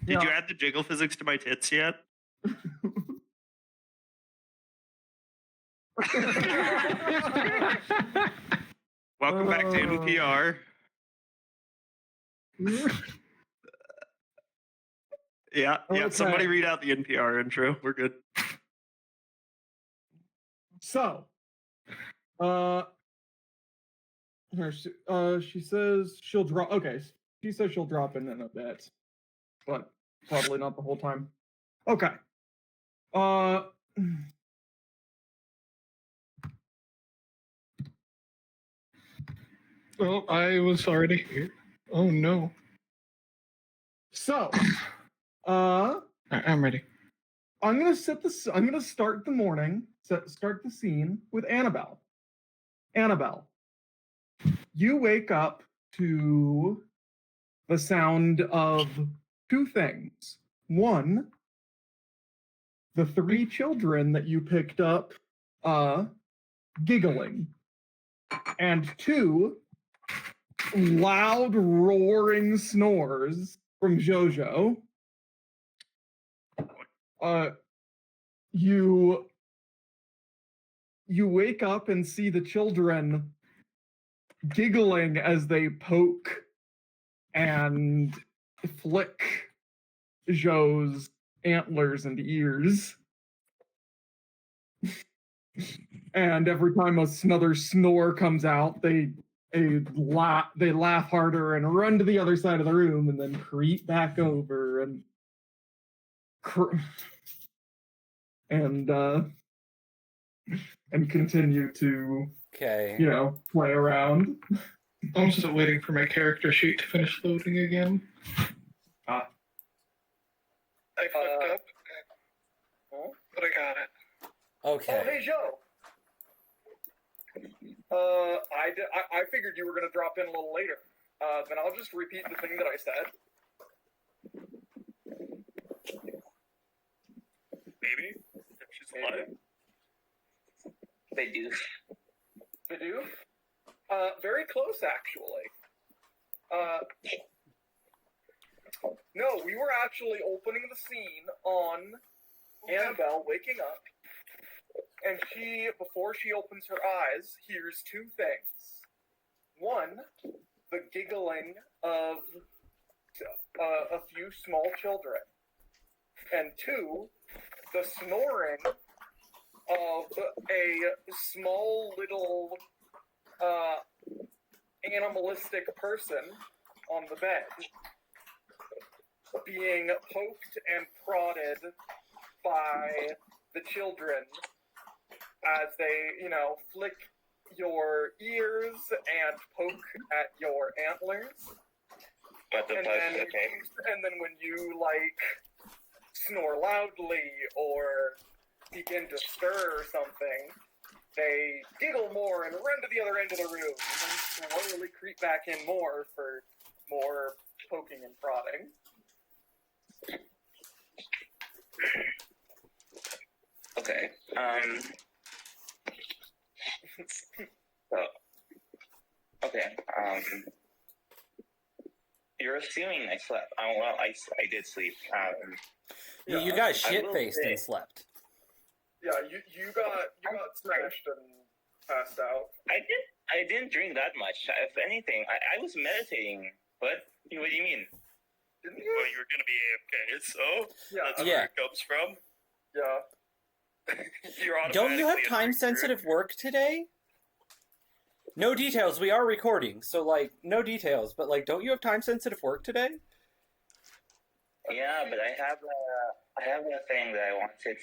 Did you add the jiggle physics to my tits yet? Welcome back to NPR. Yeah, Okay. somebody read out the NPR intro. We're good. So, she says she'll drop. Okay, she says she'll drop in a bit, but probably not the whole time. Okay. Well, I was already here. Oh no. So, I'm ready. I'm gonna start the morning. Start the scene with Annabelle. Annabelle, you wake up to the sound of two things. One, the three children that you picked up, giggling. And two, loud roaring snores from Jojo. You wake up and see the children giggling as they poke and flick Joe's antlers and ears. And every time another snore comes out, they laugh harder and run to the other side of the room and then creep back over and continue to play around. I'm still waiting for my character sheet to finish loading again. I fucked up, but I got it. Okay. Oh, hey, Joe. I figured you were going to drop in a little later. Then I'll just repeat the thing that I said. Maybe? If she's alive? They do. They do? Very close, actually. No, we were actually opening the scene on Annabelle waking up, and she, before she opens her eyes, hears two things. One, the giggling of a few small children, and two, the snoring of a small little animalistic person on the bed being poked and prodded by the children as they, flick your ears and poke at your antlers. But the and then when you, snore loudly or begin to stir or something, they giggle more and run to the other end of the room and then slowly creep back in more for more poking and prodding. Okay. You're assuming I slept. Well, I did sleep. You got shit-faced and slept. Yeah, you got smashed and passed out. I didn't drink that much. If anything, I was meditating. What do you mean? Didn't you? Well, you were gonna be AFK, so that's where it comes from. Yeah. Don't you have time-sensitive work today? No details. We are recording, so no details. But don't you have time-sensitive work today? Yeah, but I have a thing that I wanted to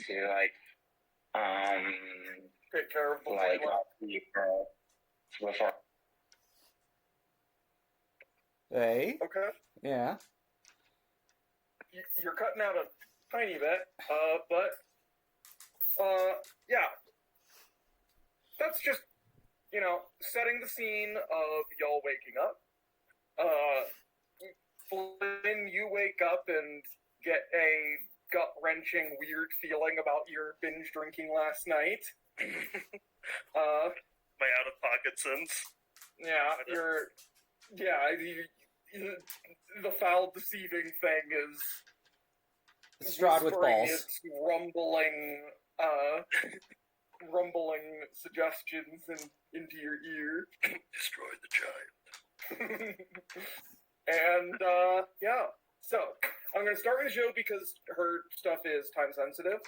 take care of before. Hey. Okay. Yeah. You're cutting out a tiny bit, but yeah. That's just, setting the scene of y'all waking up. When you wake up and get a gut-wrenching, weird feeling about your binge drinking last night. My out-of-pocket sense. The foul, deceiving thing is Strad with whispering balls. its rumbling suggestions into your ear. Destroy the giant. And, yeah. So, I'm gonna start with Jo because her stuff is time sensitive.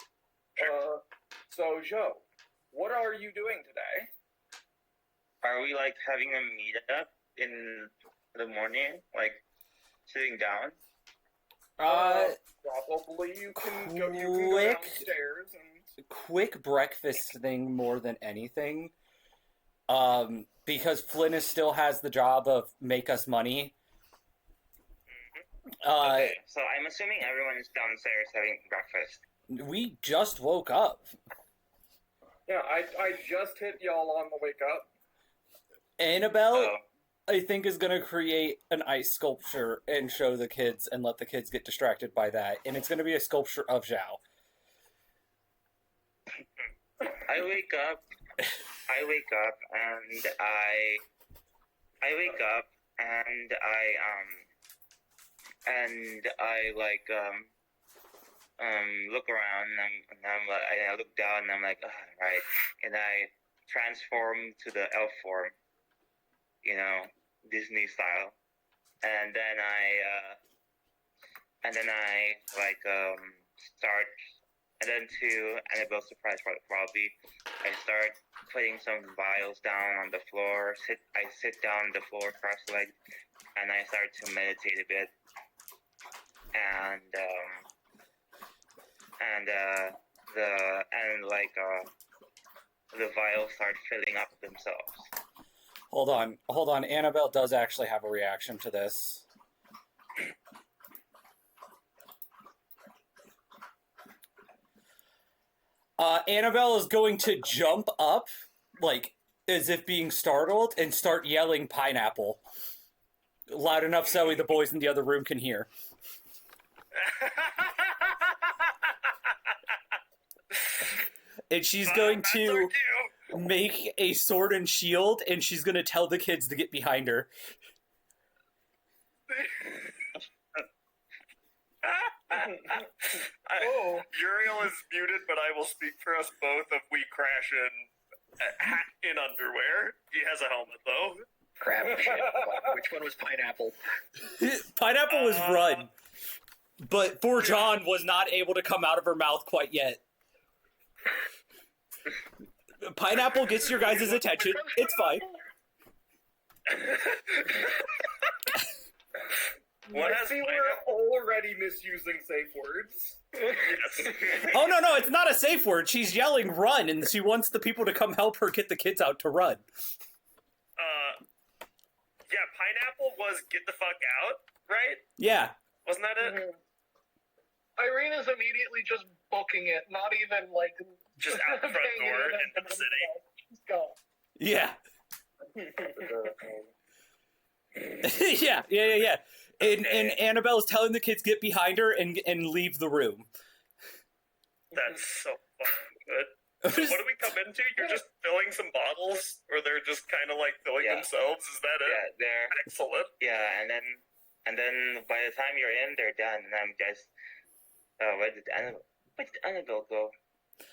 So, Jo, what are you doing today? Are we like having a meetup in the morning? Like sitting down? Probably you can go downstairs and... Quick breakfast thing more than anything. Because Flynn still has the job of make us money. Okay, so I'm assuming everyone is downstairs having breakfast. We just woke up. Yeah, I just hit y'all on the wake up. Annabelle, I think, is going to create an ice sculpture and show the kids and let the kids get distracted by that. And it's going to be a sculpture of Zhao. I wake up and I look around and I look down and I'm like, oh, right, and I transform to the elf form, Disney style, and then I start, and then to Annabelle's surprise probably, I start putting some vials down on the floor. I sit down on the floor cross-legged, and I start to meditate a bit, and the vials start filling up themselves. Hold on. Annabelle does actually have a reaction to this. Annabelle is going to jump up, like, as if being startled, and start yelling pineapple. Loud enough so the boys in the other room can hear. And she's going to make a sword and shield, and she's going to tell the kids to get behind her. Uriel is muted, but I will speak for us both if we crash in underwear. He has a helmet, though. Crap, shit. Which one was pineapple? Pineapple was run. But poor John was not able to come out of her mouth quite yet. Pineapple gets your guys' attention. It's fine. We're already misusing safe words. Yes. Oh, no, it's not a safe word. She's yelling run, and she wants the people to come help her get the kids out to run. Yeah, pineapple was get the fuck out, right? Yeah. Wasn't that it? Irina's immediately just booking it, not even like Just out the front door into the city. Just go. Yeah. Yeah. And Annabelle's telling the kids get behind her and leave the room. That's so fucking good. So what do we come into? You're just filling some bottles, or they're just kind of like filling themselves? Is that it? Yeah, they're excellent. Yeah, and then by the time you're in, they're done, and I'm just, where did Annabelle go?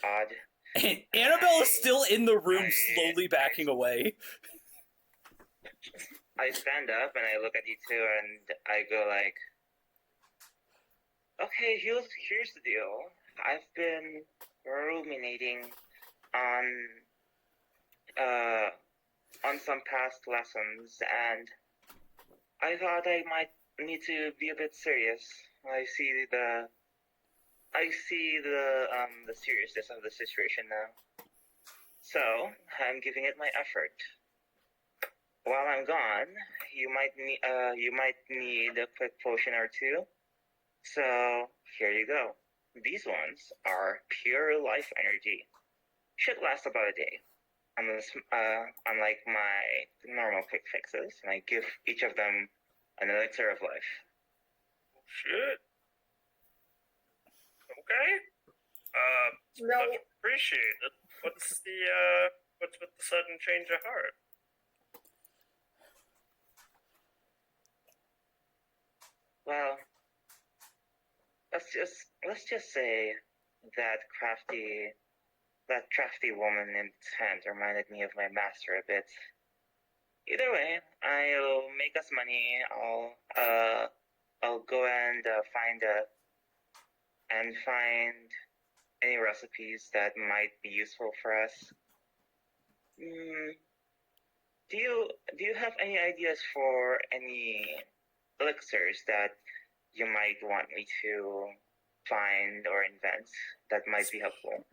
Odd. And Annabelle is still in the room, slowly backing away. I stand up and I look at you two, and I go like, okay, here's the deal. I've been ruminating on some past lessons, and I thought I might need to be a bit serious. I see the seriousness of the situation now. So I'm giving it my effort. While I'm gone, you might need a quick potion or two. So here you go. These ones are pure life energy. Should last about a day. Unlike my normal quick fixes, and I give each of them an elixir of life. Shit. Okay. No. Much appreciated. What's with the sudden change of heart? Well, let's just say that crafty woman named Tent reminded me of my master a bit. Either way, I'll make us money. I'll go and find any recipes that might be useful for us. Do you have any ideas for any elixirs that you might want me to find or invent that might be helpful?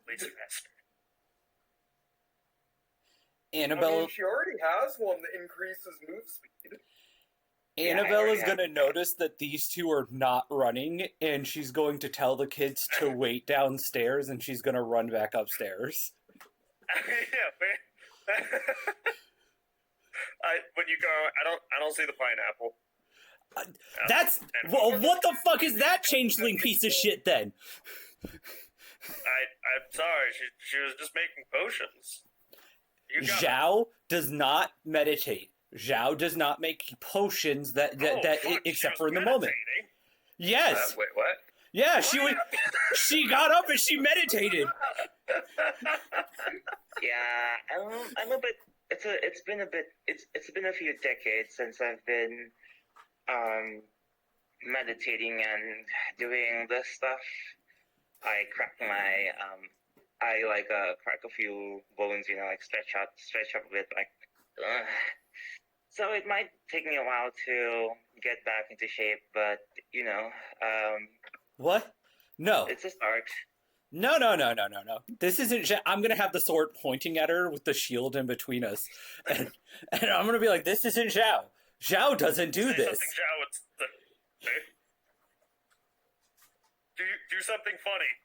Laser master. Annabelle, she already has one that increases move speed. Annabelle is going to notice that these two are not running, and she's going to tell the kids to wait downstairs, and she's going to run back upstairs. Yeah, man. When you go, I don't see the pineapple. That's well, what the fuck is that changeling piece of shit then? I'm sorry. She was just making potions. Zhao does not meditate. Zhao does not make potions except for in the moment. Yes. Wait, what? Yeah, she got up and she meditated. Yeah, I'm a bit. It's been a few decades since I've been meditating and doing this stuff. I crack a few bones, like stretch up a bit, so it might take me a while to get back into shape, but What? No. it's a start. No. This isn't. I'm gonna have the sword pointing at her with the shield in between us, and I'm gonna be like, "This isn't Zhao. Zhao doesn't do this." Something Zhao would say. Do something funny.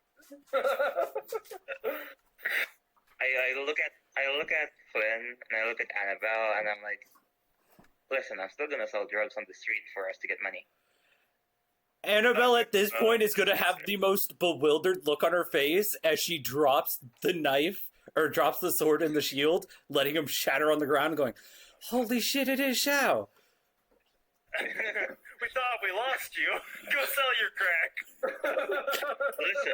I look at Flynn and I look at Annabelle and I'm like, listen, I'm still gonna sell drugs on the street for us to get money. Annabelle at this point is gonna have the most bewildered look on her face as she drops the knife or drops the sword and the shield, letting him shatter on the ground, going, "Holy shit! It is Zhao." We thought we lost you. Go sell your crack. Listen,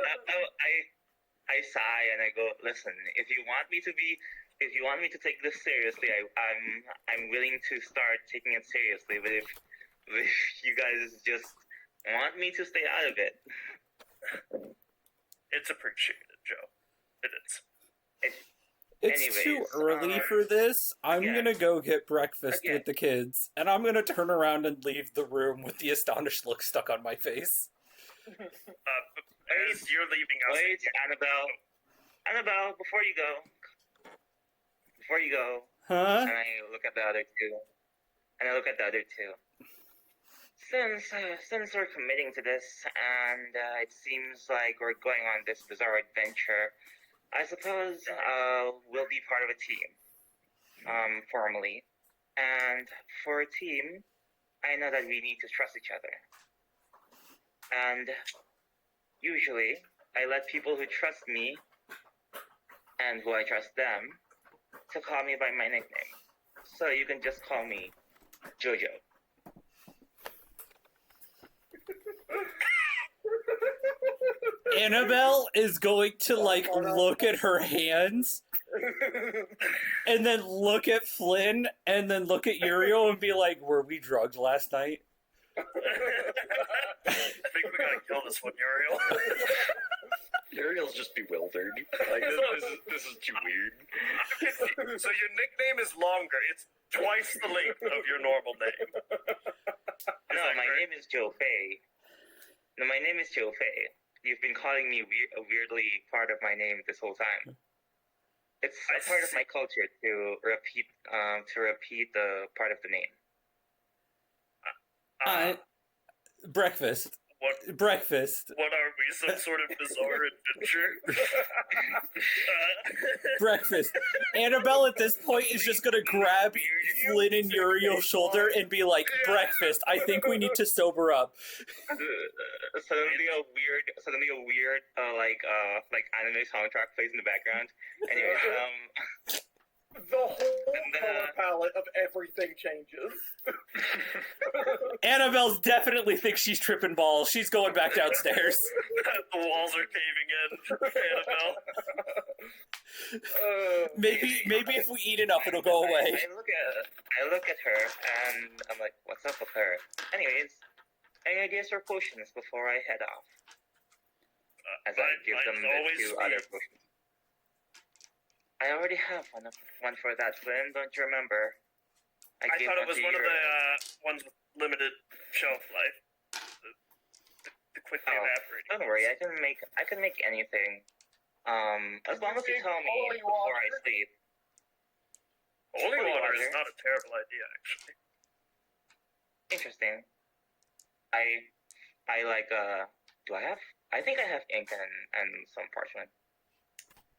I sigh and I go, listen, if you want me to take this seriously, I'm willing to start taking it seriously. But if you guys just want me to stay out of it, it's appreciated, Joe. It is. It's too early for this. I'm gonna go get breakfast with the kids, and I'm gonna turn around and leave the room with the astonished look stuck on my face. As you're leaving us. Wait, Annabelle, before you go, Huh? and I look at the other two. Since we're committing to this, and it seems like we're going on this bizarre adventure, I suppose we'll be part of a team, formally. And for a team, I know that we need to trust each other. And usually, I let people who trust me and who I trust them to call me by my nickname. So you can just call me Jojo. Annabelle is going to look at her hands and then look at Flynn and then look at Uriel and be like, "Were we drugged last night?" I think we gotta kill this one, Uriel. Uriel's just bewildered. This is too weird. So your nickname is longer. It's twice the length of your normal name. No, my name is Joe Fei. You've been calling me a weirdly part of my name this whole time. It's a part of my culture to repeat the part of the name. Breakfast. What? Breakfast. What are we? Some sort of bizarre adventure? Breakfast. Annabelle at this point is just gonna grab Flynn and Uriel's shoulder and be like, "Breakfast. I think we need to sober up." Suddenly a weird anime soundtrack plays in the background. Anyways, The whole And then, color palette of everything changes. Annabelle's definitely thinks she's tripping balls. She's going back downstairs. The walls are caving in, Annabelle. Maybe if we eat enough, it'll go away. I look at her and I'm like, what's up with her? Anyways, any ideas for potions before I head off? As I give them the two other potions. I already have one for that, Flynn. Don't you remember? I thought it was one of the ones with limited shelf life. The quickly evaporating. Don't worry, I can make anything. As long as you tell me before I sleep. Holy water is not a terrible idea, actually. Interesting. I like do I have? I think I have ink and some parchment.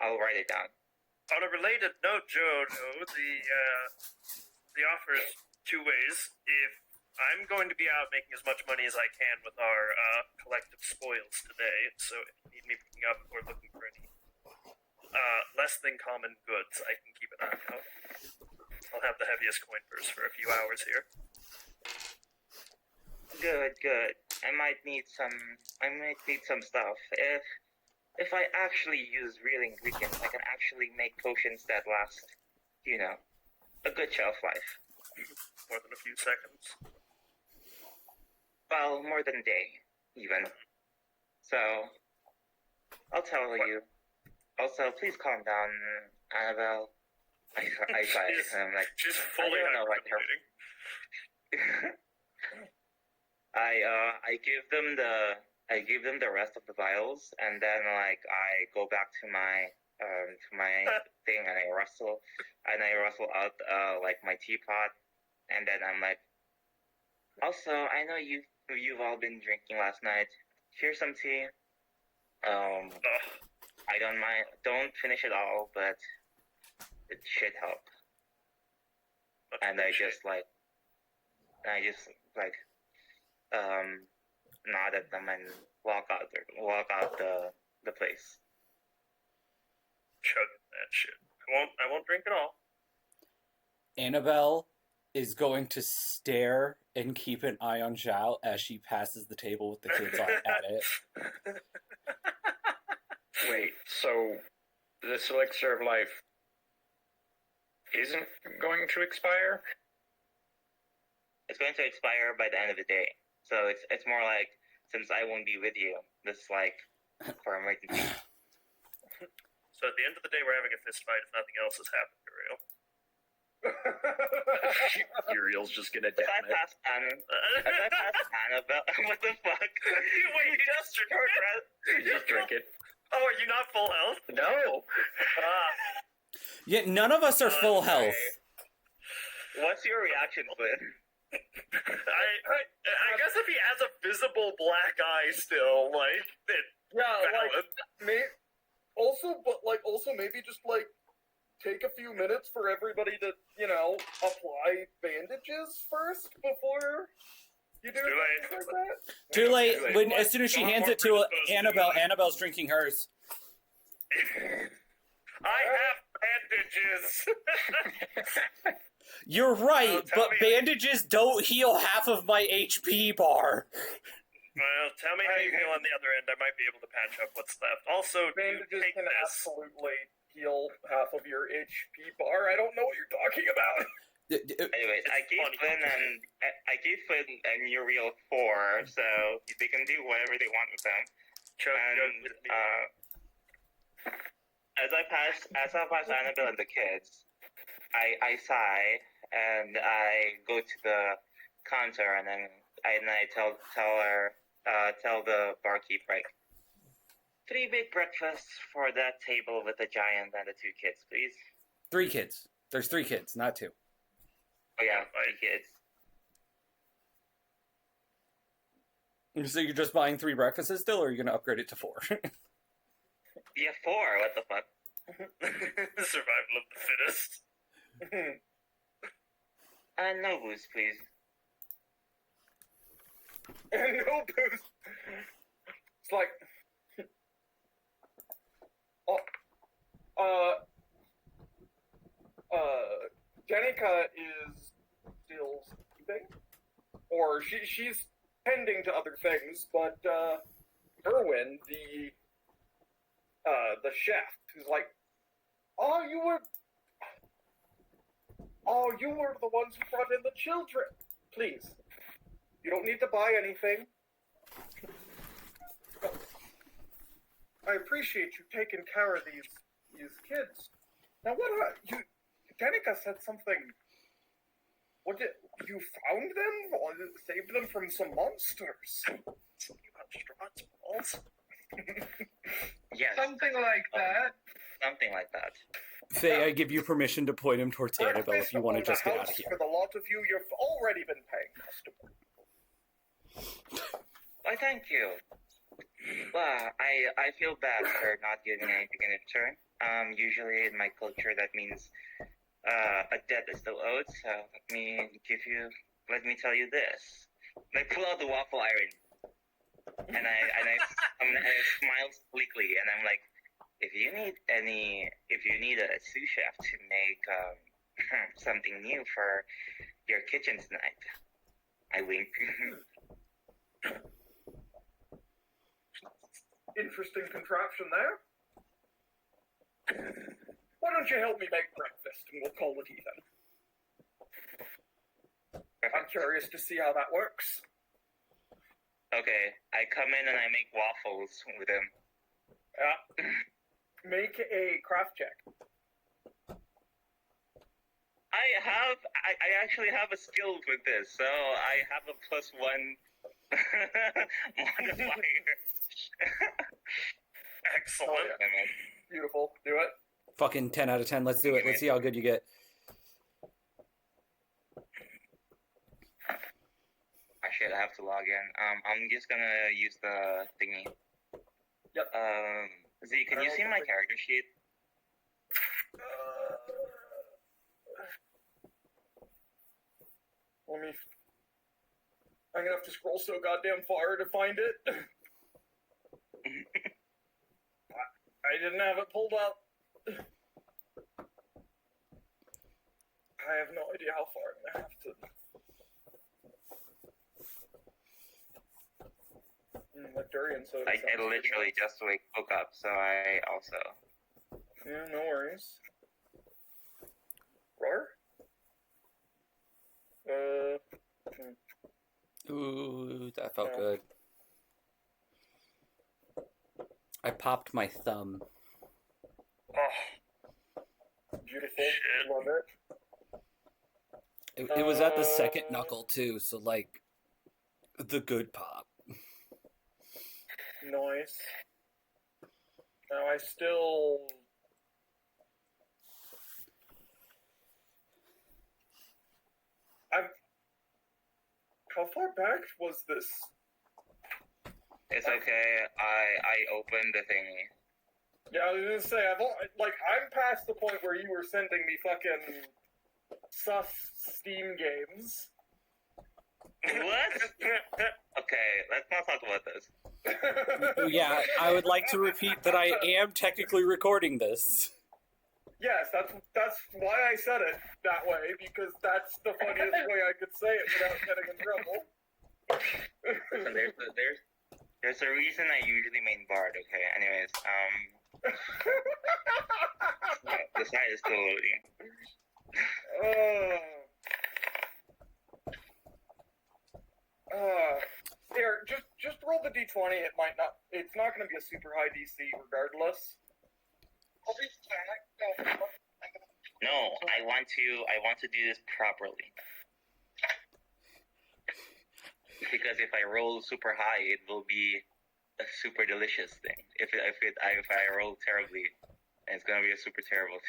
I'll write it down. On a related note, Jono, the offer is two ways. If I'm going to be out making as much money as I can with our collective spoils today, so if you need me picking up or looking for any less than common goods, I can keep an eye out. I'll have the heaviest coin purse for a few hours here. Good. I might need some stuff. If I actually use real ingredients, I can actually make potions that last, a good shelf life. More than a few seconds. Well, more than a day, even. So, I'll tell you. Also, please calm down, Annabelle. I try. I'm like, she's fully hyperventilating. I give them the rest of the vials, and then I go back to my thing, and I rustle out my teapot, and then I'm like, also, I know you've all been drinking last night. Here's some tea. I don't mind. Don't finish it all, but it should help. And I just nod at them and walk out the place. Chug that shit. I won't drink it all. Annabelle is going to stare and keep an eye on Zhao as she passes the table with the kids on at it. Wait, so this elixir of life isn't going to expire? It's going to expire by the end of the day. So it's more like, since I won't be with you, this is like for emergency. So at the end of the day, we're having a fist fight if nothing else has happened, Uriel. Uriel's just gonna down it. As I pass Annabelle, what the fuck? Wait, you just drink it. Oh, are you not full health? No. Yeah, none of us are full health. What's your reaction, Flynn? I guess if he has a visible black eye still, also maybe just take a few minutes for everybody to, apply bandages first before you do things like that. Too late. As soon as she hands it to Annabelle, Annabelle's drinking hers. I have bandages. You're right, but me bandages don't heal half of my HP bar. Well, tell me how you feel on the other end. I might be able to patch up what's left. Also, bandages take can this. absolutely heal half of your HP bar. I don't know what you're talking about. Anyways, I gave Flynn and Uriel 4, so they can do whatever they want with them. As I pass Annabelle and the kids, I sigh and I go to the counter and then I tell the barkeep, 3 big breakfasts for that table with the giant and the 2 kids, please. 3 kids. There's 3 kids, not 2. Oh yeah, 3 kids. So you're just buying 3 breakfasts still, or are you going to upgrade it to 4? Yeah, 4. What the fuck? Survival of the fittest. No booze, please. No booze. It's like, her. She's tending to other things, but Erwin, the chef, who's like, oh, you were the ones who brought in the children. Please, you don't need to buy anything. I appreciate you taking care of these kids. Now, what you? Danica said something. What did you found them or saved them from some monsters? Something about Strad's balls? Yes, Something like that. something like that. Faye, I give you permission to point him towards Annabelle if you want to just get out of here. For the lot of you, you've already been paying customer. Why, thank you. Well, I feel bad for not giving anything in return. Usually in my culture that means a debt is still owed. So let me tell you this. I pull out the waffle iron, and I smile sleekly, and I'm like, if you need a sous chef to make something new for your kitchen tonight, I wink. Interesting contraption there. Why don't you help me make breakfast and we'll call it even? I'm curious to see how that works. Okay, I come in and I make waffles with him. Yeah. Make a craft check. I actually have a skill with this, so I have a +1 modifier. Excellent. Oh, yeah. Beautiful. Do it. Fucking 10 out of 10. Let's do it. Let's see how good you get. Shit, I have to log in. I'm just gonna use the thingy. Yep. Z, can you see my character sheet? I'm gonna have to scroll so goddamn far to find it. I didn't have it pulled up. I have no idea how far I'm gonna have to. Like durian soda. I literally just woke up, so I also. Yeah, no worries. Roar? Ooh, that felt Yeah. good. I popped my thumb. Oh, Beautiful. Shit. Love it. It was at the second knuckle, too, so, like, the good pop. Nice. Now I still. How far back was this? It's okay. I opened the thingy. Yeah, I was gonna say I'm past the point where you were sending me fucking sus Steam games. What? Okay, let's not talk about this. Yeah, I would like to repeat that I am technically recording this. Yes, that's why I said it that way, because that's the funniest way I could say it without getting in trouble. Listen, there's a reason I usually main Bard. Okay. Anyways, the site is still loading. Here, just roll the d20. It's not going to be a super high DC regardless. No, I want to do this properly. Because if I roll super high, it will be a super delicious thing. If I roll terribly, it's gonna be a super terrible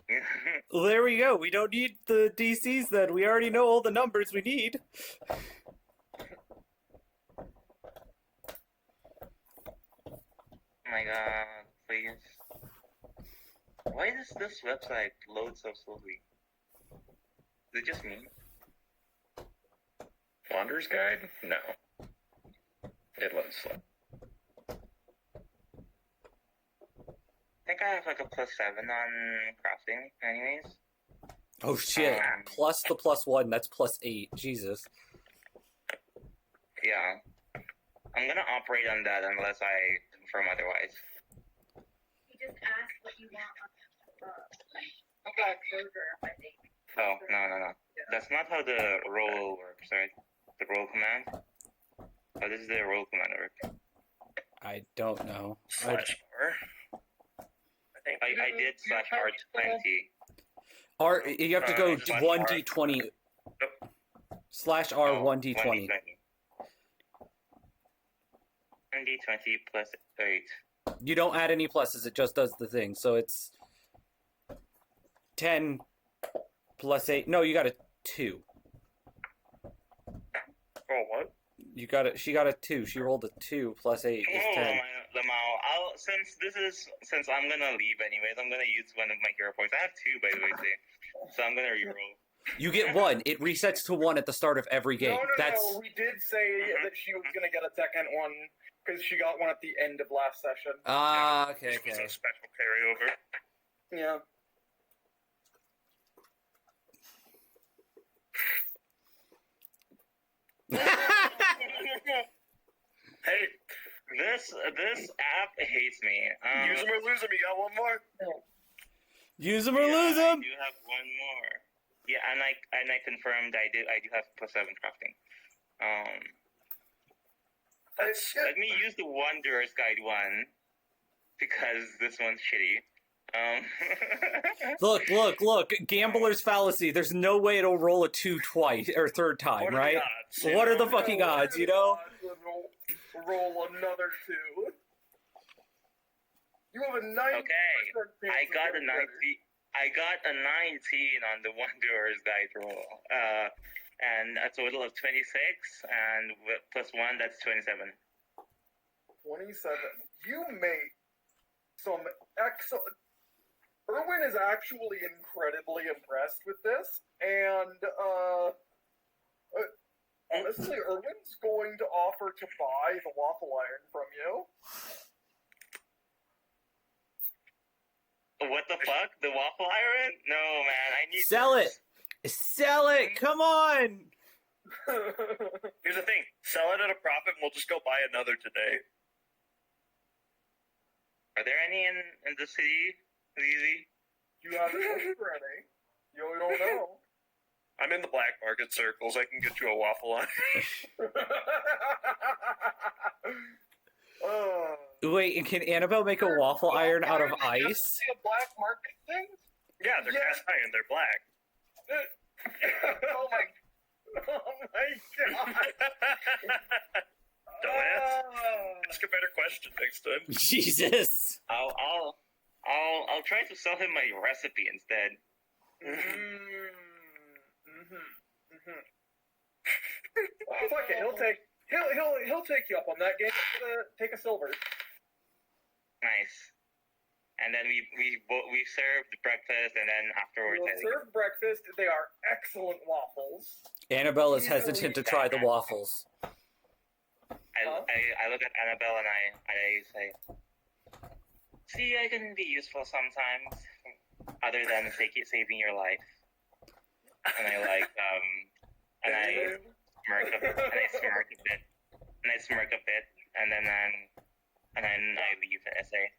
thing. Well, there we go. We don't need the DCs then. We already know all the numbers we need. Oh my god, please. Why does this website load so slowly? Is it just me? Wanderer's Guide? No. It loads slow. I think I have like a +7 on crafting, anyways. Oh shit. Plus the +1, that's +8. Jesus. Yeah. I'm gonna operate on that unless I confirm otherwise. You just ask what you want on the burger, I think. Oh, no. That's not how the roll works, right? The roll command? Oh, this is the roll command work. I don't know. /R. I think. I did /R20. R, you have to go Just 1d20. /R 1d20. 1d20 plus 8. You don't add any pluses, it just does the thing. So it's 10 plus 8. No, you got a 2. Oh, what? You got it. She got a 2. She rolled a 2 plus 8 is 10. Lamau, since I'm gonna leave anyways, I'm gonna use one of my hero points. I have 2, by the way, so I'm gonna reroll. You get 1. It resets to 1 at the start of every game. No. We did say that she was gonna get a second one because she got one at the end of last session. Okay. It was a special carryover. Yeah. Hey, This app hates me. use them or lose them. You got one more? Use them or lose them. I do have one more. Yeah, and I confirmed I do have +7 crafting. Let me use the Wanderer's Guide one because this one's shitty. Look. Gambler's fallacy. There's no way it'll roll a 2 twice or third time, What are right? the odds? What are the fucking odds, you know? Roll another 2. You have a 9. Okay, I got a 19. I got a 19 on the Wanderer's Guide roll, and a total of 26, and +1, that's 27. 27. You make some excellent. Erwin is actually incredibly impressed with this, and honestly, Erwin's going to offer to buy the waffle iron from you. What the fuck? The waffle iron? No, man, I need. Sell it. Sell it. Come on. Here's the thing. Sell it at a profit and we'll just go buy another today. Are there any in the city? Easy. You haven't looked for any. You don't know. I'm in the black market circles. I can get you a waffle iron. Wait, and can Annabelle make a waffle iron out of ice? A black market thing? Yeah, they're cast iron. They're black. Oh my god. Don't ask a better question next time. Jesus. I'll try to sell him my recipe instead. Fuck it, he'll take you up on that game. Take a silver. Nice. And then we served breakfast, and then afterwards. We'll serve breakfast. They are excellent waffles. Annabelle is hesitant to try the waffles. I look at Annabelle and I say, "See, I can be useful sometimes, other than saving your life." And I smirk a bit, and then I leave and I say,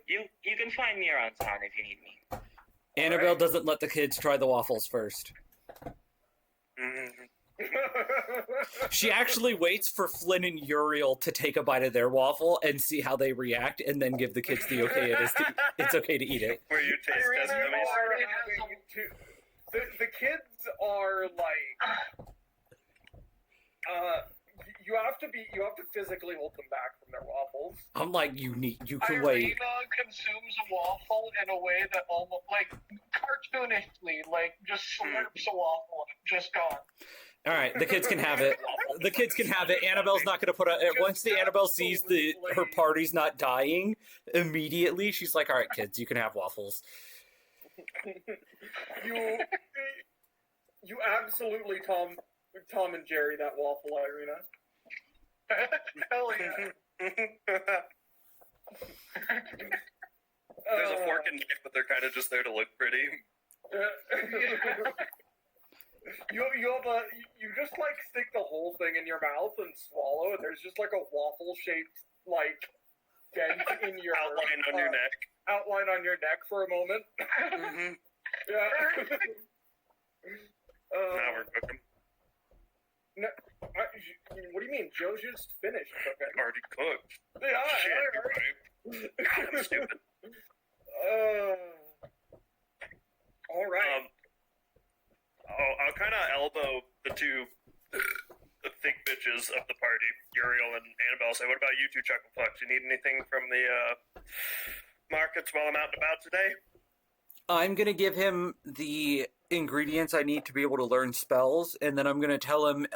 you can find me around town if you need me. Annabelle doesn't let the kids try the waffles first. She actually waits for Flynn and Uriel to take a bite of their waffle and see how they react, and then give the kids the okay. It's okay to eat it. Where you taste test dummies. The kids are like, you have to physically hold them back from their waffles. I'm like, you can wait. Irina consumes a waffle in a way that almost, like, cartoonishly, like, just slurps a waffle and just gone. All right, the kids can have it. The kids can have it. Annabelle's not going to put a... Once the Annabelle sees her party's not dying, immediately she's like, all right, kids, you can have waffles. You absolutely Tom and Jerry that waffle, Irina. Hell yeah. There's a fork and knife, but they're kind of just there to look pretty. You just like stick the whole thing in your mouth and swallow, and there's just like a waffle shaped like dent in your Outline on your neck. Outline on your neck for a moment. Mm-hmm. Yeah. Now we're cooking. What do you mean? Joe just finished cooking. Already cooked. Yeah, Shit, I you're right. God, I'm stupid. All right. I'll kind of elbow the two the thick bitches of the party, Uriel and Annabelle. Say, what about you two, Chuck and Flux? You need anything from the markets while I'm out and about today? I'm going to give him the ingredients I need to be able to learn spells, and then I'm going to tell him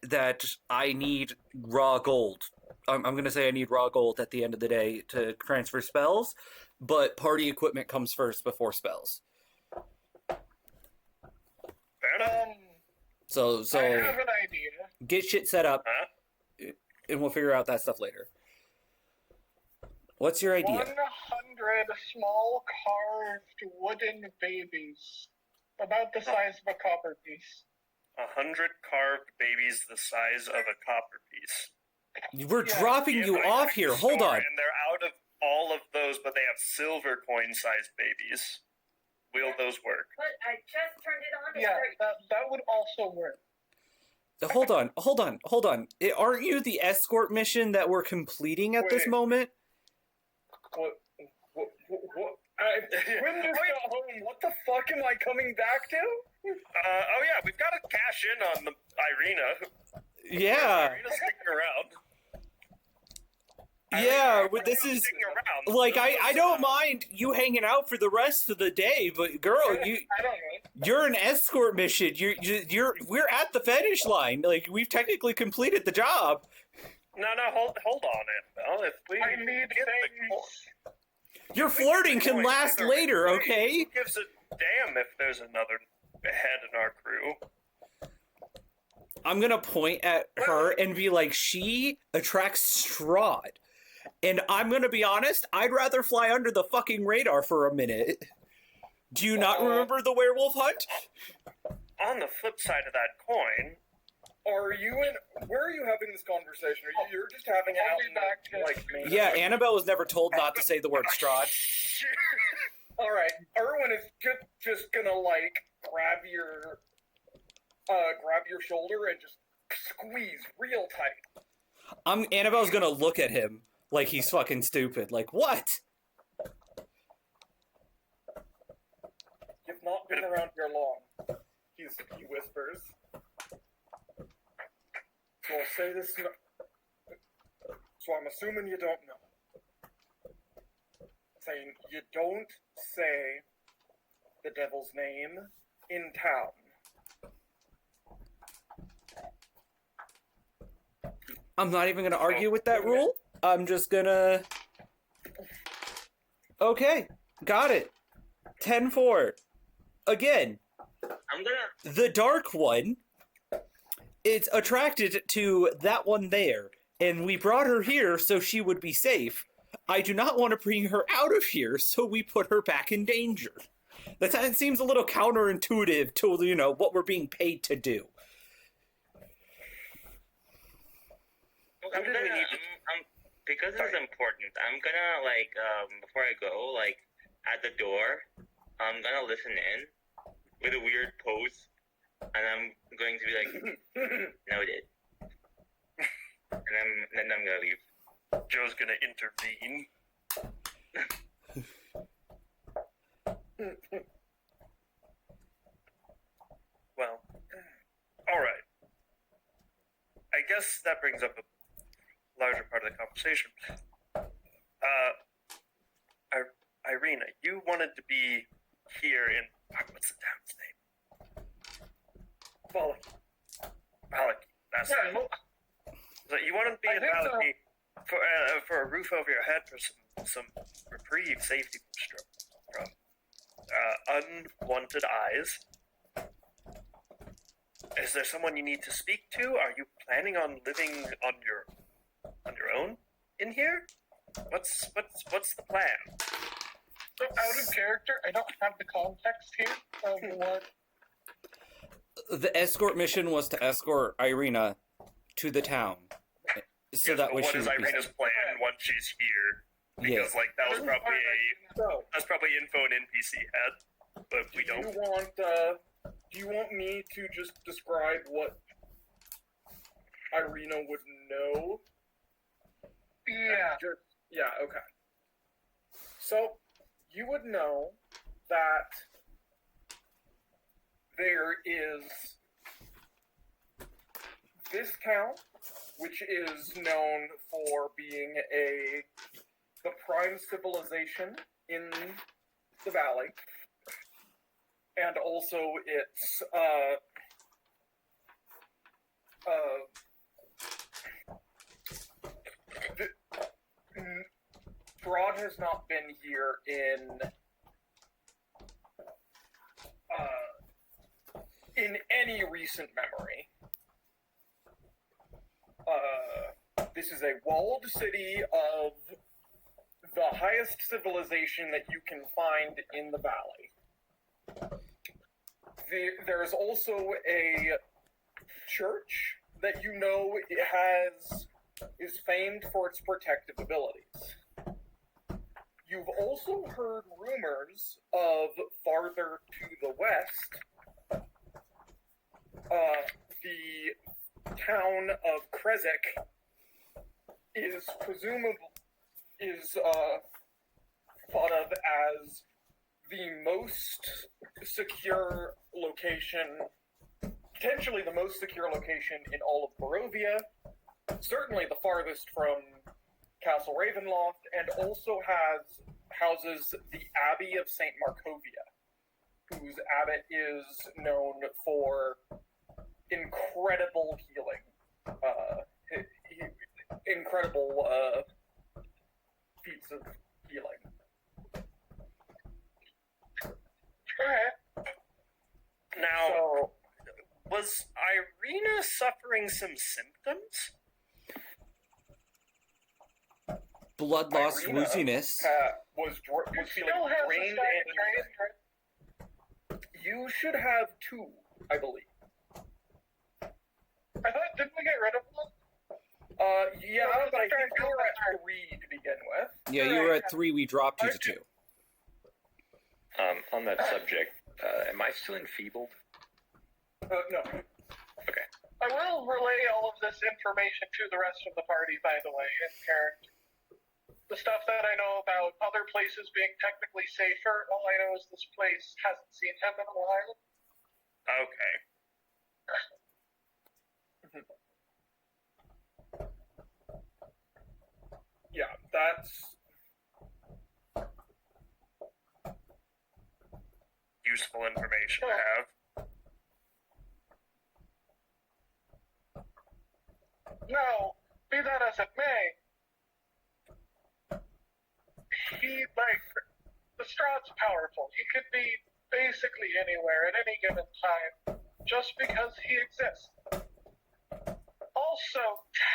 that I need raw gold. I'm going to say I need raw gold at the end of the day to transfer spells, but party equipment comes first before spells. Fair enough. So I have an idea. get shit set up, and we'll figure out that stuff later. What's your idea? 100 small carved wooden babies, about the size of a copper piece. 100 carved babies the size of a copper piece. We're dropping you off here. Hold on. And they're out of all of those, but they have silver coin-sized babies. Will those work? But I just turned it on. Yeah, that would also work. Hold on. Aren't you the escort mission that we're completing at this Wait. moment? What? When you got home, what the fuck am I coming back to? Oh yeah, we've got to cash in on the Irina. Yeah. Irina's sticking around. Yeah, but this Irina's is sticking around. like I don't mind you hanging out for the rest of the day, but girl, I don't know. you're an escort mission. We're at the finish line. Like we've technically completed the job. No, hold on, Annabelle. If we I need get the things. Your flirting can coin last either later, way, okay? Who gives a damn if there's another head in our crew? I'm gonna point at her and be like, she attracts Strad. And I'm gonna be honest, I'd rather fly under the fucking radar for a minute. Do you not remember the werewolf hunt? On the flip side of that coin, Where are you having this conversation? You're just having it I'll out be in back the, to- like me. Yeah, Annabelle was never told not to say the word Strad. All right, Erwin is just gonna like grab your shoulder and just squeeze real tight. Annabelle's gonna look at him like he's fucking stupid. Like, what? You've not been around here long. He whispers. So I'll say this. So I'm assuming you don't know. Saying you don't say the devil's name in town. I'm not even gonna argue with that rule. I'm just gonna... Okay, got it. 10-4. Again, I'm gonna. the dark one is attracted to that one there, and we brought her here so she would be safe. I do not want to bring her out of here, so we put her back in danger. That seems a little counterintuitive to, you know, what we're being paid to do. I'm gonna, because this is important, I'm gonna, like, before I go, like, at the door, I'm gonna listen in with a weird pose, and I'm going to be like, noted. And then I'm gonna leave. Joe's gonna intervene. Well, alright. I guess that brings up a larger part of the conversation. Irina, you wanted to be here in... What's the town's name? Valaki. That's Yeah, it. So you wanted to be I in think so. Valaki for a roof over your head, for some reprieve, safety from unwanted eyes. Is there someone you need to speak to? Are you planning on living on your own in here? What's the plan? So out of character, I don't have the context here of what. The escort mission was to escort Irina to the town, so Yes, that but way what she is would be. Irina's plan once she's here? Yeah. Because like that was So, probably info an NPC had, but we do don't. do you want me to just describe what Irina would know? Yeah. Yeah, okay. So, you would know that there is this town, which is known for being the prime civilization in the valley, and also it's Strad has not been here in any recent memory. This is a walled city of the highest civilization that you can find in the valley. There's also a church that you know is famed for its protective abilities. You've also heard rumors of farther to the west, the town of Krezek is thought of as the most secure location, potentially the most secure location in all of Barovia, certainly the farthest from Castle Ravenloft, and also houses the Abbey of St. Markovia, whose abbot is known for incredible healing. Incredible feats of healing. Okay. Now, So, was Irina suffering some symptoms? Blood loss, Irina, wooziness. was feeling Still has the drained static and right? you should have two, I believe. I thought, didn't we get rid of one? Yeah, but I think you were at 3 to begin with. Yeah, you were at 3. We dropped you to 2. On that subject, am I still enfeebled? No. Okay. I will relay all of this information to the rest of the party, by the way, in character. The stuff that I know about other places being technically safer, all I know is this place hasn't seen him in a while. Okay. Yeah, that's Useful information to have. Now, be that as it may, the Strad's powerful. He could be basically anywhere at any given time, just because he exists. Also,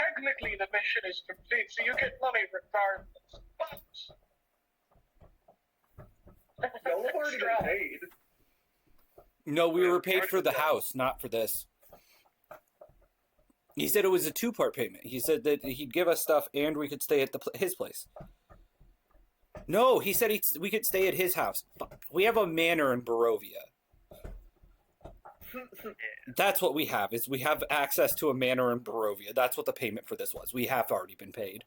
technically the mission is complete, so you get money regardless. But y'all have already been paid. No, we were paid for the house, not for this. He said it was a 2-part payment. He said that he'd give us stuff and we could stay at his place. No, he said we could stay at his house. We have a manor in Barovia. That's what we have, is we have access to a manor in Barovia. That's what the payment for this was. We have already been paid.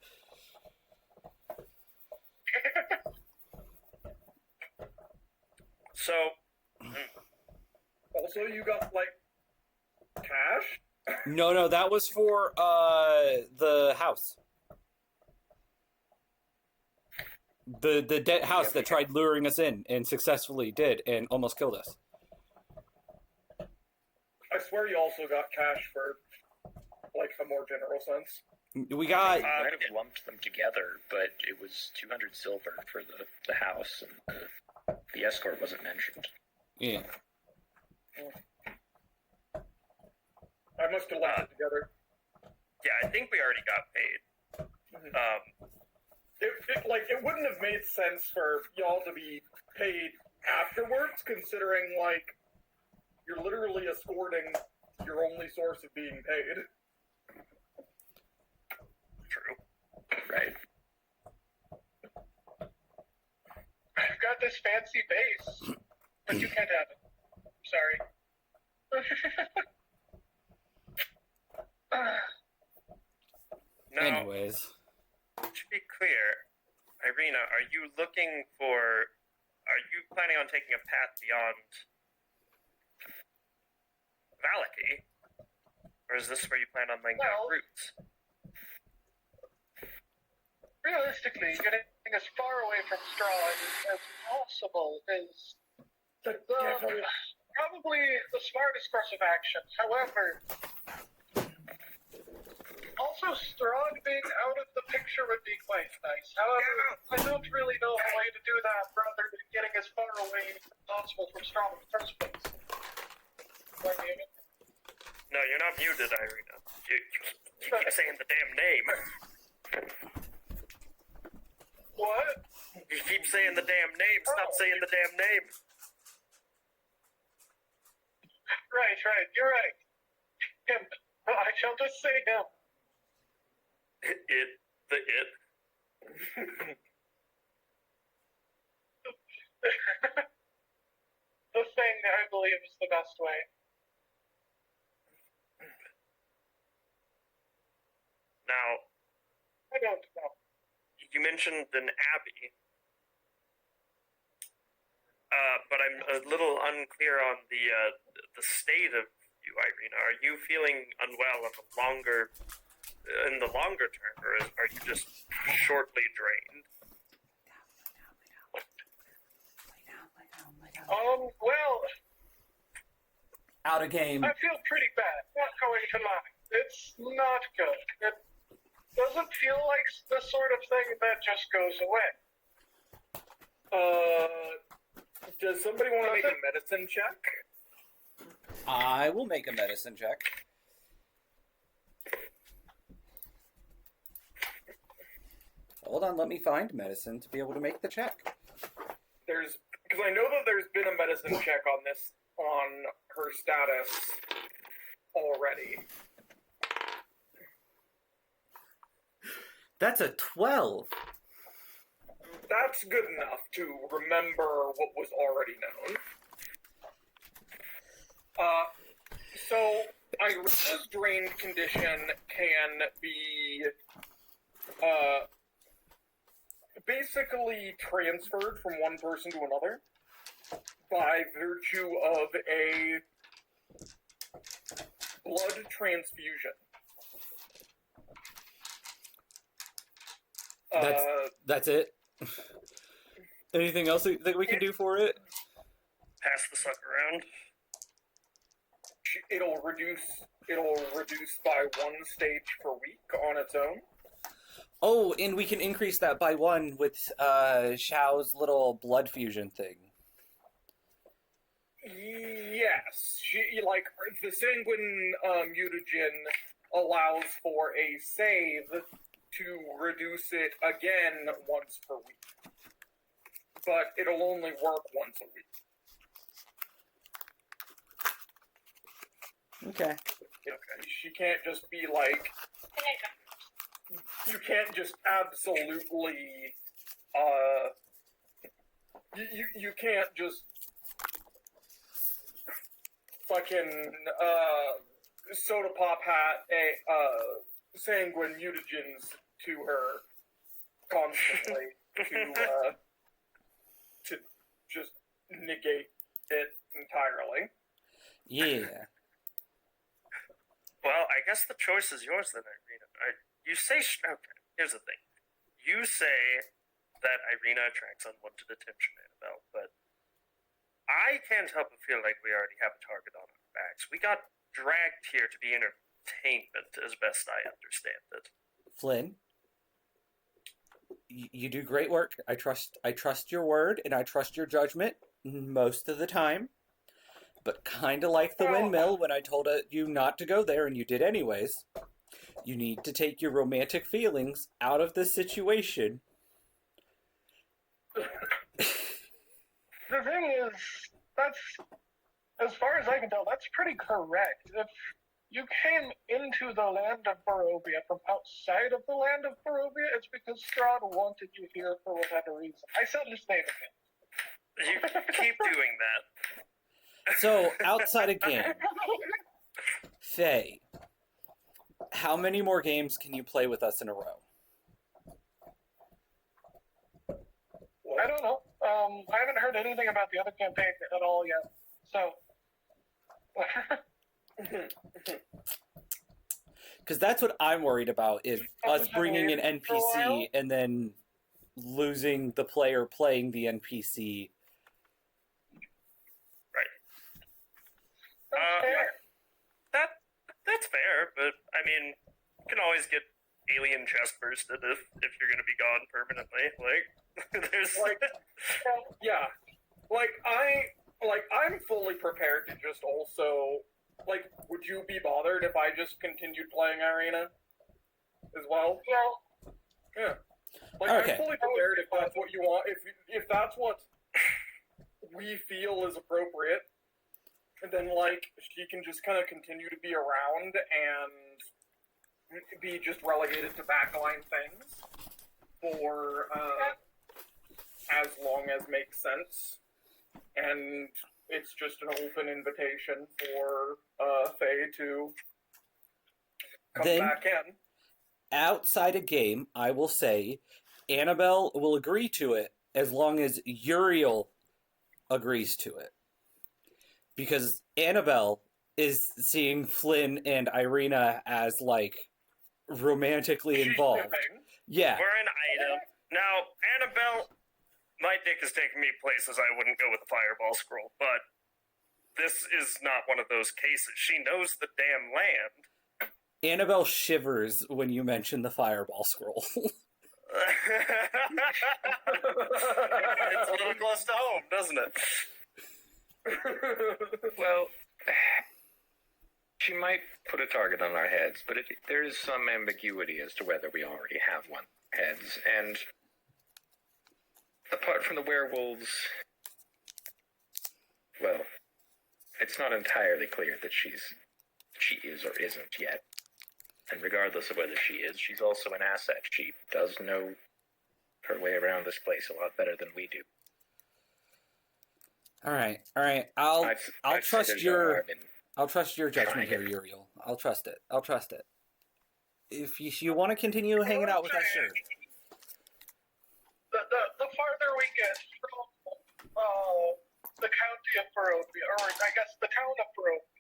So, Also, you got, cash? No, that was for the house. The dead house that tried luring us in and successfully did and almost killed us. I swear you also got cash for, a more general sense. We got... I might have lumped them together, but it was 200 silver for the house, and the escort wasn't mentioned. Yeah. I must have lumped it together. yeah, I think we already got paid. It wouldn't have made sense for y'all to be paid afterwards, considering, You're literally escorting your only source of being paid. True. Right. I've got this fancy base, but you can't have it. Sorry. Now, Anyways, to be clear, Irina, are you planning on taking a path beyond Valaki? Or is this where you plan on laying down Well- roots? Realistically, getting as far away from Strad as possible is probably the smartest course of action. However, also Strad being out of the picture would be quite nice. However, I don't really know a way to do that rather than getting as far away as possible from Strad in the first place. Am I muted? No, you're not muted, Irina. You keep saying the damn name. What? You keep saying the damn name. Stop saying the damn name. Right, you're right. Him. I shall just say him. It. The thing, I believe, is the best way. Now, I don't know. you mentioned an abbey. But I'm a little unclear on the state of you, Irina. Are you feeling unwell in the longer term, or are you just shortly drained? Well, out of game. I feel pretty bad. Not going to lie. It's not good. It doesn't feel like the sort of thing that just goes away. Does somebody want to make a medicine check? I will make a medicine check. Hold on, let me find medicine to be able to make the check. Because I know that there's been a medicine check on her status already. That's a 12. That's good enough to remember what was already known. So Irina's drained condition can be basically transferred from one person to another by virtue of a blood transfusion. That's it. Anything else that we can do for it? Pass the suck around. It'll reduce by one stage per week on its own. Oh, and we can increase that by 1 with Xiao's little blood fusion thing. Yes, the sanguine mutagen allows for a save to reduce it again once per week, but it'll only work once a week. Okay. She can't just be like. You can't just absolutely. You can't just fucking soda pop hat sanguine mutagens to her constantly to just negate it entirely. Yeah. Well, I guess the choice is yours then, Irina. You say... Okay, here's the thing. You say that Irina attracts unwanted attention, Annabelle, but I can't help but feel like we already have a target on our backs. We got dragged here to be entertainment, as best I understand it. Flynn, you do great work. I trust your word, and I trust your judgment most of the time. But kind of like the windmill when I told you not to go there and you did anyways, you need to take your romantic feelings out of this situation. The thing is, that's As far as I can tell, that's pretty correct. If you came into the land of Barovia from outside of the land of Barovia, it's because Strad wanted you here for whatever reason. I said his name again. You keep doing that. So, outside of game, Faye, how many more games can you play with us in a row? I don't know. I haven't heard anything about the other campaign at all yet. So. Because that's what I'm worried about, is us bringing an NPC and then losing the player playing the NPC. Right. Fair. That's fair, but I mean, you can always get alien chest bursted if you're gonna be gone permanently. Like, there's Yeah. I'm fully prepared to just also, would you be bothered if I just continued playing Arena as well? No. Yeah. Okay. I'm fully prepared if that's what you want, if that's what we feel is appropriate, and then, she can just kind of continue to be around and be just relegated to backline things for, as long as makes sense. And it's just an open invitation for Faye to come Then, back in. outside of game, I will say Annabelle will agree to it as long as Uriel agrees to it. Because Annabelle is seeing Flynn and Irina as, romantically involved. Shipping. Yeah. we're an item. Now, Annabelle, my dick is taking me places I wouldn't go with a fireball scroll, but this is not one of those cases. She knows the damn land. Annabelle shivers when you mention the fireball scroll. It's a little close to home, doesn't it? Well, she might put a target on our heads, but there is some ambiguity as to whether we already have one heads. And apart from the werewolves, well, it's not entirely clear that she is or isn't yet. And regardless of whether she is, she's also an asset. She does know her way around this place a lot better than we do. All right. I'll I'd trust say there's no your harm in I'll trust your judgment trying here, it. Uriel. I'll trust it. If you want to continue hanging out with us, sure. The farther we get from the county of Barovia, or I guess the town of Barovia,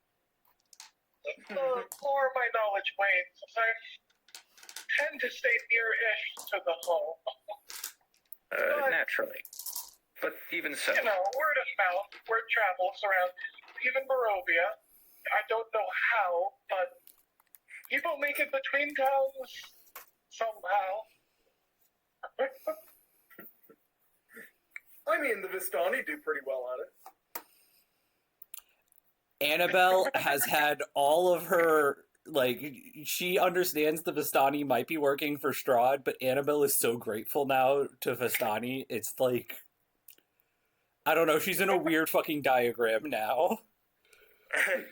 the more my knowledge wanes, as I tend to stay near-ish to the home. Naturally. But even so, Word of mouth, word travels around even Barovia. I don't know how, but people make it between towns somehow. I mean, the Vistani do pretty well at it. Annabelle has had all of her, she understands the Vistani might be working for Strad, but Annabelle is so grateful now to Vistani. It's I don't know, she's in a weird fucking diagram now.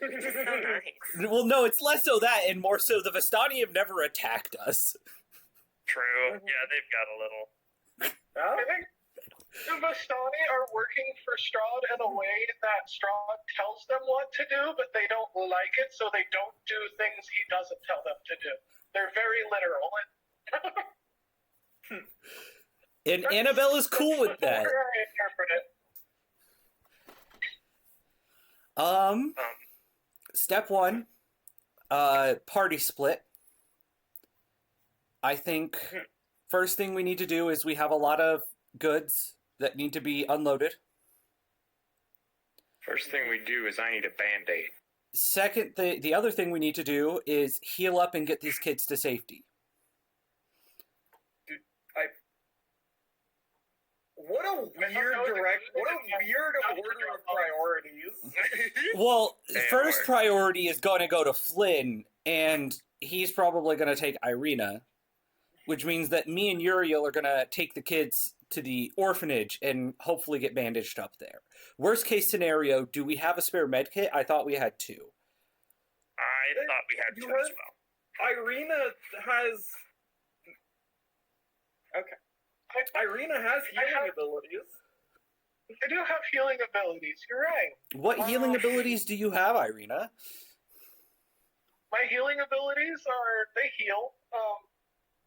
It's just so nice. Well, no, it's less so that, and more so the Vistani have never attacked us. True. Yeah, they've got a little. I think the Vistani are working for Strad in a way that Strad tells them what to do, but they don't like it, so they don't do things he doesn't tell them to do. They're very literal. And Annabelle is cool with that. That's the way I interpret it. Step one, party split. I think first thing we need to do is we have a lot of goods that need to be unloaded. first thing we do is I need a Band-Aid. Second, the other thing we need to do is heal up and get these kids to safety. What a weird order of priorities. Well, Damn first word. priority is going to go to Flynn, and he's probably going to take Irina, which means that me and Uriel are going to take the kids to the orphanage and hopefully get bandaged up there. Worst case scenario, do we have a spare med kit? I thought we had 2. I thought we had 2 as well. Irina has. Okay. Irina has healing abilities. I do have healing abilities. You're right. What healing abilities do you have, Irina? My healing abilities are they heal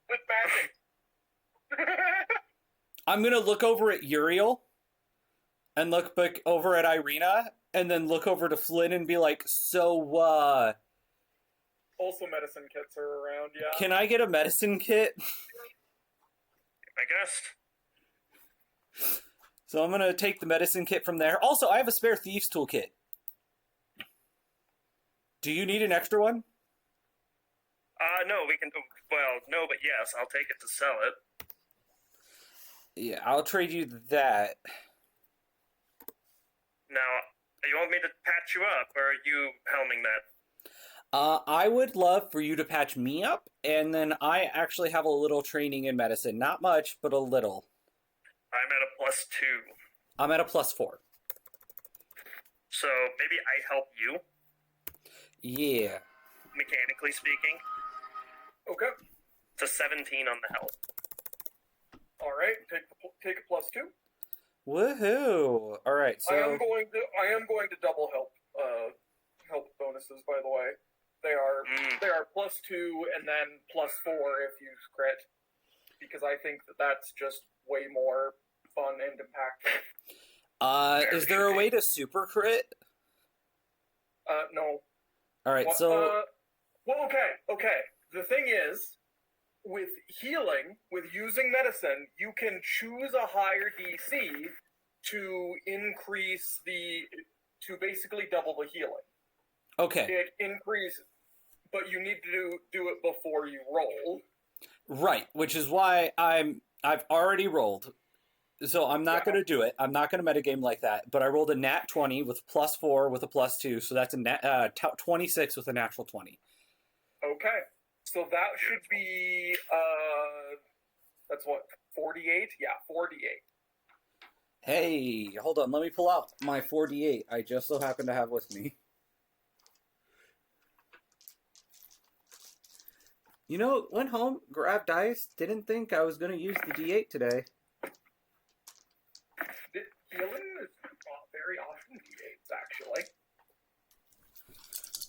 with magic. I'm gonna look over at Uriel and look back over at Irina and then look over to Flynn and be like, so, Also, medicine kits are around, yeah. can I get a medicine kit? I guess. So I'm gonna take the medicine kit from there. Also, I have a spare thieves toolkit. Do you need an extra one? No, we can. Well, no, but yes, I'll take it to sell it. Yeah, I'll trade you that. Now, you want me to patch you up, or are you helming that? I would love for you to patch me up, and then I actually have a little training in medicine. Not much, but a little. I'm at a +2. I'm at a +4. So maybe I help you, Yeah. mechanically speaking. Okay. It's a 17 on the help. All right. Take a +2. Woohoo! All right, so I am going to double help bonuses. By the way, they are +2 and then +4 if you crit, because I think that's just way more fun and impactful. is there a way to super crit? No. All right, so Well, okay. The thing is, with healing, with using medicine, you can choose a higher DC to increase to basically double the healing. okay, It increases, but you need to do it before you roll. right, which is why I've already rolled, so I'm not going to do it. I'm not going to metagame like that. But I rolled a nat 20 with +4 with a +2, so that's a 26 with a natural 20. Okay, so that should be that's what, 48? Yeah, 48. Hey, hold on. Let me pull out my 48 I just so happen to have with me. You know, went home, grabbed dice, didn't think I was going to use the D8 today. Healing is not very often D8s, actually.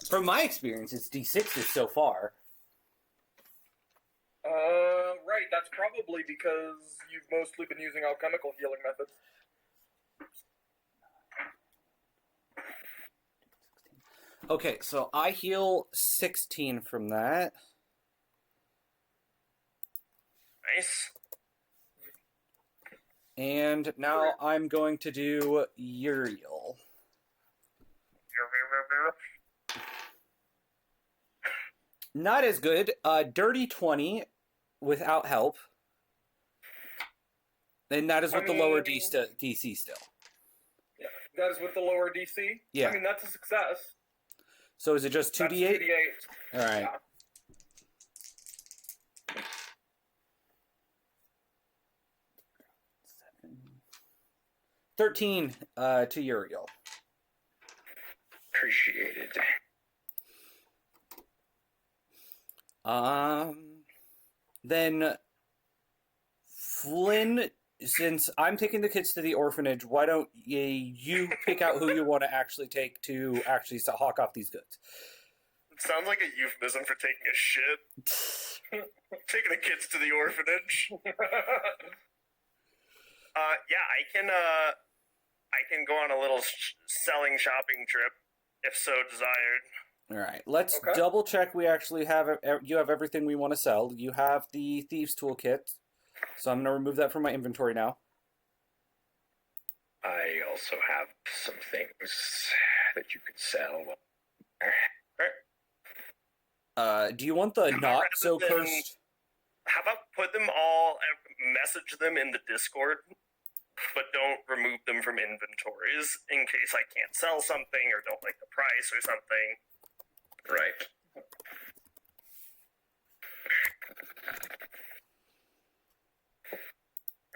From my experience, it's D6s so far. Right, that's probably because you've mostly been using alchemical healing methods. Okay, so I heal 16 from that. Nice. And now I'm going to do Uriel. Not as good. Dirty 20 without help. And that is with the lower DC still. Yeah, that is with the lower DC? Yeah. I mean, that's a success. So is it just 2d8? 2d8. Alright. Yeah. 13 to Uriel. Appreciated. Then Flynn, since I'm taking the kids to the orphanage, why don't you pick out who you want to actually take to actually hawk off these goods? It sounds like a euphemism for taking a shit. Taking the kids to the orphanage. Yeah, I can go on a little selling shopping trip, if so desired. All right, let's double check we actually have you have everything we want to sell. You have the Thieves Toolkit, so I'm going to remove that from my inventory now. I also have some things that you could sell. Do you want the not so cursed? How about put them all, message them in the Discord, but don't remove them from inventories in case I can't sell something or don't like the price or something. Right.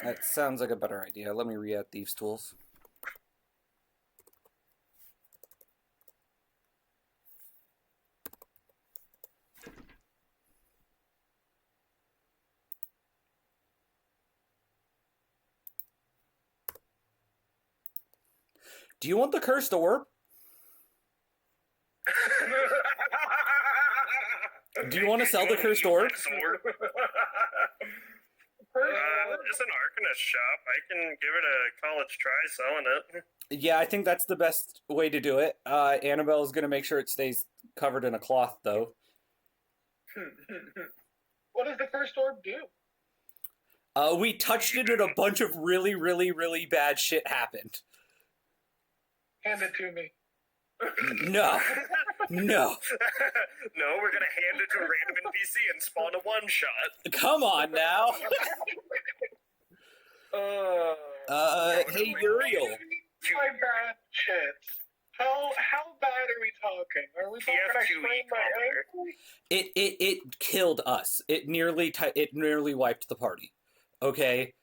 That sounds like a better idea. Let me re-add thieves' tools. Do you want the cursed orb? Do you want to sell the cursed orb? Sword? It's an Arcanist shop. I can give it a college try selling it. Yeah, I think that's the best way to do it. Annabelle is going to make sure it stays covered in a cloth, though. What does the first orb do? We touched it and a bunch of really, really, really bad shit happened. Hand it to me. No. No. No, we're gonna hand it to a random NPC and spawn a one-shot. Come on now. Hey, Uriel. My bad shit. How bad are we talking? Are we talking I sprained my ankle? It killed us. It nearly wiped the party. Okay?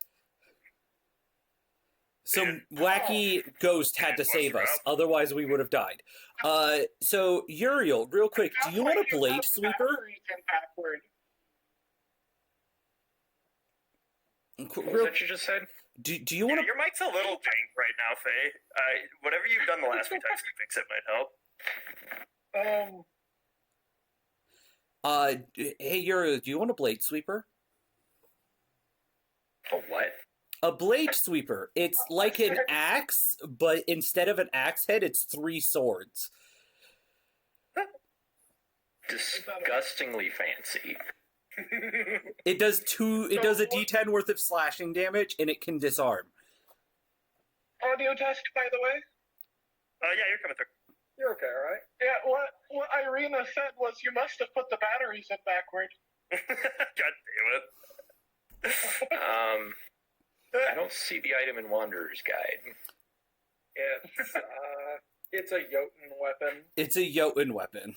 Some wacky ghost had to save us, otherwise we would have died. So Uriel, real quick, do you want a blade sweeper? What was that you just said? Do you want to? Your mic's a little jank right now, Faye. Whatever you've done the last few times to fix it might help. Hey Uriel, do you want a blade sweeper? A what? A blade sweeper. It's like an axe, but instead of an axe head, it's 3 swords. Disgustingly fancy. It does a D10 worth of slashing damage, and it can disarm. Audio test, by the way? Yeah, you're coming through. You're okay, right? Yeah, what Irina said was you must have put the batteries in backward. God damn it. I don't see the item in Wanderer's Guide. It's a Jotun weapon. It's a Jotun weapon.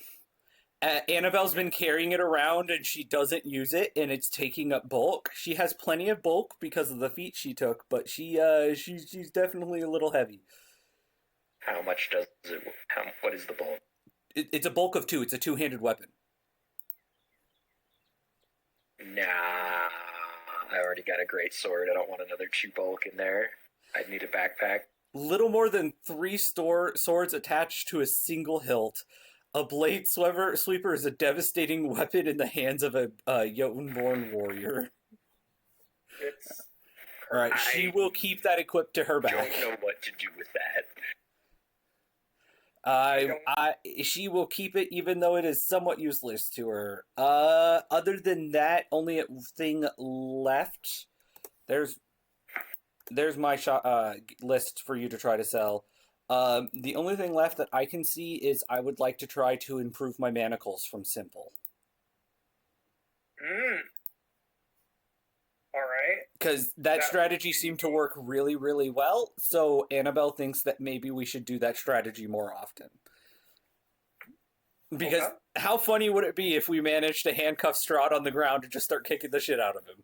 Annabelle's been carrying it around and she doesn't use it, and it's taking up bulk. She has plenty of bulk because of the feat she took, but she's definitely a little heavy. How much does it? What is the bulk? It's a bulk of 2. It's a 2-handed weapon. Nah, I already got a great sword. I don't want another 2 bulk in there. I'd need a backpack. Little more than 3 swords attached to a single hilt. A blade sweeper is a devastating weapon in the hands of a Jotun-born warrior. All right, she will keep that equipped to her back. I don't know what to do with that. She will keep it even though it is somewhat useless to her. Other than that, only thing left. There's my list for you to try to sell. The only thing left that I can see is I would like to try to improve my manacles from simple. Alright. Because that strategy seemed to work really, really well, so Annabelle thinks that maybe we should do that strategy more often. Because how funny would it be if we managed to handcuff Strad on the ground and just start kicking the shit out of him?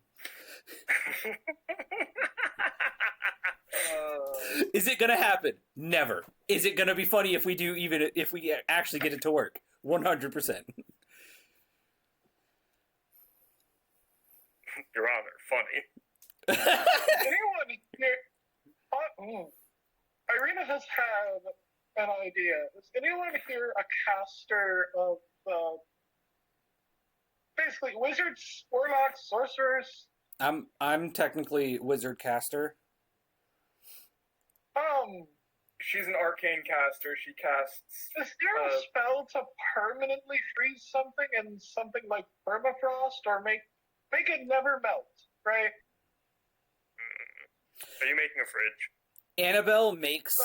Is it gonna happen? Never. Is it gonna be funny if we do, even if we actually get it to work? 100%. Your Honor, funny. Anyone here? Irina has had an idea. Is anyone here a caster of basically wizards, warlocks, sorcerers? I'm technically wizard caster. She's an arcane caster. She casts. Is there a spell to permanently freeze something and something like permafrost, or make it never melt? Right? Are you making a fridge? Annabelle makes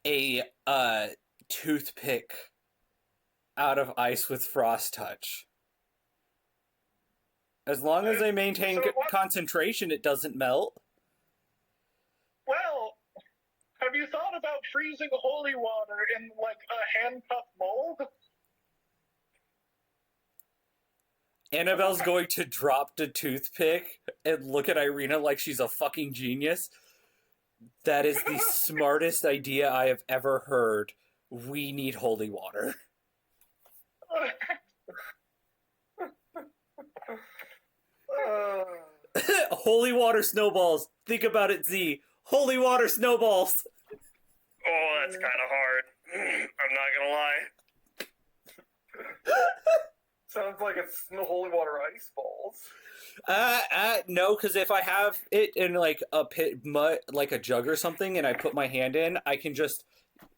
a toothpick out of ice with frost touch. As long as they maintain concentration, it doesn't melt. Well, have you thought about freezing holy water in like a handcuff mold? Annabelle's going to drop the toothpick and look at Irina like she's a fucking genius. That is the smartest idea I have ever heard. We need holy water. Holy water snowballs. Think about it, Z. Holy water snowballs. Oh, that's kind of hard. I'm not gonna lie. Sounds like it's holy water ice balls. No, because if I have it in like a pit mud, like a jug or something, and I put my hand in, I can just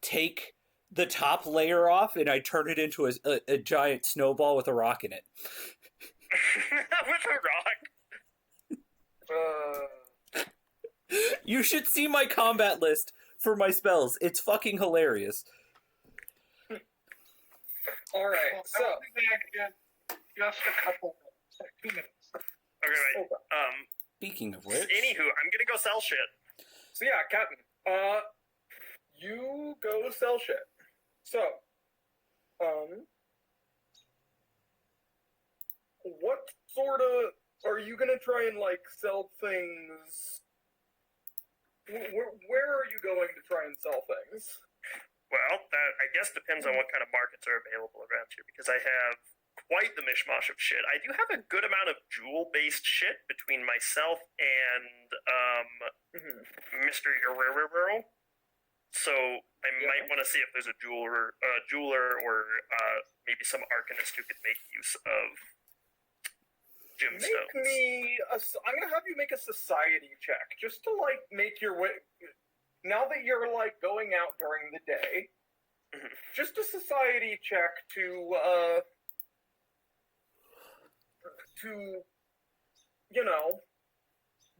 take the top layer off and I turn it into a giant snowball with a rock in it. With a rock. You should see my combat list for my spells. It's fucking hilarious. All right, Well, so I'll be back in just a couple minutes, like 2 minutes. Okay, right. Speaking of which, Anywho, I'm gonna go sell shit. so yeah, Captain. You go sell shit. So, what sort of are you gonna try and like sell things? Where are you going to try and sell things? Well, that I guess depends on what kind of markets are available around here, because I have quite the mishmash of shit. I do have a good amount of jewel-based shit between myself and Mr. Guerrero. So I might want to see if there's a jeweler or maybe some arcanist who could make use of gemstones. I'm gonna have you make a society check just to like make your way. Now that you're like going out during the day, just a society check to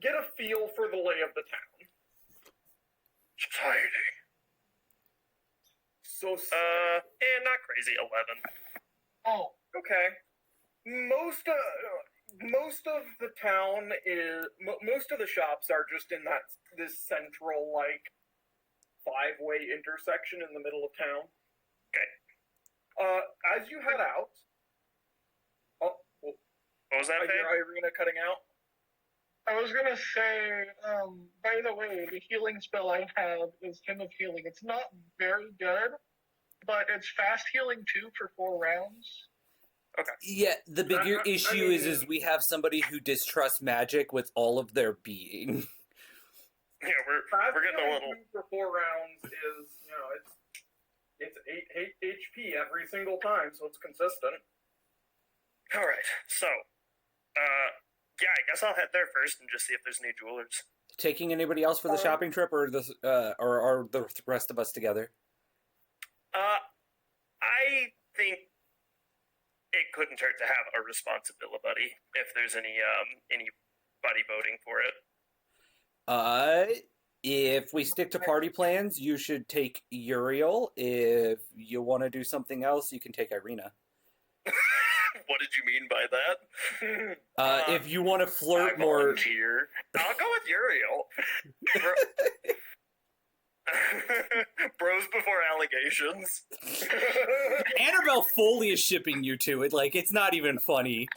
get a feel for the lay of the town. Society. So not crazy. 11. Oh, okay. Most of the town is most of the shops are just in this central like 5-way intersection in the middle of town. Okay. As you head out, What was that? I hear Irina cutting out. I was gonna say, by the way, the healing spell I have is Hymn of Healing. It's not very good, but it's fast healing too for 4 rounds. yeah, the bigger I issue mean- is we have somebody who distrusts magic with all of their being. Yeah, we're getting a little. For 4 rounds is it's 8 HP every single time, so it's consistent. All right. So, yeah, I guess I'll head there first and just see if there's any jewelers. Taking anybody else for the shopping trip, or are the rest of us together? I think it couldn't hurt to have a responsibility if there's anybody voting for it. If we stick to party plans, you should take Uriel. If you want to do something else, you can take Irina. What did you mean by that? If you want to I flirt more, volunteer. I'll go with Uriel. Bros before allegations. Annabelle Foley is shipping you two. It's not even funny.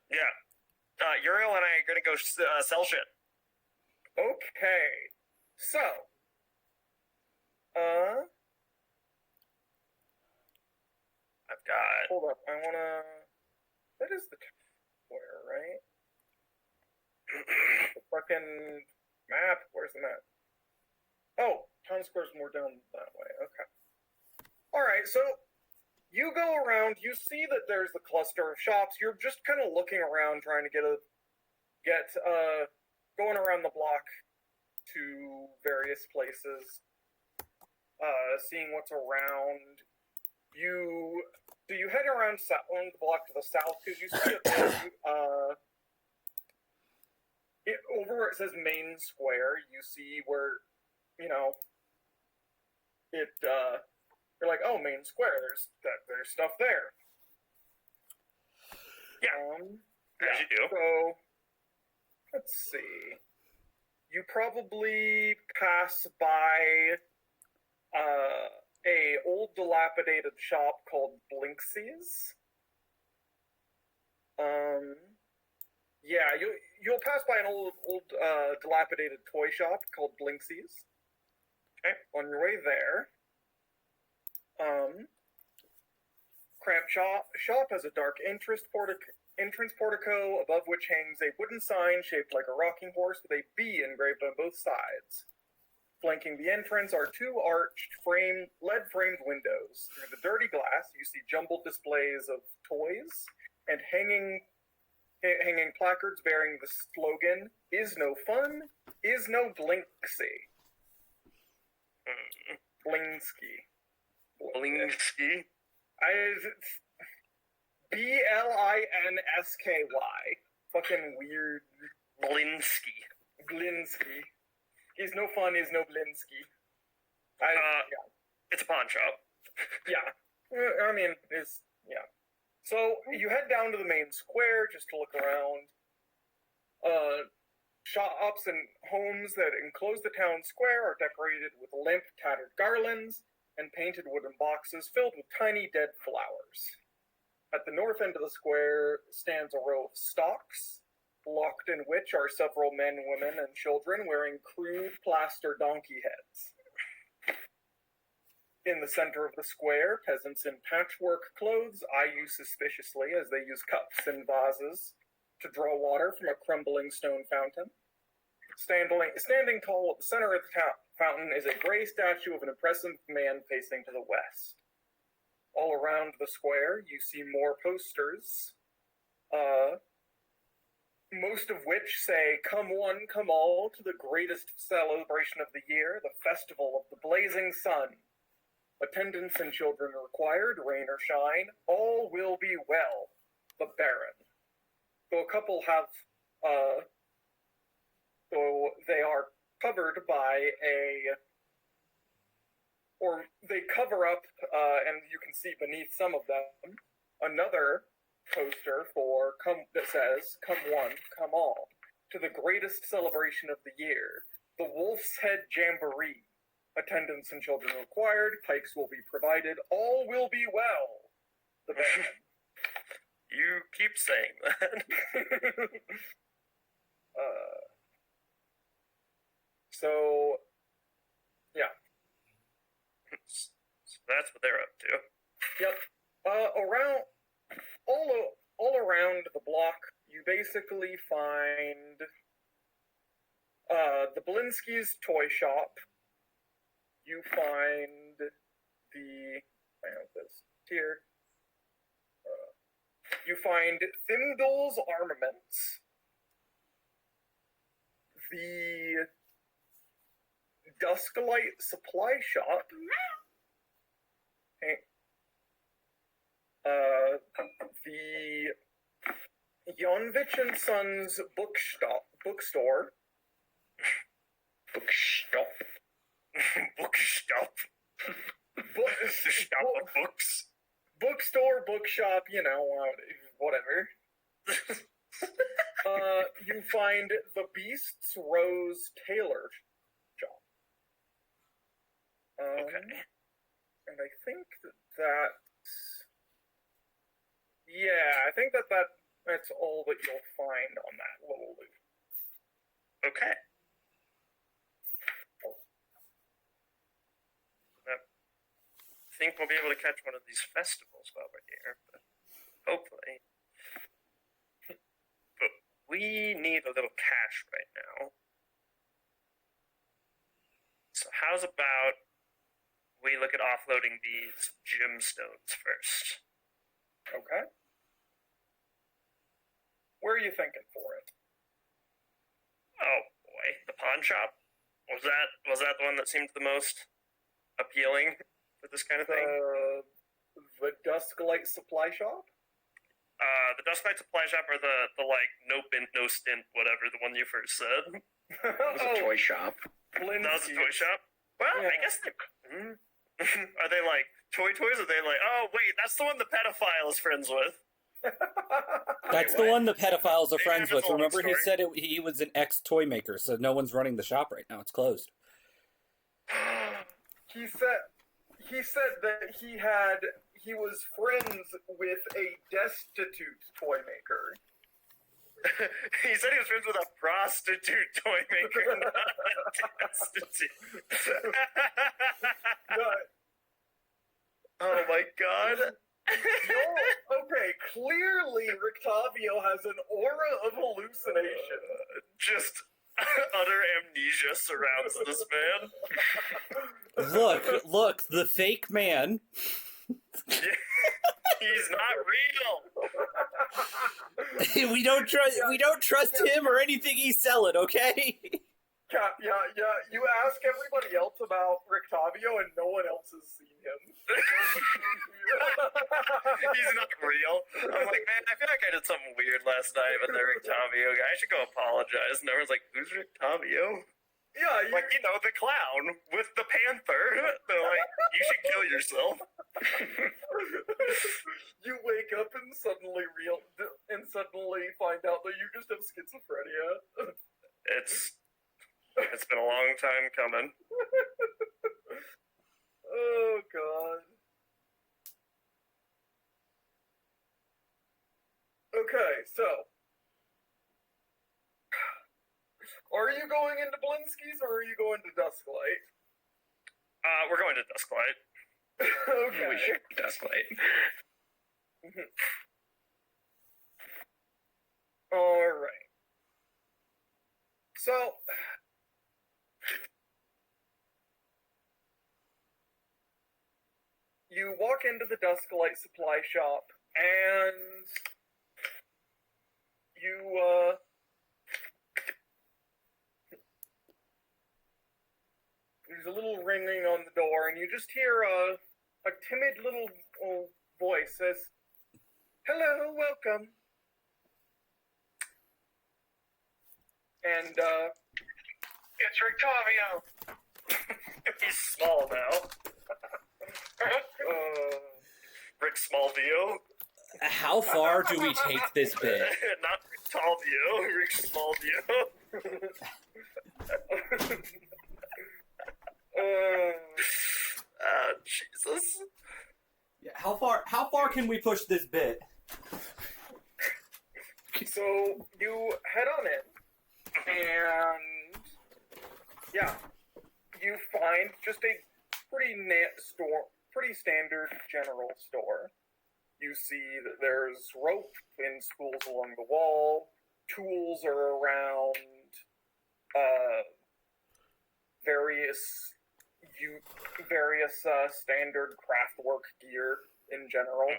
Yeah. Uriel and I are gonna go sell shit. Okay, so I've got. hold up. I wanna. That is the square, right? The fucking map. Where's the map? Oh, town square's more down that way. Okay. All right. So you go around. You see that there's a cluster of shops. You're just kind of looking around, trying to get going around the block to various places, seeing what's around. You head around the block to the south because you see over where it says Main Square. You see where you're like, oh, Main Square. There's stuff there. Yeah. As you do. So let's see. You probably pass by a old dilapidated shop called Blinksy's. Yeah, you'll pass by an old dilapidated toy shop called Blinksy's. Okay, on your way there, Cramped shop has a dark entrance portico, above which hangs a wooden sign shaped like a rocking horse with a B engraved on both sides. Flanking the entrance are two arched lead-framed windows. Through the dirty glass, you see jumbled displays of toys and hanging placards bearing the slogan, "Is no fun, is no Blinksy." Blinsky. Blinsky? Blinsky. Fucking weird. Blinsky. Blinsky. He's no fun, he's no Blinsky. It's a pawn shop. Yeah. I mean, yeah. So, you head down to the main square just to look around. Shops and homes that enclose the town square are decorated with limp, tattered garlands and painted wooden boxes filled with tiny dead flowers. At the north end of the square stands a row of stocks, locked in which are several men, women, and children wearing crude plaster donkey heads. In the center of the square, peasants in patchwork clothes eye you suspiciously as they use cups and vases to draw water from a crumbling stone fountain. Standing tall at the center of the fountain is a gray statue of an impressive man facing to the west. All around the square, you see more posters, most of which say, "Come one, come all, to the greatest celebration of the year, the festival of the blazing sun. Attendance and children required, rain or shine, all will be well. The Baron." Though a couple have, though they are covered by or they cover up, and you can see beneath some of them, another poster that says, "Come one, come all, to the greatest celebration of the year, the Wolf's Head Jamboree. Attendance and children required, pikes will be provided, all will be well. The Baron." You keep saying that. So, yeah. So that's what they're up to. Yep. All around the block, you basically find the Blinsky's toy shop. You find here. You find Thimdall's Armaments. The Dusklight Supply Shop. Okay. The Jonvich and Sons bookstore. Bookstop. Bookstop. The shop of books. Bookstore, bookshop, whatever. You find the Beast's Rose Tailor shop. Okay. And I think I think that's all that you'll find on that little loop. Okay. I think we'll be able to catch one of these festivals while we're here, but hopefully. But we need a little cash right now. So how's about we look at offloading these gemstones first? Okay. Where are you thinking for it? Oh boy, the pawn shop. Was that the one that seemed the most appealing for this kind of thing? The Dusklight Supply Shop? The Dusklight Supply Shop or the like no bint, no stint, whatever, the one you first said. It was a toy shop. That was a toy shop? Well, yeah. I guess are they like toys? Or are they like, oh wait, that's the one the pedophile is friends with? That's the one the pedophiles are friends with. Remember, he said he was an ex-toy maker, so no one's running the shop right now. It's closed. He said he said that he was friends with a destitute toy maker. He said he was friends with a prostitute toy maker, not a destitute. Oh my god. Okay, clearly Rictavio has an aura of hallucination. Just utter amnesia surrounds this man. Look, the fake man. He's not real. we don't trust him or anything he's selling, okay? Yeah. You ask everybody else about Rictavio, and no one else has seen him. He's not real. I'm like, man, I feel like I did something weird last night with the Rictavio guy. I should go apologize. And everyone's like, who's Rictavio? Yeah, like, the clown with the panther. They're like, you should kill yourself. You wake up and suddenly find out that you just have schizophrenia. It's been a long time coming. Oh god. Okay, so are you going into Blinsky's or are you going to Dusklight? We're going to Dusklight. Okay. We should Dusklight. Alright. So you walk into the Dusklight supply shop and there's a little ringing on the door, and you just hear a timid little voice says, "Hello, welcome." And It's Rictavio. He's small now. Rick Smallvio. How far do we take this bit? Not Rick Tallvio, Rick Smallvio. Jesus. Yeah, how far can we push this bit? so you head on in, and yeah, you find just a pretty standard general store. You see that there's rope in spools along the wall, tools are around, various standard craftwork gear in general.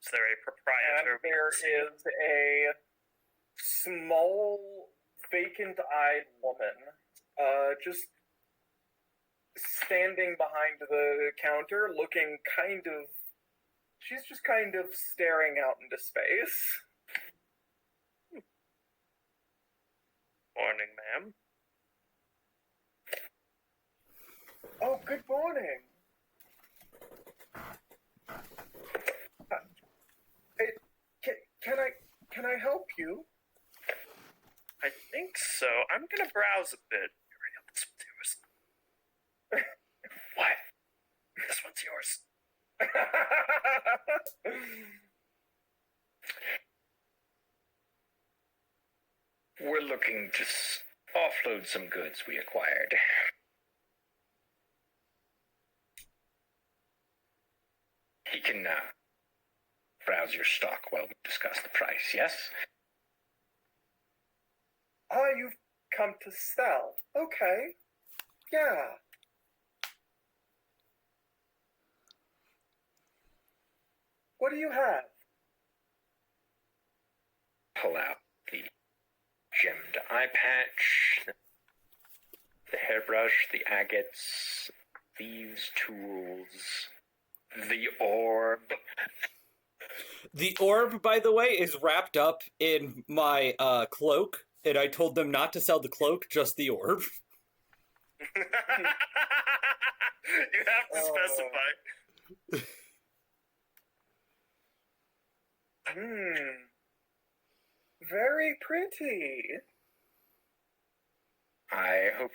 Is there a proprietor? And there is a small, vacant-eyed woman, just standing behind the counter, looking she's just kind of staring out into space. Morning, ma'am. Oh, good morning. Can I help you? I think so. I'm gonna browse a bit. Hurry up, this one's yours. What? This one's yours. We're looking to offload some goods we acquired. He can browse your stock while we discuss the price, yes? You've come to sell. Okay. Yeah. What do you have? Pull out the gemmed eye patch, the hairbrush, the agates, thieves' tools, the orb. The orb, by the way, is wrapped up in my cloak, and I told them not to sell the cloak, just the orb. You have to specify. Very pretty. I hope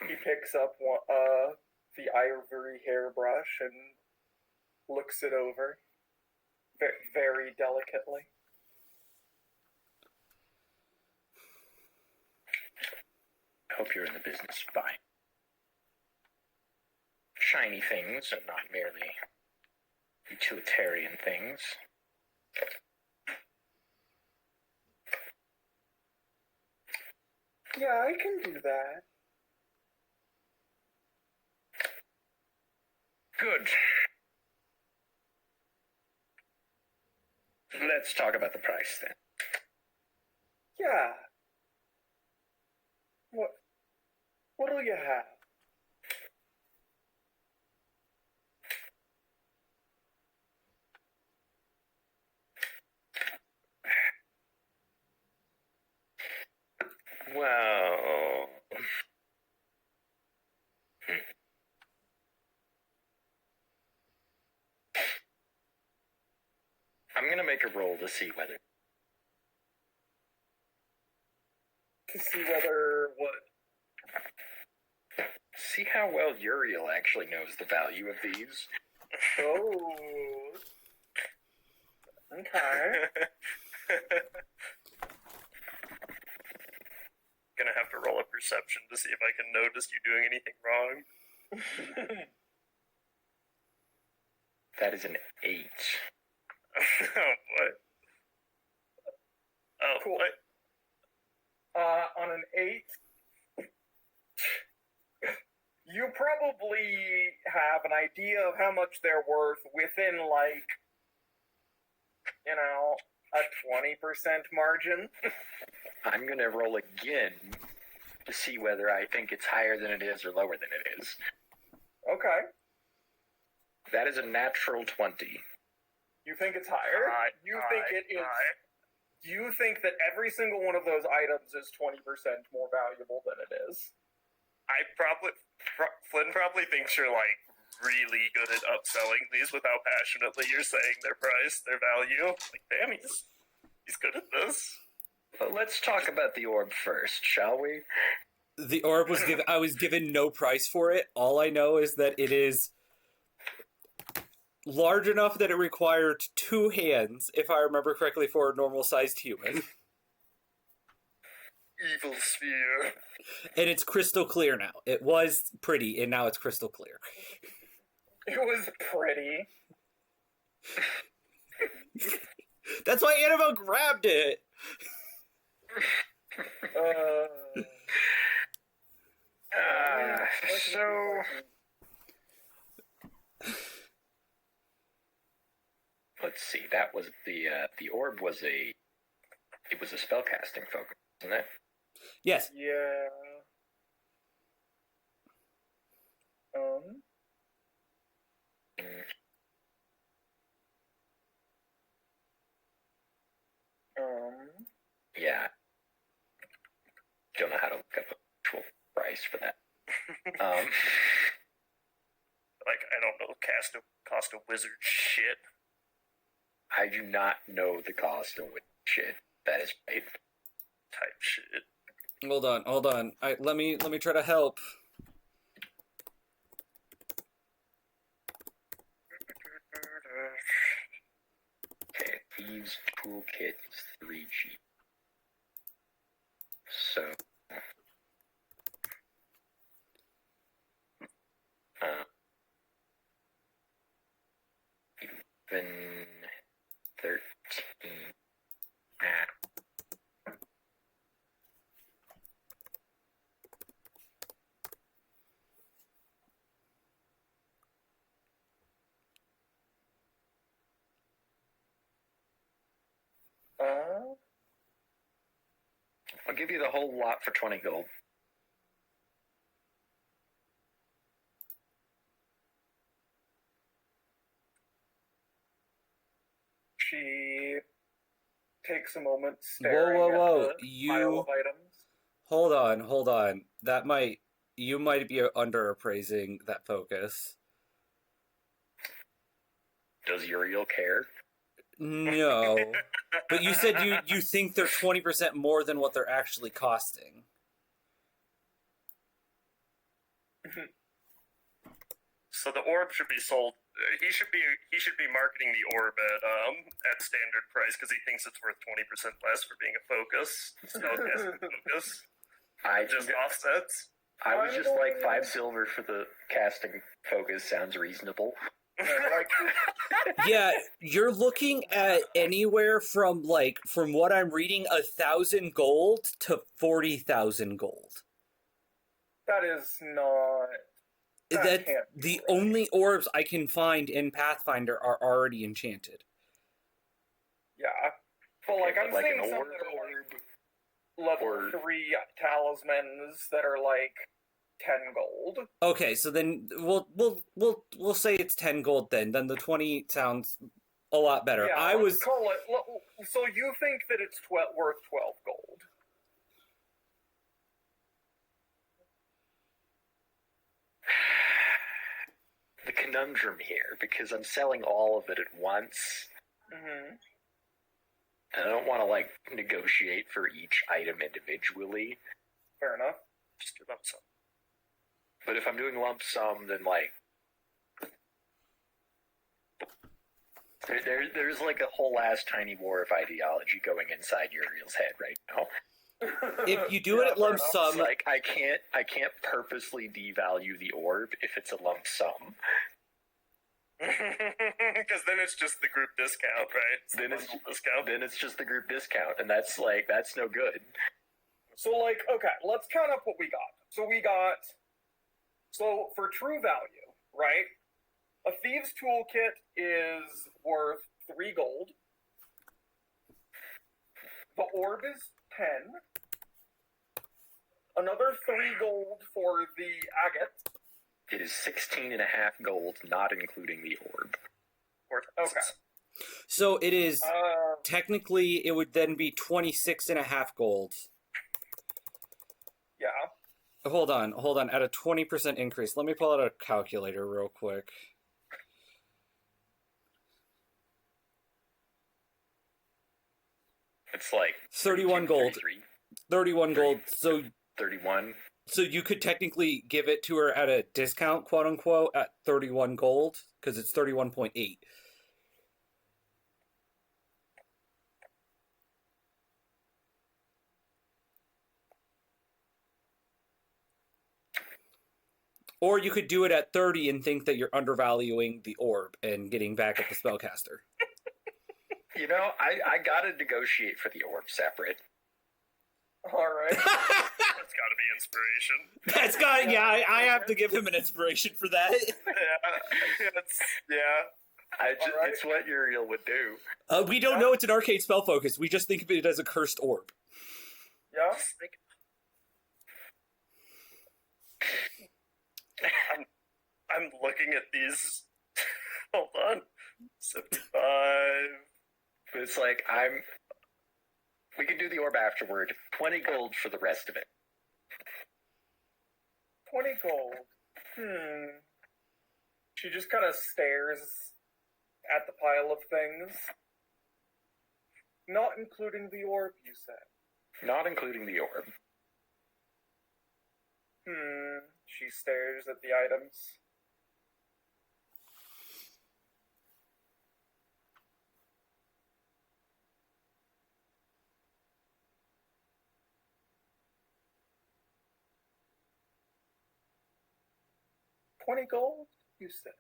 He picks up the ivory hairbrush and looks it over very delicately. I hope you're in the business of buying shiny things and not merely utilitarian things. Yeah, I can do that. Good. Let's talk about the price then. Yeah. What'll you have? Well, I'm gonna make a roll to see whether what? see how well Uriel actually knows the value of these. Oh. Okay. Gonna have to roll a perception to see if I can notice you doing anything wrong. That is an 8. Oh, what? Oh, Cool. what? On an 8, you probably have an idea of how much they're worth within, like, a 20% margin. I'm gonna roll again to see whether I think it's higher than it is or lower than it is. Okay. That is a natural 20. You think it's higher? You think it is. You think that every single one of those items is 20% more valuable than it is. Flynn probably thinks you're, like, really good at upselling these with how passionately you're saying their price, their value. Like, damn, he's good at this. But let's talk about the orb first, shall we? The orb was given. I was given no price for it. All I know is that it is large enough that it required 2 hands, if I remember correctly, for a normal-sized human. Evil sphere. And it's crystal clear now. It was pretty, and now it's crystal clear. It was pretty. That's why Annabelle grabbed it. So let's see. That was the orb was a spellcasting focus, wasn't it? Yes. Yeah. Yeah. Don't know how to look up a actual price for that. Like, I don't know, cost of wizard shit. I do not know the cost of shit. That is right. Type shit. Hold on. Let me try to help. Okay, Thieves Toolkit is 3G. So, even 13. I'll give you the whole lot for 20 gold. She takes a moment staring Whoa. at the pile of items. Hold on. You might be underappraising that focus. Does Uriel care? No. But you said you think they're 20% more than what they're actually costing. So the orb should be sold. He should be marketing the orb at standard price because he thinks it's worth 20% less for being a focus. Spellcasting focus. I Just offsets. I was just like 5 silver for the casting focus sounds reasonable. Yeah, you're looking at anywhere from from what I'm reading, 1,000 gold to 40,000 gold. That is not. That can't be the right. only orbs I can find in Pathfinder are already enchanted. Yeah. But I'm like seeing an some orb, that are level 3 talismans that are 10 gold. Okay, so then we'll say it's 10 gold then. Then the 20 sounds a lot better. Yeah, let's call it. So you think that it's worth 12 gold? The conundrum here, because I'm selling all of it at once, Mm-hmm. and I don't want to negotiate for each item individually. Fair enough. Just do lump sum. But if I'm doing lump sum, then there's a whole ass tiny war of ideology going inside Uriel's head right now. If you do it at lump sum, It's I can't purposely devalue the orb if it's a lump sum. Because then it's just the group discount, right? Then it's just the group discount, and that's no good. So okay, let's count up what we got. So for true value, right? A thieves' toolkit is worth 3 gold. The orb is 10. Another 3 gold for the agate. It is 16.5 gold, not including the orb. Okay. So it is technically it would then be 26.5 gold. Yeah. Hold on. At a 20% increase, let me pull out a calculator real quick. It's 31 gold. 31 gold. So 31. So you could technically give it to her at a discount, quote unquote, at 31 gold because it's 31.8. Or you could do it at 30 and think that you're undervaluing the orb and getting back at the spellcaster. I gotta negotiate for the orb separate. Alright. That's gotta be inspiration. I have to give him an inspiration for that. It's what Uriel would do. We don't know it's an arcade spell focus. We just think of it as a cursed orb. Yeah. I'm looking at these. Hold on. 75. It's we can do the orb afterward. 20 gold for the rest of it. 20 gold. She just kind of stares at the pile of things. Not including the orb, you said. Not including the orb. She stares at the items. $20 gold, you said?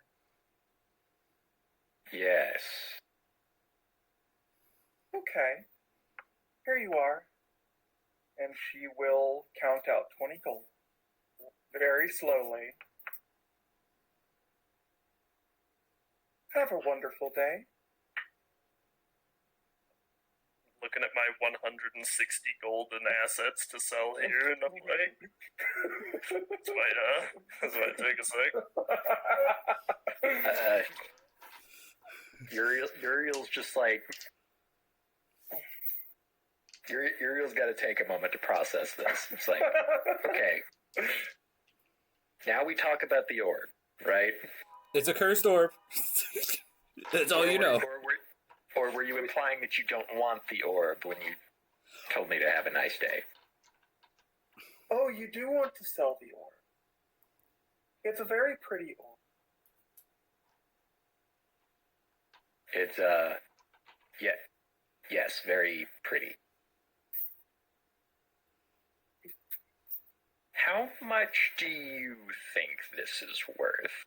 Yes. Okay. Here you are. And she will count out 20 gold. Very slowly. Have a wonderful day. Looking at my 160 golden assets to sell here, and I'm like, that's why take a sec. Uriel's just Uriel's got to take a moment to process this. It's okay. Now we talk about the orb, right? It's a cursed orb. That's all you know. Or were you implying that you don't want the orb when you told me to have a nice day? Oh, you do want to sell the orb. It's a very pretty orb. It's, yeah, yes, very pretty. How much do you think this is worth?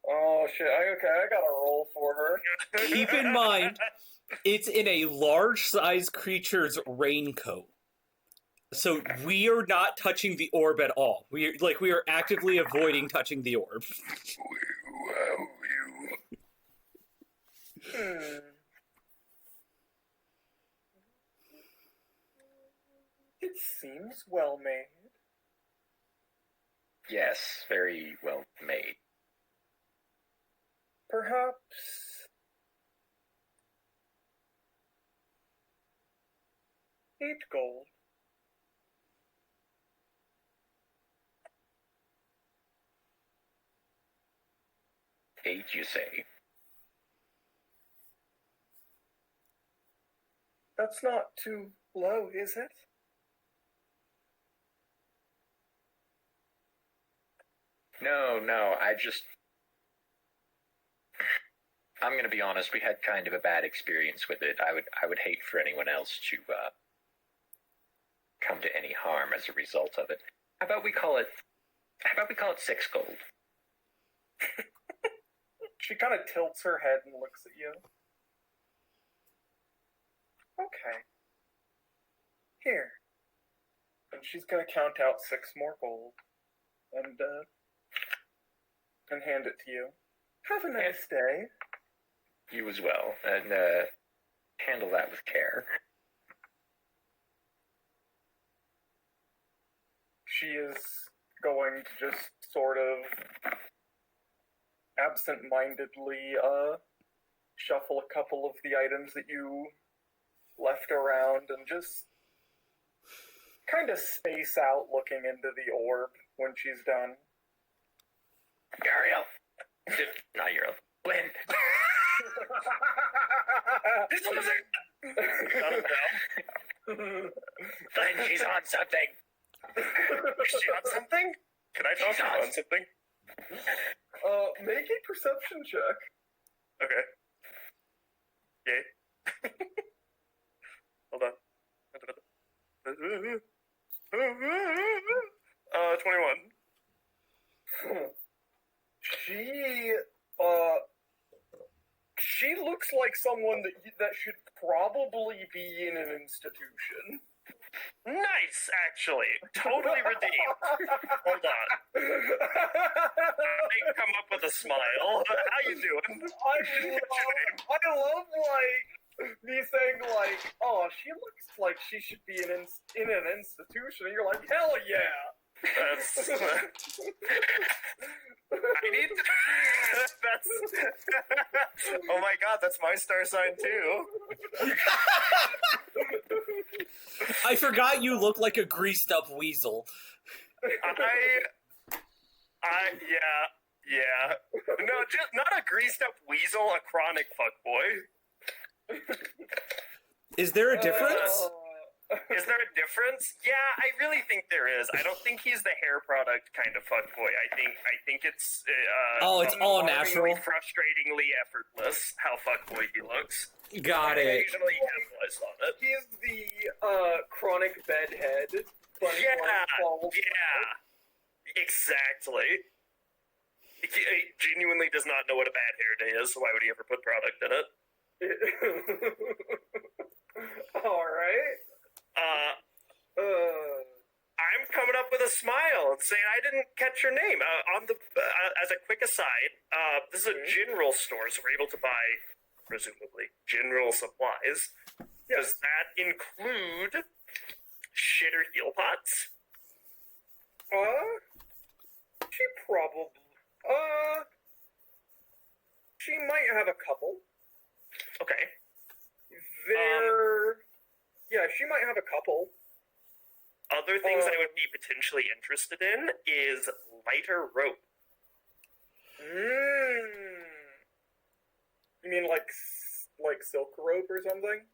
Oh shit! I gotta roll for her. Keep in mind, it's in a large-sized creature's raincoat. So we are not touching the orb at all. We are actively avoiding touching the orb. It seems well made. Yes, very well made. Perhaps 8 gold. Eight, you say? That's not too low, is it? No, I'm gonna be honest, we had kind of a bad experience with it. I would hate for anyone else to, come to any harm as a result of it. How about we call it 6 gold? She kind of tilts her head and looks at you. Okay. Here. And she's gonna count out 6 more gold. And hand it to you. Have a nice day. You as well, and, handle that with care. She is going to just sort of absent-mindedly, shuffle a couple of the items that you left around and just kind of space out looking into the orb when she's done. Uriel. Not Uriel. Lynn. Lynn, she's on something. Is she on something? Can I talk to her on something? Make a perception check. Okay. Yay. Hold on. 21. She looks like someone that should probably be in an institution. Nice, actually. Totally redeemed. Hold on. I come up with a smile. How you doing? I love like me saying like, oh, she looks like she should be in an institution. And you're like, hell yeah. That's. I need to. That's. Oh my god, that's my star sign too. I forgot you look like a greased up weasel. Yeah. No, just not a greased up weasel, a chronic fuckboy. Is there a difference? Is there a difference? Yeah, I really think there is. I don't think he's the hair product kind of fuckboy. I think it's it's all natural, frustratingly effortless how fuckboy he looks. Got it. Occasionally capitalized on it. He's the chronic bedhead. But Exactly. He genuinely does not know what a bad hair day is, so why would he ever put product in it? All right. I'm coming up with a smile and saying I didn't catch your name. As a quick aside, this is a general store, so we're able to buy, presumably, general supplies. Does that include shitter heel pots? She probably. She might have a couple. Okay. Yeah, she might have a couple. Other things I would be potentially interested in is lighter rope. You mean like silk rope or something?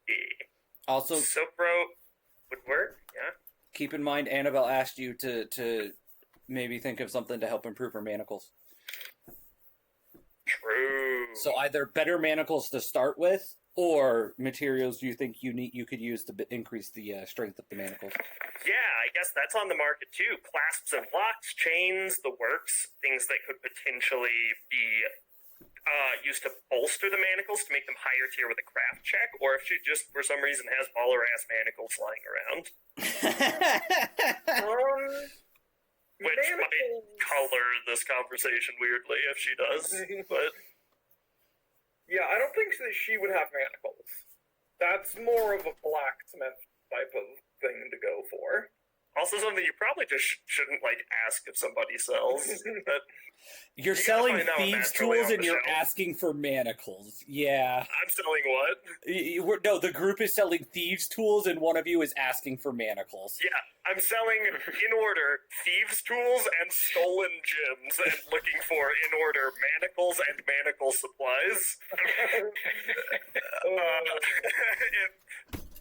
Yeah. Also, Silk rope would work, yeah. Keep in mind, Annabelle asked you to maybe think of something to help improve her manacles. True. So either better manacles to start with, or materials you think you could use to increase the strength of the manacles. Yeah, I guess that's on the market too. Clasps and locks, chains, the works, things that could potentially be used to bolster the manacles to make them higher tier with a craft check, or if she just for some reason has baller ass manacles flying around, which might color this conversation weirdly if she does. But yeah, I don't think that she would have manacles. That's more of a blacksmith type of thing to go for. Also, something you probably just shouldn't ask if somebody sells. But you're selling thieves' tools and you're asking for manacles. Yeah. I'm selling what? No, the group is selling thieves' tools, and one of you is asking for manacles. Yeah, I'm selling in order thieves' tools and stolen gems, and looking for in order manacles and manacle supplies.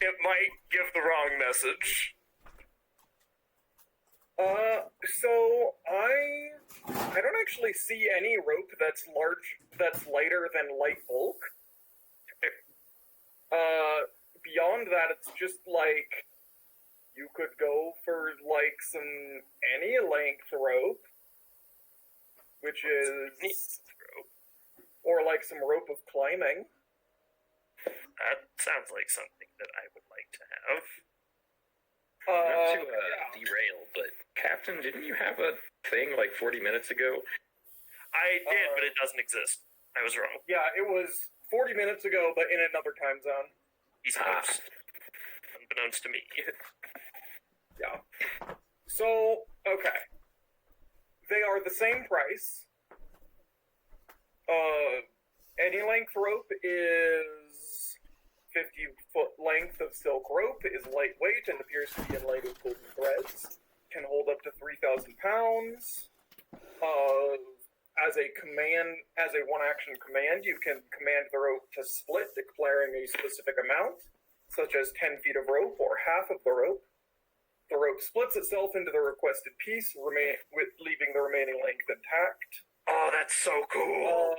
It might give the wrong message. So I don't actually see any rope that's lighter than light bulk. Beyond that, it's just you could go for some any length rope, which is, or some rope of climbing. That sounds like something that I would like to have. Not to derail, but Captain, didn't you have a thing 40 minutes ago? I did, but it doesn't exist. I was wrong. Yeah, it was 40 minutes ago, but in another time zone. East Coast. Unbeknownst to me. Yeah. So, okay. They are the same price. Any length rope is 50-foot length of silk rope, is lightweight and appears to be inlaid with golden threads. Can hold up to 3,000 pounds. As a one-action command, you can command the rope to split, declaring a specific amount, such as 10 feet of rope or half of the rope. The rope splits itself into the requested piece, leaving the remaining length intact. Oh, that's so cool!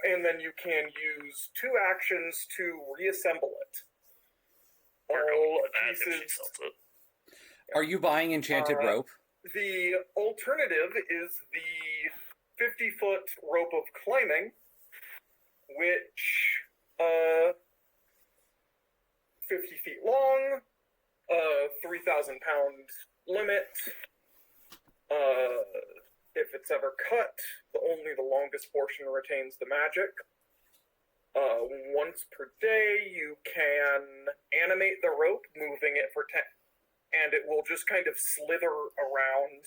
And then you can use 2 actions to reassemble it. Are you buying enchanted rope? The alternative is the 50-foot rope of climbing, which 50 feet long, 3,000 pound limit. If it's ever cut, only the longest portion retains the magic. Once per day, you can animate the rope, moving it for 10, and it will just kind of slither around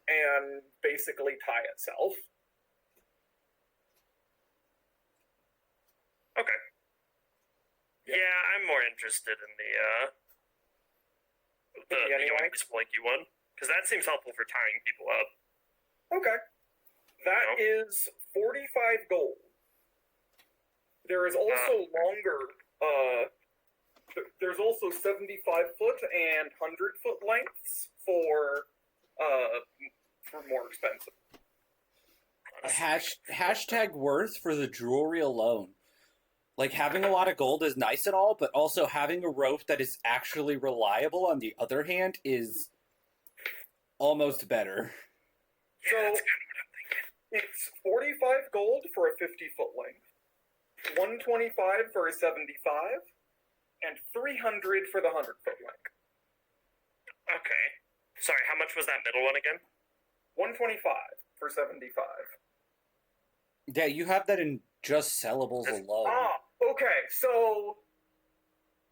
and basically tie itself. Okay. Yeah, I'm more interested in the blanky one, because that seems helpful for tying people up. Okay. That is 45 gold. There is also longer, there's also 75-foot and 100-foot lengths for more expensive. Hashtag worth for the jewelry alone. Having a lot of gold is nice and all, but also having a rope that is actually reliable, on the other hand, is almost better. So, it's 45 gold for a 50-foot length, 125 for a 75, and 300 for the 100-foot length. Okay. Sorry, how much was that middle one again? 125 for 75. Yeah, you have that in just sellables alone. Okay, so...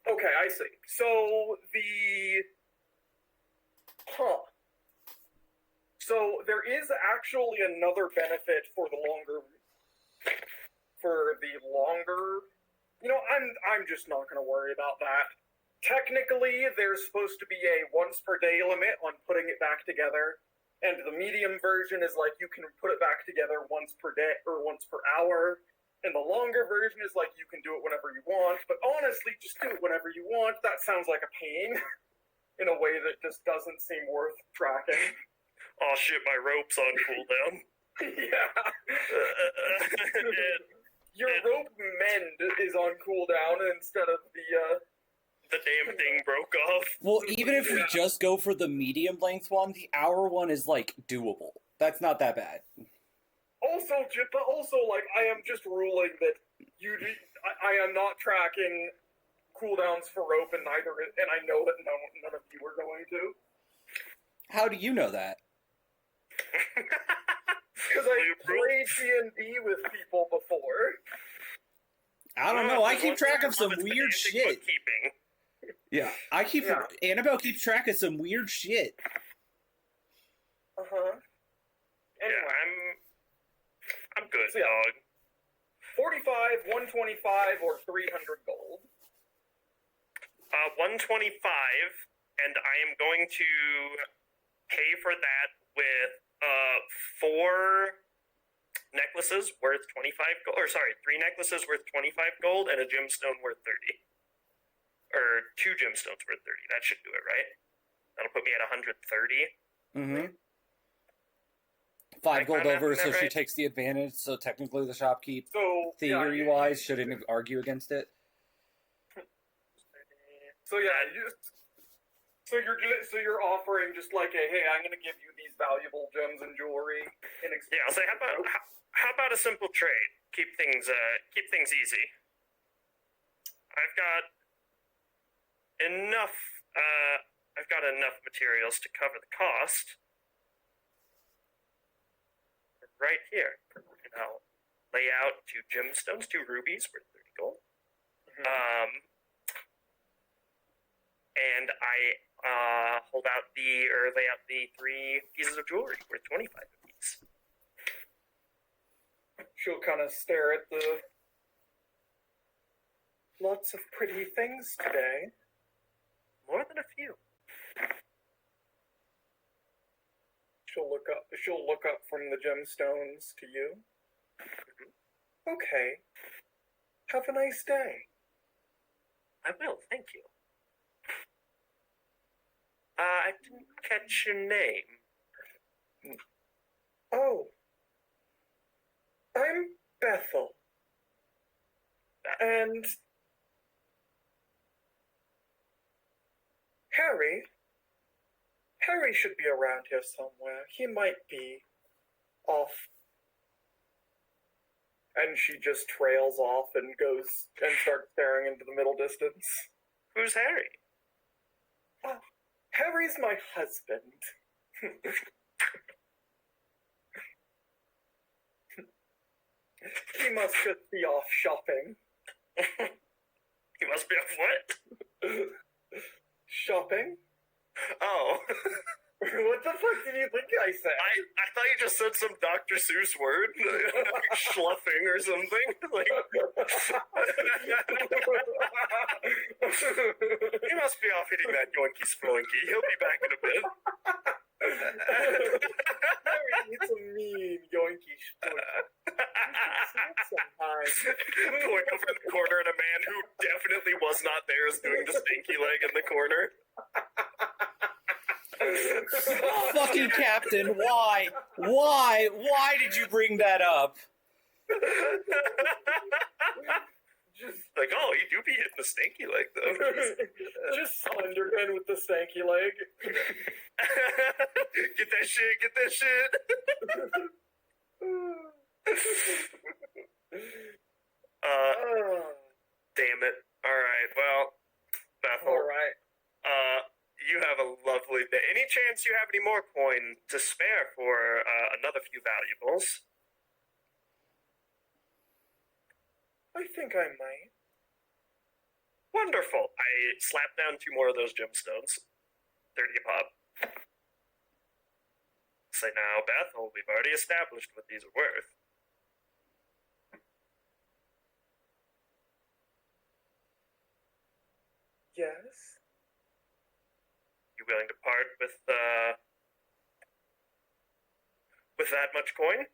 Okay, I see. So, So, there is actually another benefit for the longer... I'm just not going to worry about that. Technically, there's supposed to be a once per day limit on putting it back together, and the medium version is you can put it back together once per day or once per hour, and the longer version is you can do it whenever you want. But honestly, just do it whenever you want. That sounds like a pain. in a way that just doesn't seem worth tracking. Oh shit, my rope's on cooldown. Yeah. And Your rope mend is on cooldown instead of the damn thing broke off. Well, even if we just go for the medium length one, the hour one is like doable. That's not that bad. but also, like, I am just ruling that I am not tracking cooldowns for rope, and I know that none of you are going to. How do you know that? Because I played D&D with people before. I don't know. I keep track of some weird shit. Bookkeeping. Yeah, Annabelle keeps track of some weird shit. Uh-huh. Anyway. Yeah, I'm good, So, yeah. dog. 45, 125, or 300 gold. 125, and I am going to pay for that with 4 necklaces worth 25 gold, or sorry, 3 necklaces worth 25 gold and a gemstone worth 30. Or 2 gemstones worth 30. That should do it, right? That'll put me at 130. Mm-hmm. 5 gold I'm over, mathing so that she right? takes the advantage. So technically, the shopkeep, So, theory-wise, shouldn't argue against it. So yeah, you're offering just like a, hey, I'm gonna give you these valuable gems and jewelry in exchange. Yeah, I'll say, how about a simple trade? Keep things easy. I've got enough materials to cover the cost. Right here. And I'll lay out 2 gemstones, 2 rubies worth 30 gold. Mhm. And I lay out the 3 pieces of jewelry worth 25 apiece. She'll kind of stare at the lots of pretty things today. More than a few. She'll look up from the gemstones to you. Okay. Have a nice day. I will, thank you. I didn't catch your name. Oh. I'm Bethel. And Harry should be around here somewhere. He might be off. And she just trails off and goes and starts staring into the middle distance. Who's Harry? Oh, Harry's my husband. He must just be off shopping. He must be off what? Shopping? Oh. What the fuck did you think I said? I thought you just said some Dr. Seuss word. Like schluffing or something. Like, he must be off hitting that yoinky spelunky. He'll be back in a bit. Harry needs a mean yoinky spelunky. Point over in the corner and a man who definitely was not there is doing the stinky leg in the corner. Fucking Captain, why? Why did you bring that up? Just Like, oh, you do be hitting the stinky leg, though. just Slenderman with the stanky leg. Get that shit. Damn it. Alright, well, Bethel. Alright. You have a lovely day. Any chance you have any more coin to spare for another few valuables? I think I might. Wonderful. I slap down 2 more of those gemstones. 30 a pop. Say now, Bethel, we've already established what these are worth. Yes? You willing to part with that much coin?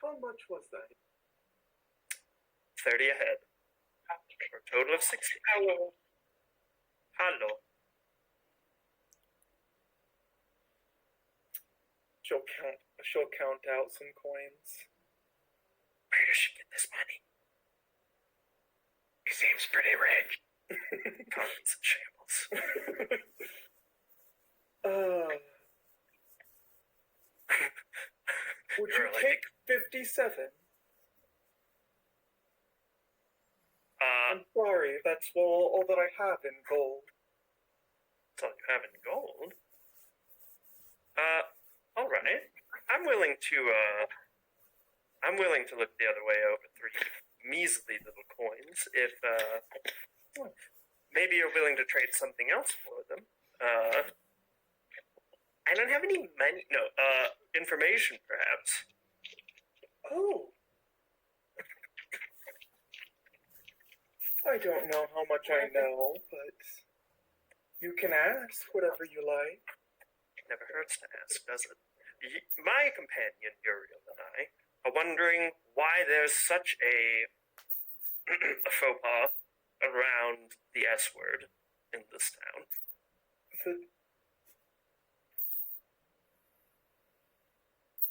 How much was that? 30 ahead. For a total of 60. Hello. Hello. She'll count out some coins. Where does she get this money? He seems pretty rich. Economy's in shambles. Would you You're like- take 57? I'm sorry, that's all that I have in gold. That's all you have in gold. All right. I'm willing to look the other way over 3 measly little coins if maybe you're willing to trade something else for them. I don't have any money. No, information perhaps. Oh. I don't know how much I know, but you can ask whatever you like. Never hurts to ask, does it? My companion Uriel and I are wondering why there's such a faux pas around the S word in this town.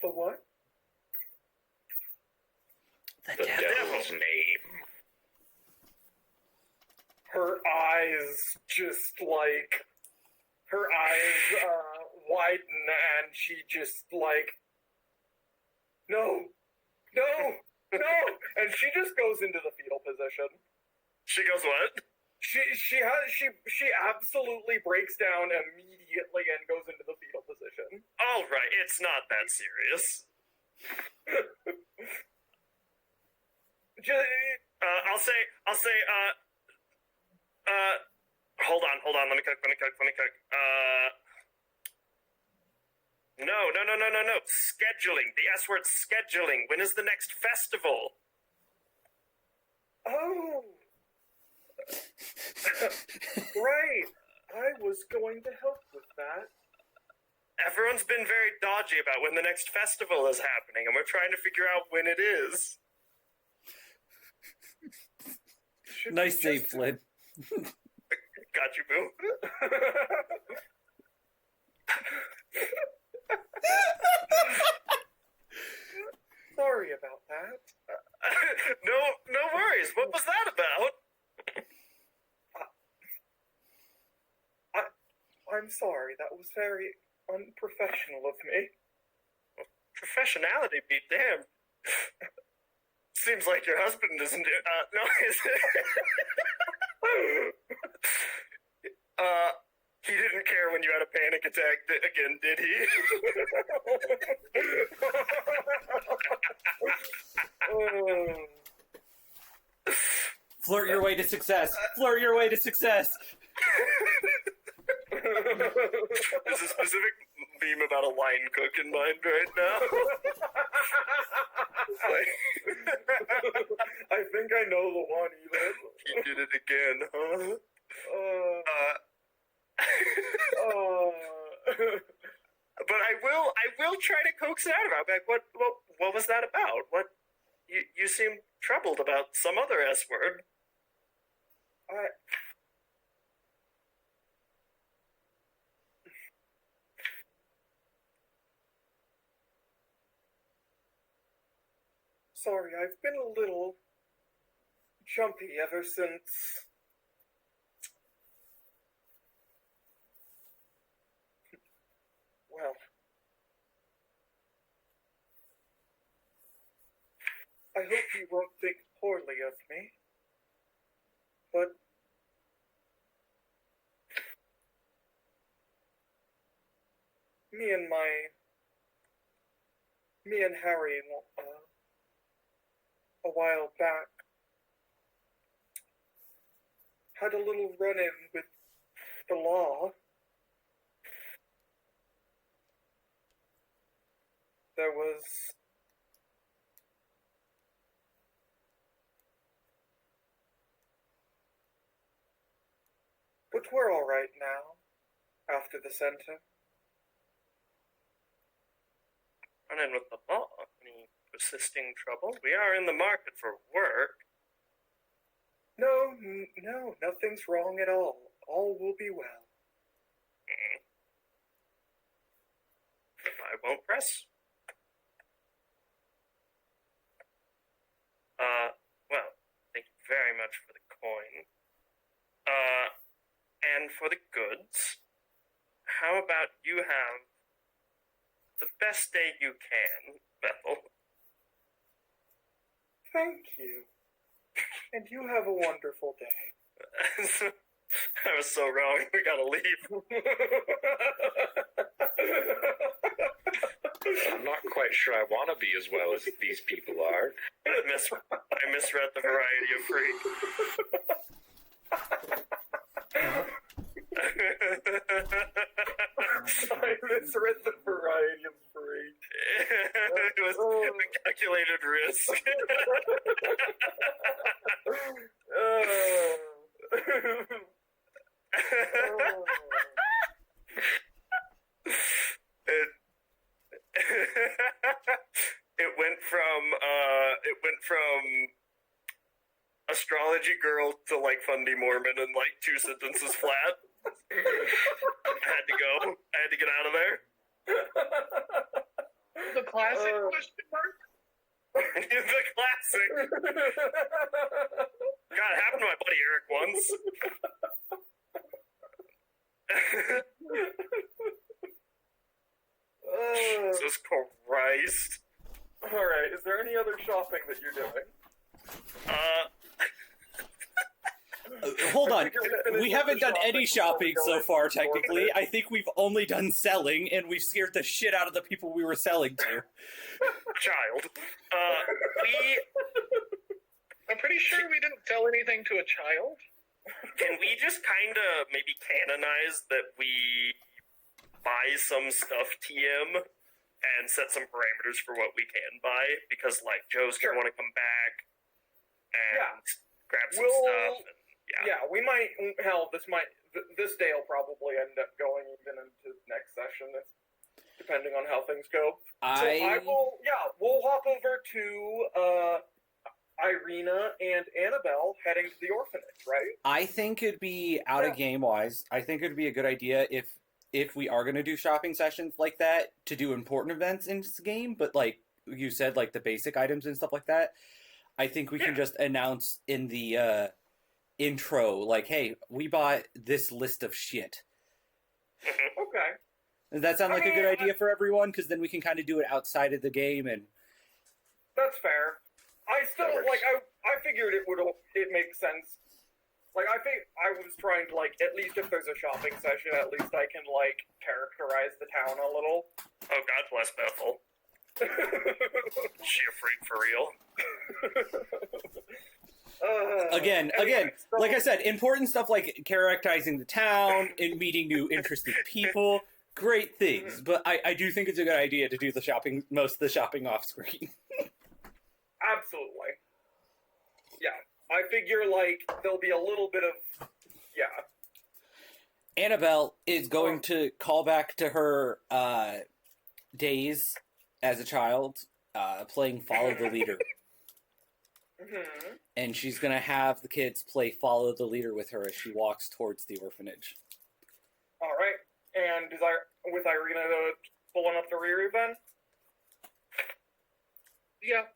The what? The devil's name. Her eyes just like widen, and she just like no, and she just goes into the fetal position. She goes what? She absolutely breaks down immediately and goes into the fetal position. All right, it's not that serious. I'll say, hold on, let me cook. No. Scheduling, the S word scheduling. When is the next festival? Oh. Right. I was going to help with that. Everyone's been very dodgy about when the next festival is happening, and we're trying to figure out when it is. Nice save, Flynn. Got you, boo. Sorry about that. No worries. What was that about? I'm sorry. That was very unprofessional of me. Professionality be damned. Seems like your husband isn't. No, is it? He didn't care when you had a panic attack again, did he? Flirt your way to success. Flirt your way to success. There's a specific meme about a line cook in mind right now. I think I know the one even. He did it again, huh? But I will try to coax it out of her. Like, what was that about? What you seem troubled about some other S word. Sorry, I've been a little jumpy ever since. Well, I hope you won't think poorly of me, but me and Harry, a while back, had a little run-in with the law. There was but we're all right now, after the center. Run in with the law. Any persisting trouble? We are in the market for work. No, nothing's wrong at all. All will be well. I won't press. Well, thank you very much for the coin. And for the goods, how about you have the best day you can, Bethel? Thank you. And you have a wonderful day. I was so wrong. We gotta leave. I'm not quite sure I want to be as well as these people are. I misread the variety of freak. I misread the variety of freak. It was a calculated risk. It went from astrology girl to like Fundy Mormon in like 2 sentences flat. I had to go. I had to get out of there. The classic question mark? The classic. God, it happened to my buddy Eric once. Jesus Christ. Alright, is there any other shopping that you're doing? Hold on. We haven't done any shopping so far, technically. I think we've only done selling, and we've scared the shit out of the people we were selling to. Child. I'm pretty sure we didn't sell anything to a child. Can we just kind of maybe canonize that we buy some stuff TM and set some parameters for what we can buy? Because, like, Joe's going to want to come back and grab some stuff. And, yeah, we might. Hell, this day will probably end up going even into next session, depending on how things go. So we'll hop over to Irina and Annabelle heading to the orphanage, right? I think it'd be out of game wise. I think it'd be a good idea if we are going to do shopping sessions like that to do important events in this game, but like you said, like the basic items and stuff like that. I think we can just announce in the intro, like, hey, we bought this list of shit. Okay. Does that sound like a good idea for everyone? Because then we can kind of do it outside of the game, and that's fair. I still I figured it makes sense. Like I was trying to like at least if there's a shopping session, at least I can like characterize the town a little. Oh, God bless Bethel. She a freak for real. Again, like I said, important stuff like characterizing the town and meeting new interesting people, great things. But I do think it's a good idea to do most of the shopping off screen. Absolutely. Yeah. I figure, like, there'll be a little bit of... Yeah. Annabelle is going to call back to her days as a child, playing Follow the Leader. Mm-hmm. And she's going to have the kids play Follow the Leader with her as she walks towards the orphanage. All right. And with Irina pulling up the rear then? Yeah.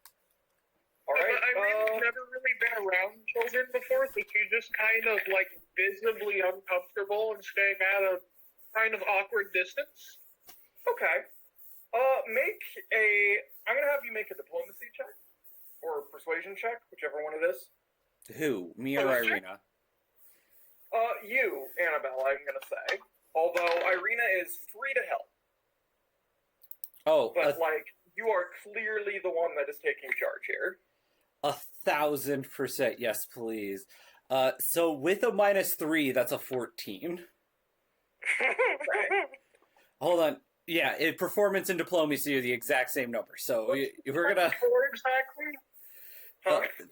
All right. Irina's never really been around children before, so she's just kind of like visibly uncomfortable and staying at a kind of awkward distance. Okay. I'm gonna have you make a diplomacy check or persuasion check, whichever one it is. Who? Me or Irina? You, Annabelle. I'm gonna say. Although Irina is free to help. Oh, but you are clearly the one that is taking charge here. 1,000%, yes, please. So with a -3, that's a 14. Hold on. Yeah, performance and diplomacy are the exact same number. So we're gonna. Exactly.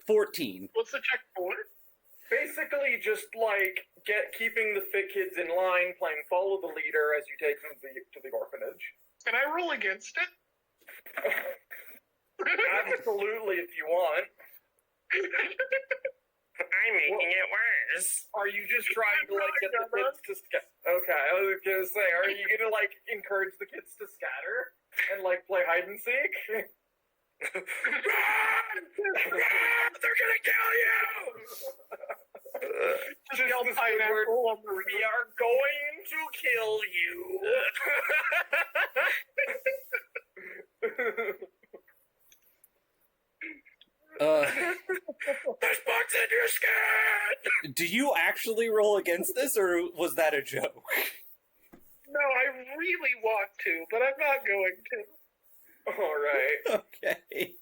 14. What's the check for? Basically, just like keeping the fit kids in line, playing Follow the Leader as you take them to the orphanage. Can I roll against it? Absolutely, if you want. I'm making it worse. Are you just trying to like get the kids to scatter? Okay, I was gonna say, are you gonna like encourage the kids to scatter and like play hide and seek? Run! Run! They're gonna kill you! Just yell pineapple on the we are going to kill you. There's bugs in your skin! Do you actually roll against this, or was that a joke? No, I really want to, but I'm not going to. All right. Okay.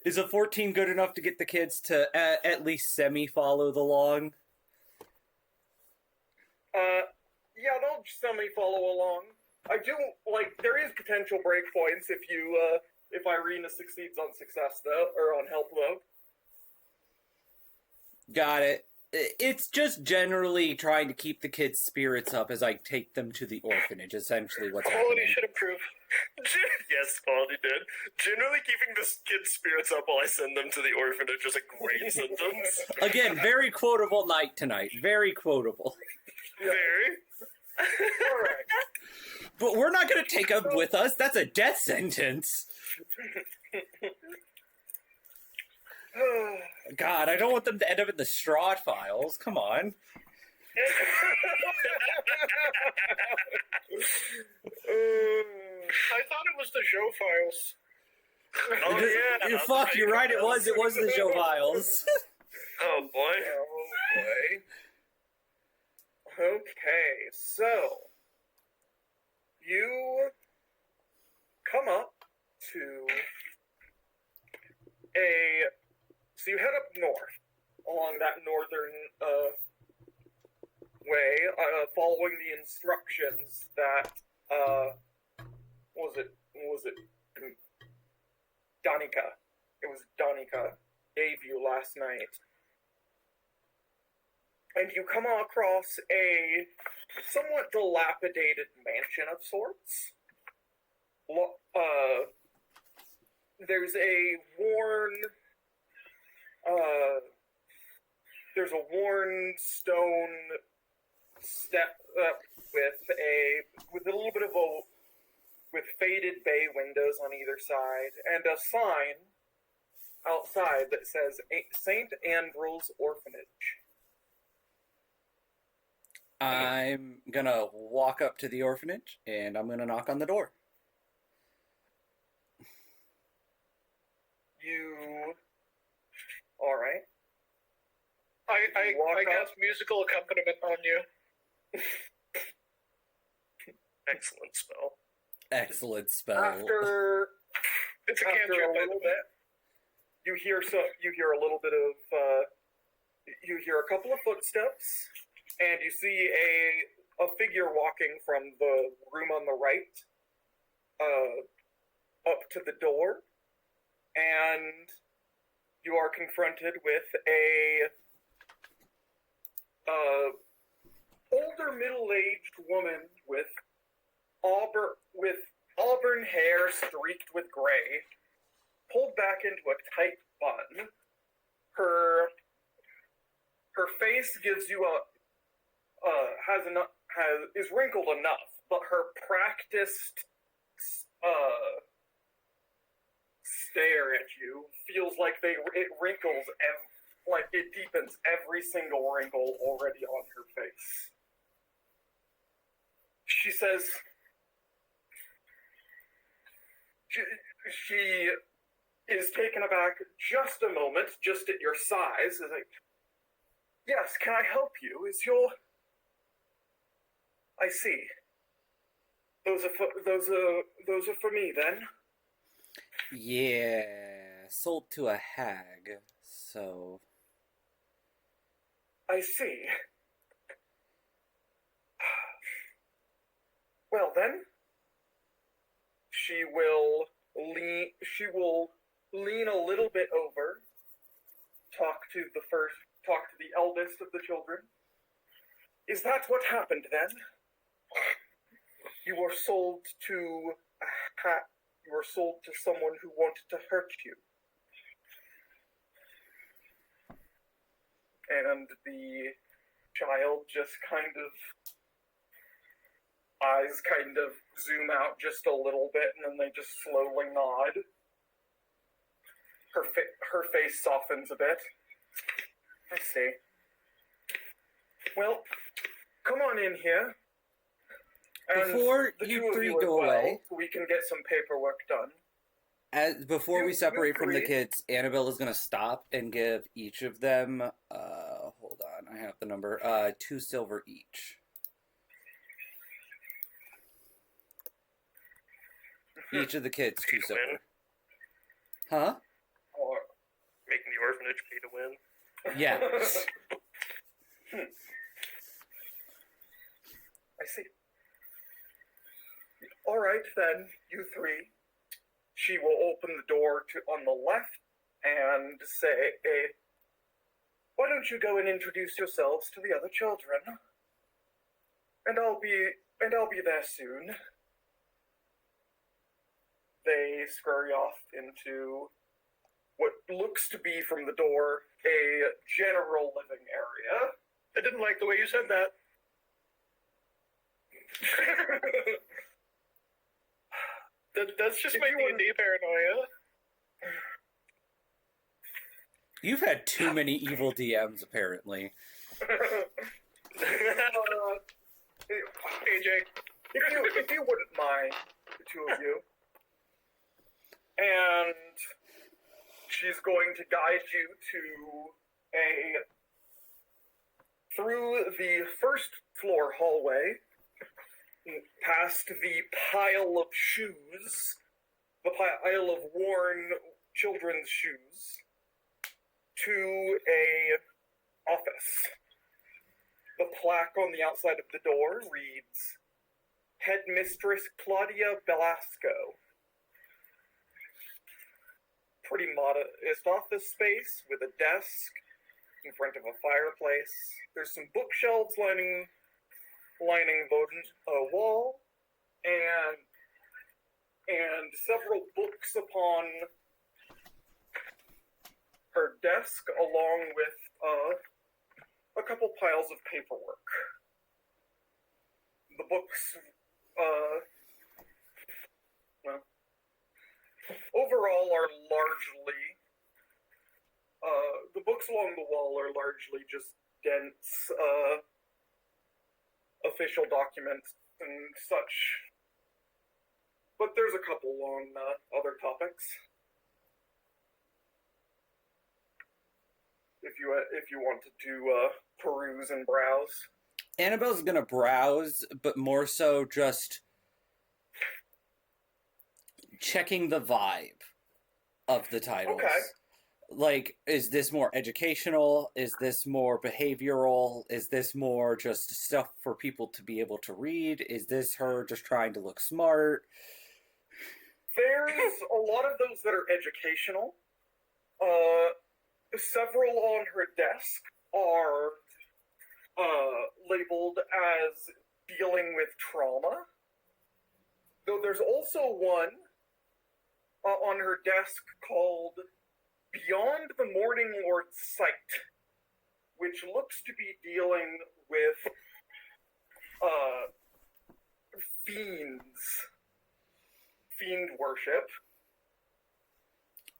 Is a 14 good enough to get the kids to at least semi-follow the long? Yeah, they'll semi-follow along. I do, like, there is potential breakpoints if you, if Irina succeeds on success, though, or on help, though. Got it. It's just generally trying to keep the kids' spirits up as I take them to the orphanage, essentially what's Quality happening. should improve. Yes, quality did. Generally keeping the kids' spirits up while I send them to the orphanage is a great sentence. Again, very quotable night tonight. Very quotable. Very. Alright. But we're not going to take them with us. That's a death sentence. God, I don't want them to end up in the Strad files. Come on. I thought it was the Joe files. Oh, yeah. Fuck, you're right. It was the Joe files. Oh, boy. Oh, boy. Okay, so you come up to so you head up north along that northern way, following the instructions that was it Danica? It was Danica gave you last night. And you come across a somewhat dilapidated mansion of sorts. There's a worn stone step with a little bit of with faded bay windows on either side, and a sign outside that says St. Andrew's Orphanage. I'm gonna walk up to the orphanage and I'm gonna knock on the door. All right. I guess musical accompaniment on you. Excellent spell. Excellent spell. After It's a a cantrip. little bit, you hear a little bit of you hear a couple of footsteps, and you see a figure walking from the room on the right up to the door, and you are confronted with a older middle-aged woman with auburn hair streaked with gray, pulled back into a tight bun. Her face gives you is wrinkled enough, but her practiced stare at you feels like it wrinkles like it deepens every single wrinkle already on her face. She says, she is taken aback just a moment, just at your size. Is like, yes, can I help you? I see. Those are for me then. Yeah, sold to a hag, so... I see. Well then, she will lean a little bit over, talk to the eldest of the children. Is that what happened then? You were sold to someone who wanted to hurt you. and the child just kind of eyes kind of zoom out just a little bit, and then they just slowly nod. Her face softens a bit. I see. Well, come on in here. And Before the you two of three you as go well, away, we can get some paperwork done. before we You separate from the three. kids, Annabelle is going to stop and give each of them, hold on, I have the number, 2 silver each. Each of the kids, 2 to silver. win. Huh? Or Making the orphanage pay to win. Yeah. I see. All right, then, you three. She will open the door on the left and say, "Why don't you go and introduce yourselves to the other children? And I'll be there soon." They scurry off into what looks to be from the door a general living area. I didn't like the way you said that. That's just If my you want- D&D paranoia. You've had too many evil DMs, apparently. AJ. If you wouldn't mind, the two of you. And she's going to guide you through the first floor hallway, past the pile of shoes, the pile of worn children's shoes, to a office. The plaque on the outside of the door reads, Headmistress Claudia Velasco. Pretty modest office space with a desk in front of a fireplace. There's some bookshelves lining the wall, and several books upon her desk, along with a couple piles of paperwork. The books, overall are largely, the books along the wall are largely just dense, official documents and such. But there's a couple on other topics. If you wanted to peruse and browse. Annabelle's gonna browse, but more so just checking the vibe of the titles. Okay. Like, is this more educational? Is this more behavioral? Is this more just stuff for people to be able to read? Is this her just trying to look smart? There's a lot of those that are educational. Several on her desk are labeled as dealing with trauma. Though there's also one on her desk called Beyond the Morning Lord's Sight, which looks to be dealing with fiend worship.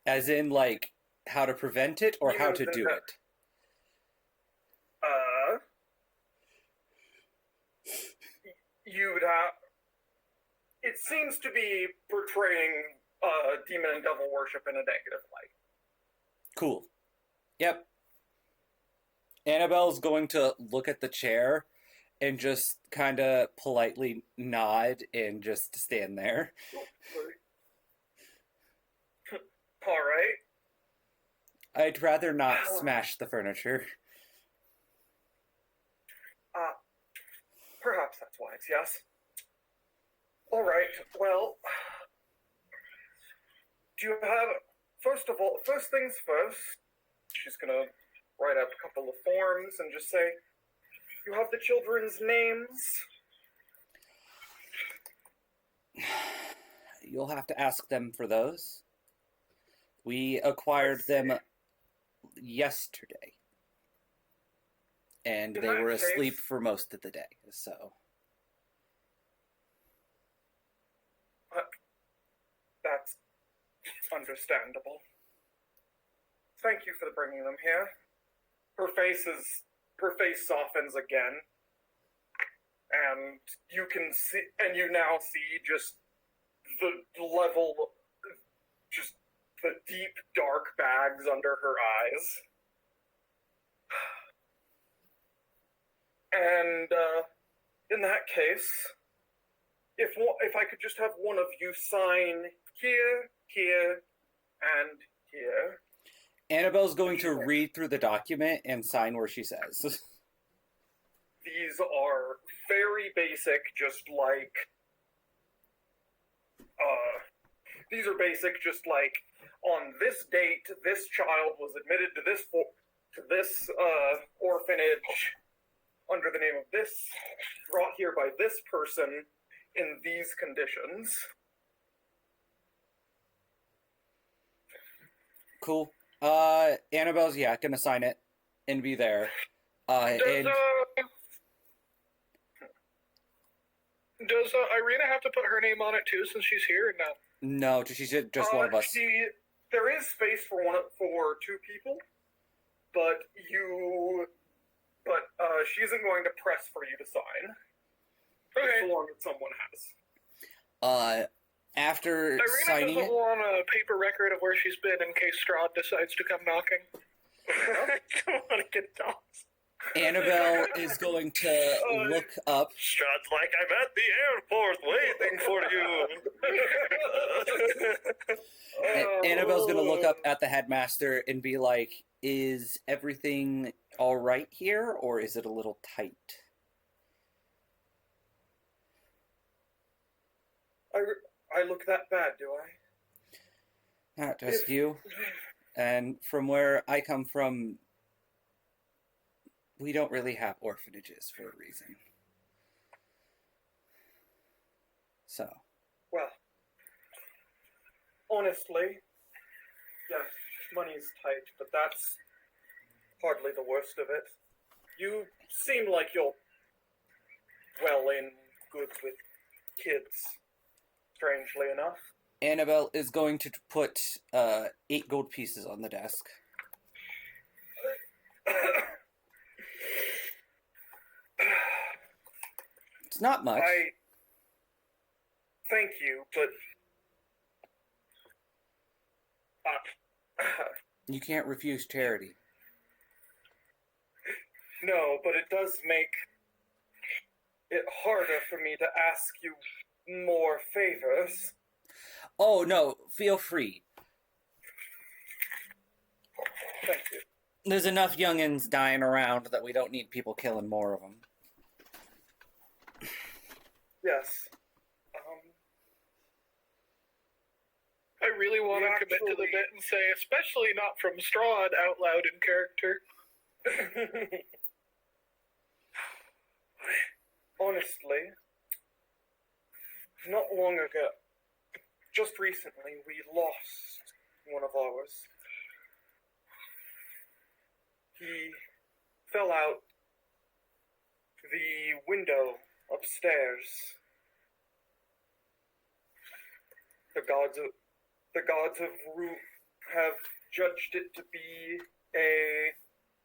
As in, like, how to prevent it or how to Yes, do it? You'd have. It seems to be portraying demon and devil worship in a negative light. Cool. Yep. Annabelle's going to look at the chair and just kind of politely nod and just stand there. All right. I'd rather not smash the furniture. Perhaps that's wise, yes. All right, well, do you have, first things first, she's gonna write up a couple of forms and just say, you have the children's names? You'll have to ask them for those. We acquired them yesterday. and In they that were asleep case- for most of the day. So That's understandable. Thank you for bringing them here. Her face softens again, and you now see just the level, just the deep dark bags under her eyes. And in that case, if I could just have one of you sign here, here, and here. Annabelle's going to read through the document and sign where she says. These are very basic, on this date, this child was admitted to this orphanage under the name of this, brought here by this person in these conditions. Cool. Annabelle's gonna sign it and be there. Does Irina have to put her name on it too, since she's here? Or no. No, she's just one of us. There is space for two people, but she isn't going to press for you to sign. Okay. So long as someone has. After Irina signing doesn't it, want a paper record of where she's been in case Strad decides to come knocking. I don't want to get dogs. Annabelle is going to look up. Strad's like, I'm at the airport waiting for you. Annabelle's going to look up at the headmaster and be like, is everything all right here, or is it a little tight? I look that bad, do I? Not just you. And from where I come from, we don't really have orphanages for a reason. So. Well, honestly, yes, money's tight, but that's hardly the worst of it. You seem like you're well in good with kids, strangely enough. Annabelle is going to put 8 gold pieces on the desk. It's not much. Thank you, but You can't refuse charity. no, but it does make it harder for me to ask you more favors. Oh, no, feel free. Thank you. There's enough youngins dying around that we don't need people killing more of them. Yes. I really want to commit to the bit and say, especially not from Strad, out loud in character. Honestly, not long ago, just recently, we lost one of ours. He fell out the window upstairs. The gods have judged it to be a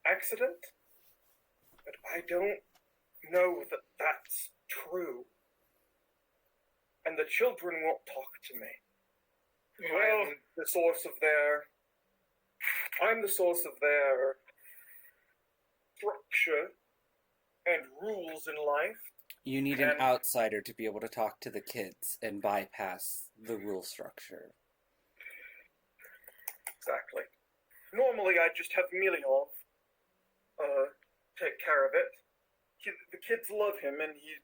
accident, but I don't know that that's true. And the children won't talk to me. Well, I'm the source of their structure and rules in life. You need an outsider to be able to talk to the kids and bypass the rule structure. Exactly. Normally, I just have Miliov take care of it. The kids love him, and he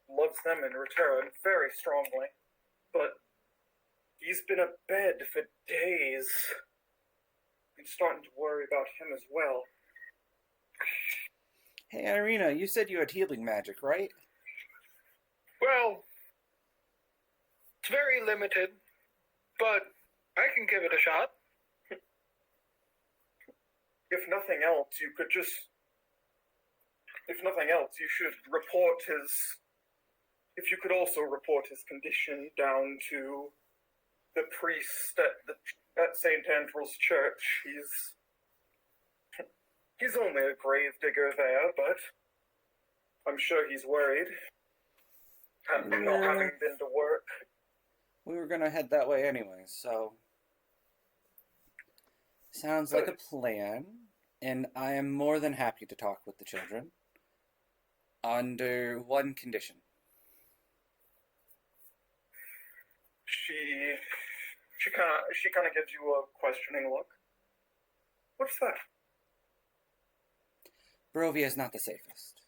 loves them in return very strongly. But he's been abed for days. I'm starting to worry about him as well. Hey, Irina, you said you had healing magic, right? well, it's very limited, but I can give it a shot. If nothing else, you could just if nothing else, you should report his. If you could also report his condition down to the priest at St. Andrew's Church. He's only a grave digger there, but I'm sure he's worried. Not having been to work. We were gonna head that way anyway, so sounds like a plan, and I am more than happy to talk with the children under one condition. She kind of gives you a questioning look. What's that? Barovia is not the safest.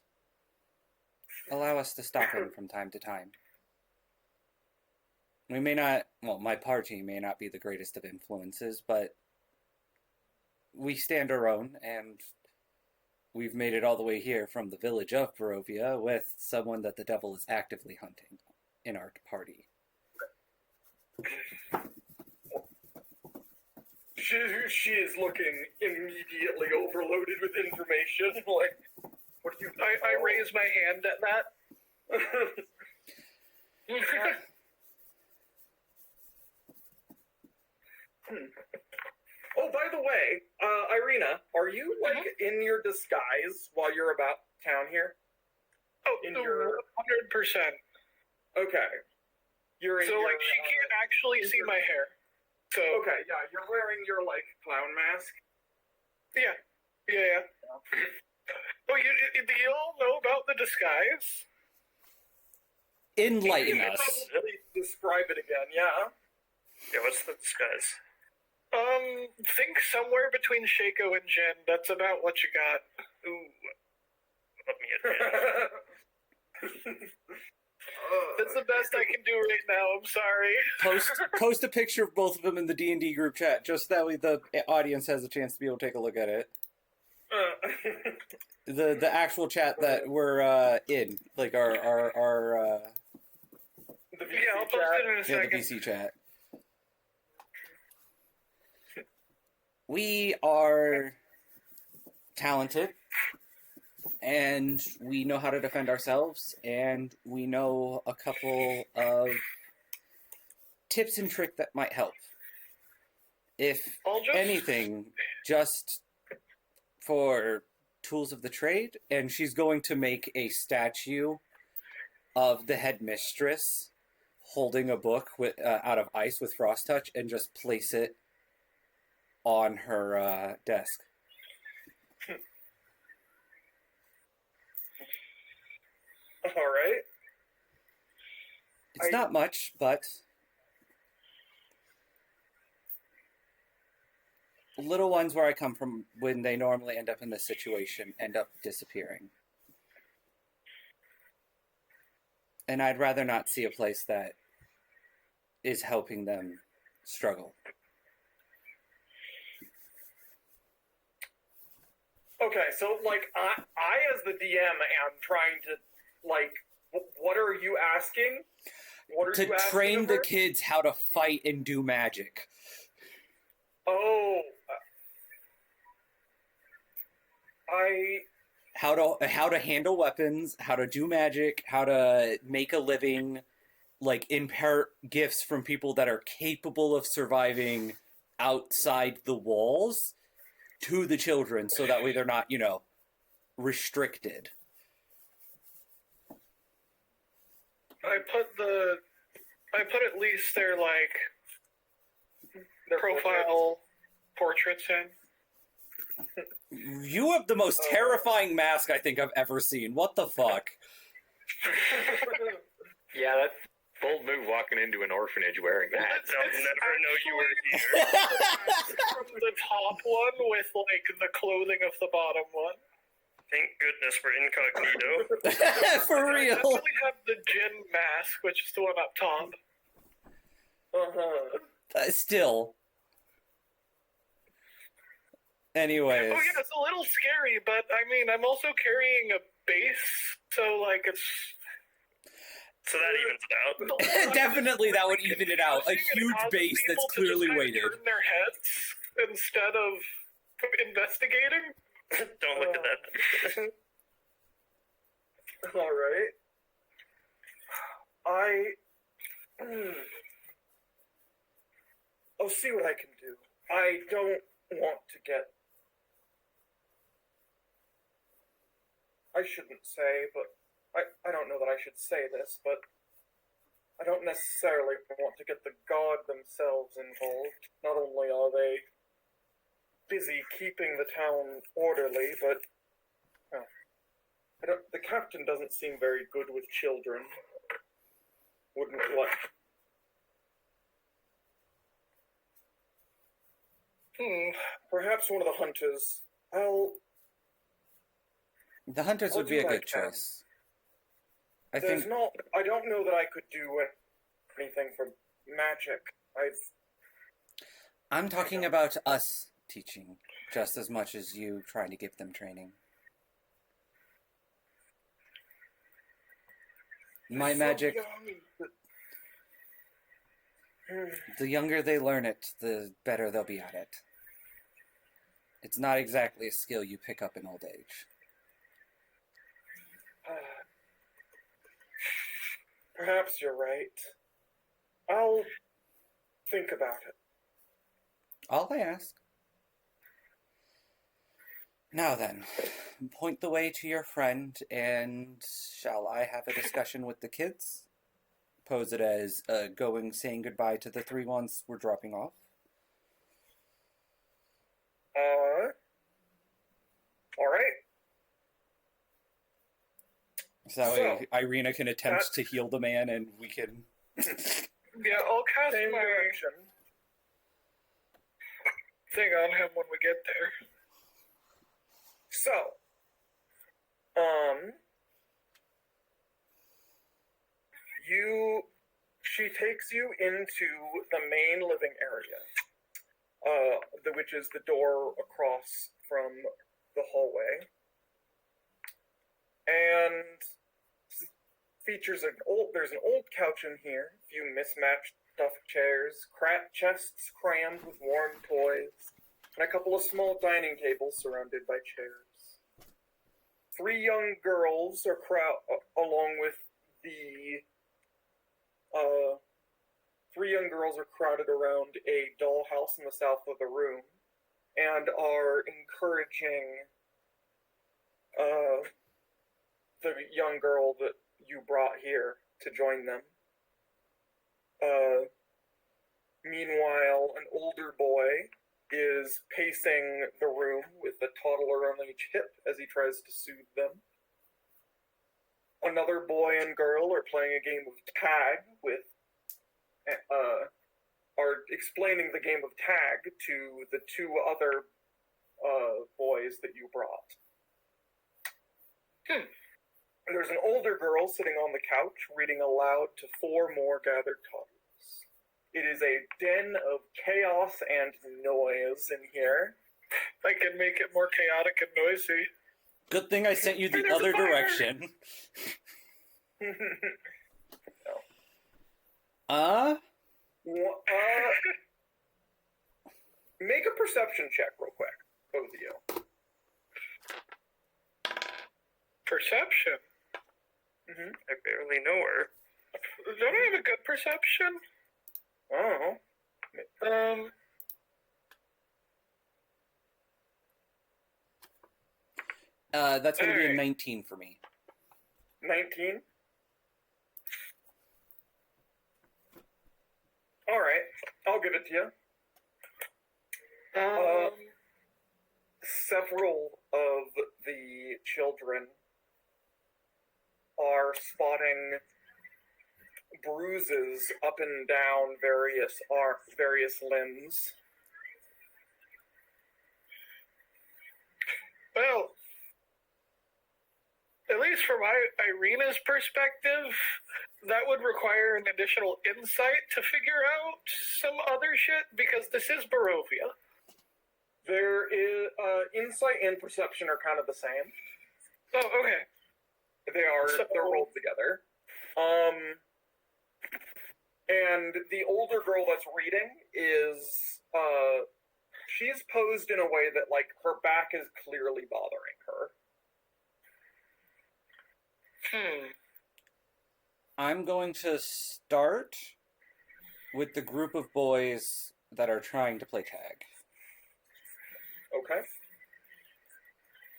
Allow us to stop him from time to time. We may not, well, my party may not be the greatest of influences, but we stand our own, and we've made it all the way here from the village of Barovia with someone that the devil is actively hunting in our party. She is looking immediately overloaded with information. Like, what do you? I raise my hand at that. Oh, by the way, Irina, are you like in your disguise while you're about town here? Oh, in your 100%. Okay. You're in So your, like she can't actually see my hair. So okay, yeah, you're wearing your like clown mask. Yeah. Oh, do you all know about the disguise? Enlighten You could us. probably describe it again, yeah. Yeah, what's the disguise? Think somewhere between Shaco and Jen. That's about what you got. Ooh. Let me admit. That's the best I can do right now. I'm sorry. Post a picture of both of them in the D&D group chat, just that way the audience has a chance to be able to take a look at it. The actual chat that we're in, like our the VC Yeah, I'll post chat. it in a the second. VC chat. We are talented, and we know how to defend ourselves, and we know a couple of tips and tricks that might help. If I'll just anything, just for tools of the trade, and she's going to make a statue of the headmistress holding a book with out of ice with frost touch, and just place it on her desk. All right. It's not much, but little ones where I come from, when they normally end up in this situation, end up disappearing. And I'd rather not see a place that is helping them struggle. Okay, so like I as the DM am trying to like, what are you asking? What are To you asking train of the her? kids how to fight and do magic. Oh, How to handle weapons, how to do magic, how to make a living, like impart gifts from people that are capable of surviving outside the walls to the children, so that way they're not, restricted. I put at least their their profile portraits in. You have the most terrifying mask I think I've ever seen. What the fuck? Yeah, that's bold move walking into an orphanage wearing that. They'll never know you were here. From the top one with the clothing of the bottom one. Thank goodness for incognito. For I real. definitely have the Jin mask, which is the one up top. Still. Anyways. Oh yeah, it's a little scary, but I mean, I'm also carrying a base, so it's. So that evens it out. Definitely that would even it out. A It huge causes base that's people to clearly just kinda weighted. turn their heads instead of investigating. Don't look at that. All right. I'll see what I can do. I don't want to get. I shouldn't say, but I don't know that I should say this, but I don't necessarily want to get the god themselves involved. Not only are they busy keeping the town orderly, but the captain doesn't seem very good with children. Wouldn't like. Perhaps one of the hunters. The hunters I'll would be do a what I good can. choice. I think I don't know that I could do anything for magic. I'm talking about us teaching just as much as you trying to give them training. My so magic, young, but- the younger they learn it, the better they'll be at it. It's not exactly a skill you pick up in old age. Perhaps you're right. I'll think about it. All I ask. Now then, point the way to your friend, and shall I have a discussion with the kids? Pose it as saying goodbye to the 3 ones we're dropping off. All right. So that way Irina can attempt to heal the man, and we can... Yeah, I'll cast Same my direction. thing on him when we get there. So, she takes you into the main living area, which is the door across from the hallway, and features there's an old couch in here, a few mismatched stuffed chairs, chests crammed with worn toys, and a couple of small dining tables surrounded by chairs. 3 young girls are along with the 3 young girls are crowded around a dollhouse in the south of the room and are encouraging the young girl that you brought here to join them. Meanwhile, an older boy is pacing the room with a toddler on each hip as he tries to soothe them. Another boy and girl are playing a game of tag are explaining the game of tag to the 2 other boys that you brought. There's an older girl sitting on the couch reading aloud to 4 more gathered toddlers. It is a den of chaos and noise in here. I can make it more chaotic and noisy. Good thing I sent you the There's a other fire! direction. Make a perception check real quick, both of you. Perception? I barely know her. Don't I have a good perception? Oh. That's going to be a Alright. 19 for me. 19? Alright, I'll give it to you. Several of the children are spotting bruises up and down various limbs. Well, at least from Irina's perspective, that would require an additional insight to figure out some other shit, because this is Barovia. There is insight and perception are kind of the same. Oh, okay. They're rolled together. And the older girl that's reading is she's posed in a way that like her back is clearly bothering her. I'm going to start with the group of boys that are trying to play tag. Okay.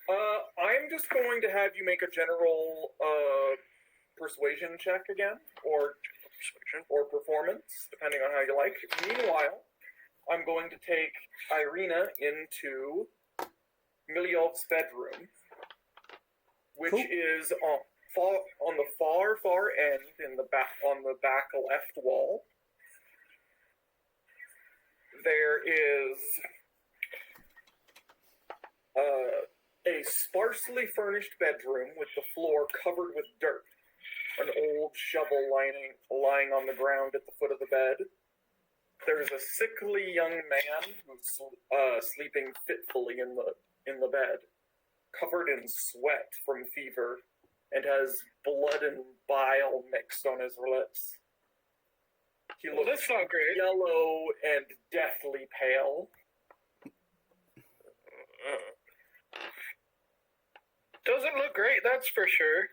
I'm just going to have you make a general persuasion check again, or performance, depending on how you like. Meanwhile, I'm going to take Irina into Milyov's bedroom, which Cool. is on the far end in the back on the back left wall. There is a sparsely furnished bedroom with the floor covered with dirt. An old shovel lying on the ground at the foot of the bed. There's a sickly young man who's sleeping fitfully in the bed, covered in sweat from fever, and has blood and bile mixed on his lips. He looks That's not great. yellow and deathly pale. Doesn't look great, that's for sure.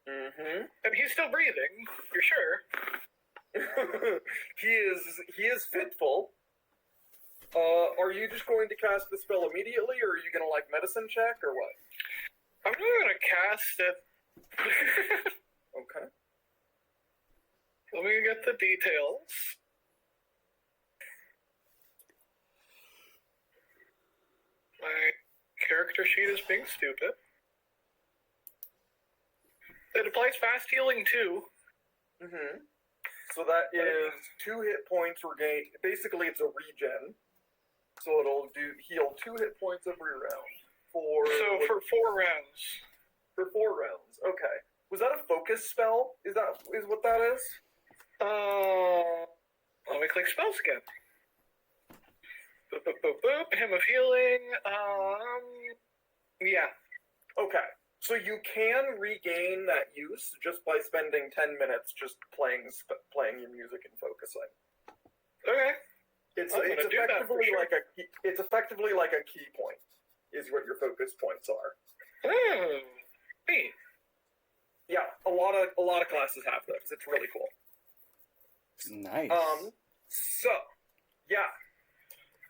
Mm-hmm. And he's still breathing, you're sure? he is fitful. Are you just going to cast the spell immediately, or are you gonna medicine check, or what? I'm not gonna cast it. Okay. Let me get the details. My character sheet is being stupid. It applies fast healing too. Mm-hmm. So that is 2 hit points regained. Basically, it's a regen. So it'll heal 2 hit points every round. For 4 rounds. For 4 rounds. Okay. Was that a focus spell? Is what that is? Let me click spells again. Boop, boop, boop, boop. Hymn of healing. Yeah. Okay. So you can regain that use just by spending 10 minutes just playing your music and focusing. Okay. It's I'm gonna do that for effectively sure. it's effectively like a key point, is what your focus points are. Neat. Yeah, a lot of classes have those. It's really cool. Nice. So, yeah.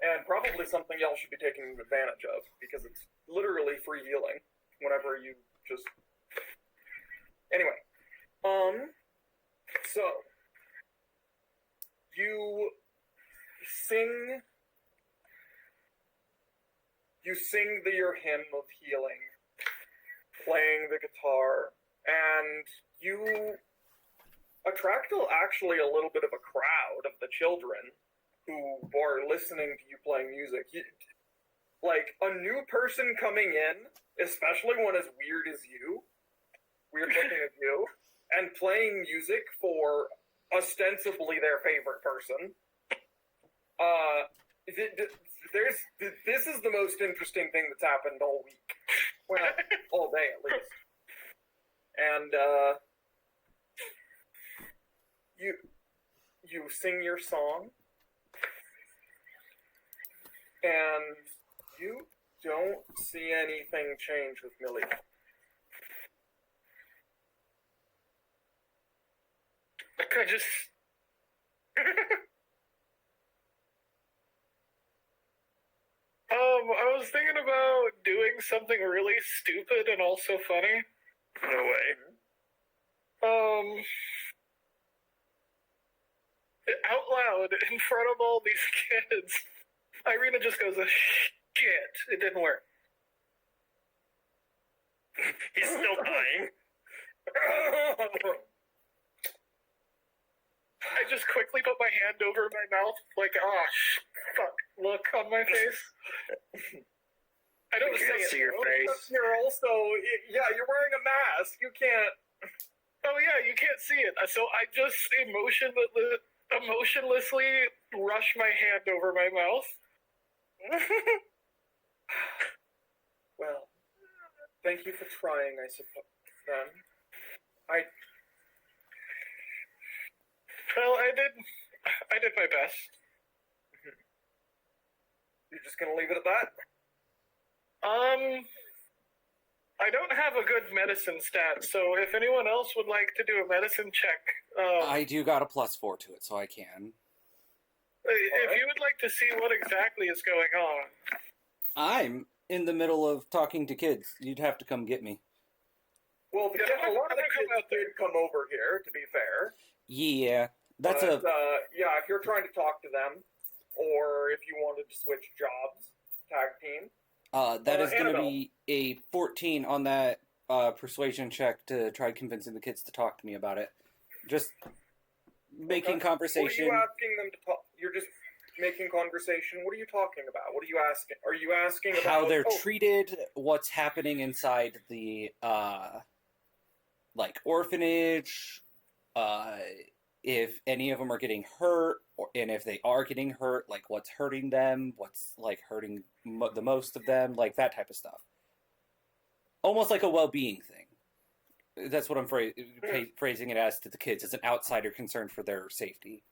And probably something y'all should be taking advantage of, because it's literally free healing whenever you just... Anyway. So, you sing your hymn of healing, playing the guitar, and you attract actually a little bit of a crowd of the children who are listening to you playing music. A new person coming in, especially one as weird looking as you, and playing music for ostensibly their favorite person. This is the most interesting thing that's happened all week. Well, all day at least. And you sing your song, and you don't see anything change with Millie. I just... I was thinking about doing something really stupid and also funny. No way. Out loud, in front of all these kids, Irina just goes, shit, it didn't work. He's still dying. I just quickly put my hand over my mouth, fuck, look on my face. I don't You can't say see it. your face. You're also, you're wearing a mask. You can't. Oh yeah, you can't see it. So I just emotionlessly rush my hand over my mouth. Well, thank you for trying, I suppose, then. Well, I did my best. You're just gonna leave it at that? I I don't have a good medicine stat, so if anyone else would like to do a medicine check, I do got a +4 to it, so I can. if you would like to see what exactly is going on. I'm in the middle of talking to kids. You'd have to come get me. Well, Yeah, a lot of the I'm gonna come kids out there. did come over here, to be fair. Yeah, that's But, yeah, if you're trying to talk to them, or if you wanted to switch jobs, tag team. that is going to Annabelle. be a 14 on that persuasion check to try convincing the kids to talk to me about it. Just making Okay. conversation. What are you asking them to talk? You're just making conversation. What are you talking about? What are you asking? Are you asking about How they're oh, treated, what's happening inside the like orphanage, if any of them are getting hurt, and if they are getting hurt, like what's hurting them, what's like hurting the most of them, like that type of stuff. Almost like a well-being thing. That's what I'm phrasing it as to the kids, as an outsider concerned for their safety.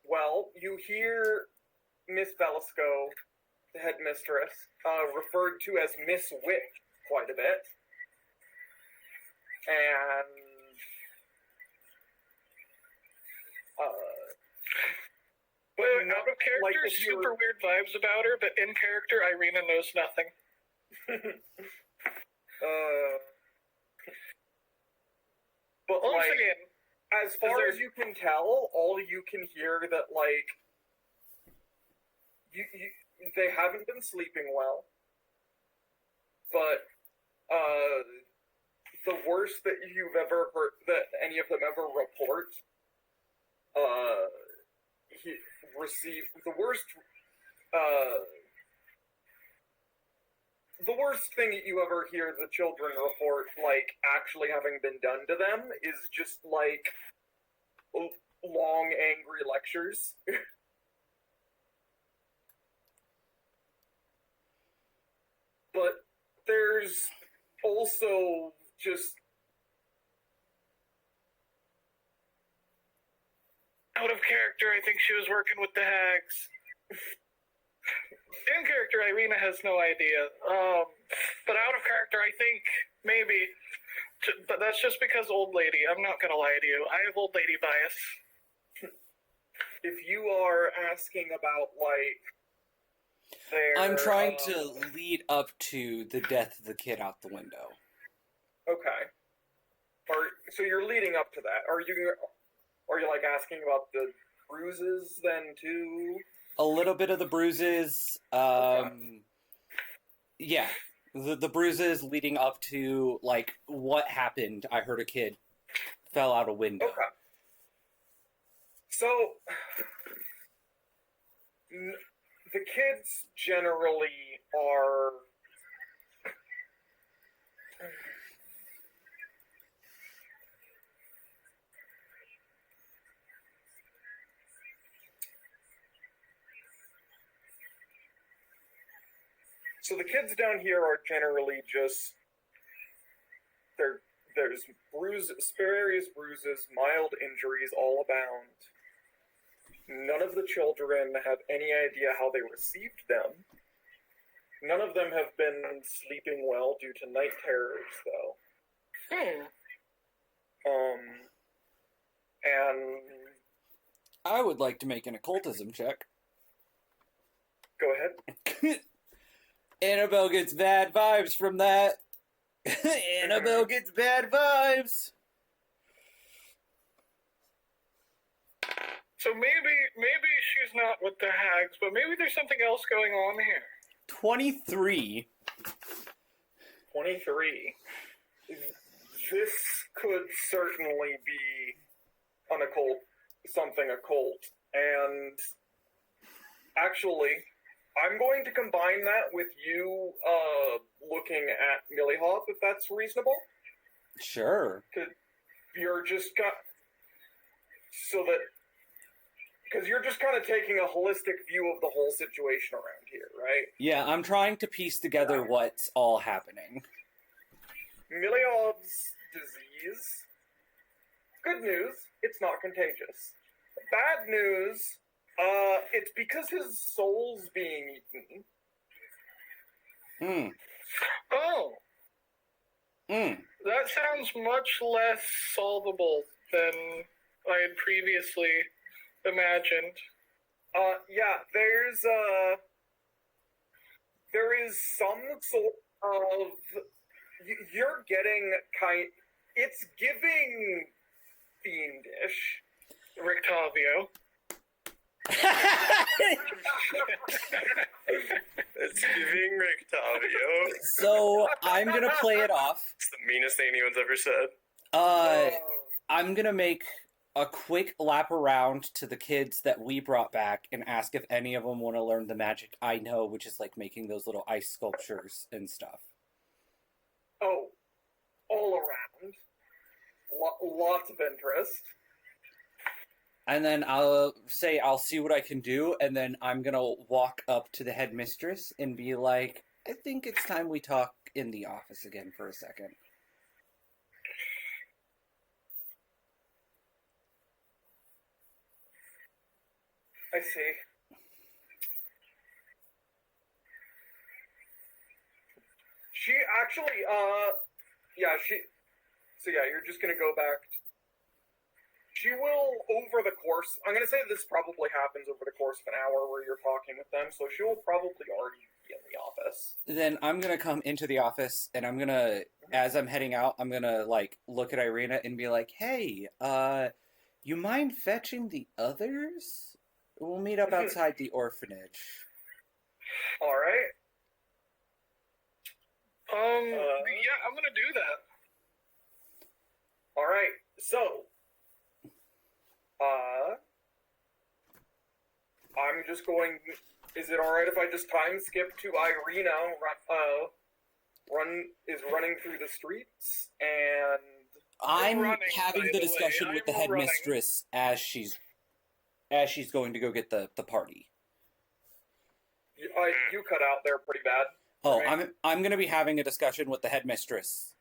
Well, you hear Miss Velasco, the headmistress, referred to as Miss Wit quite a bit. And, but Out of character, like if you're- super weird vibes about her, but in character, Irina knows nothing. But Once like, again, as far there- as you can tell, all you can hear that like you they haven't been sleeping well. But the worst that you've ever heard that any of them ever report, he received the worst thing that you ever hear the children report, like, actually having been done to them is just, like, long, angry lectures. But there's also just... out of character, I think she was working with the hags. In character, Irina has no idea. But out of character, I think maybe. But that's just because old lady. I'm not gonna lie to you. I have old lady bias. If you are asking about, like, their... I'm trying to lead up to the death of the kid out the window. Okay. So you're leading up to that. Are you like asking about the bruises then too? A little bit of the bruises. Yeah, the bruises leading up to like what happened. I heard a kid fell out a window. Okay. So the kids generally are. So the kids down here are generally just there's various bruises, mild injuries all abound. None of the children have any idea how they received them. None of them have been sleeping well due to night terrors, though. And I would like to make an occultism check. go ahead. Annabelle gets bad vibes from that. Annabelle gets bad vibes. So maybe she's not with the hags, but maybe there's something else going on here. 23. 23. This could certainly be something occult. And actually, I'm going to combine that with you looking at Millihop, if that's reasonable. Sure. You're just because you're just kind of taking a holistic view of the whole situation around here, right? Yeah, I'm trying to piece together what's all happening. Millihop's disease. Good news, it's not contagious. Bad news, it's because his soul's being eaten. Hmm. Oh, that sounds much less solvable than I had previously imagined. Yeah, there is some sort of you're getting it's giving fiendish. Rictavio. It's giving Rictavio. So I'm gonna play it off. It's the meanest thing anyone's ever said. I'm gonna make a quick lap around to the kids that we brought back and ask if any of them want to learn the magic I know, which is like making those little ice sculptures and stuff. Oh, all around. Lots of interest. And then I'll say I'll see what I can do, and then I'm gonna walk up to the headmistress and be like, I think it's time we talk in the office again for a second. I see. She actually, so yeah, you're just gonna go back. She will, over the course, I'm gonna say this probably happens over the course of an hour where you're talking with them, so she will probably already be in the office. Then I'm gonna come into the office, and I'm gonna, as I'm heading out, I'm gonna, like, look at Irina and be like, hey, you mind fetching the others? We'll meet up outside the orphanage. Alright. Yeah, I'm gonna do that. Alright, so, I'm just going, is it alright if I just time skip to Irina, running through the streets, and... I'm running, having by the the way. discussion with the I'm running. headmistress as she's going to go get the party. You cut out there pretty bad. Oh, Right. I'm going to be having a discussion with the headmistress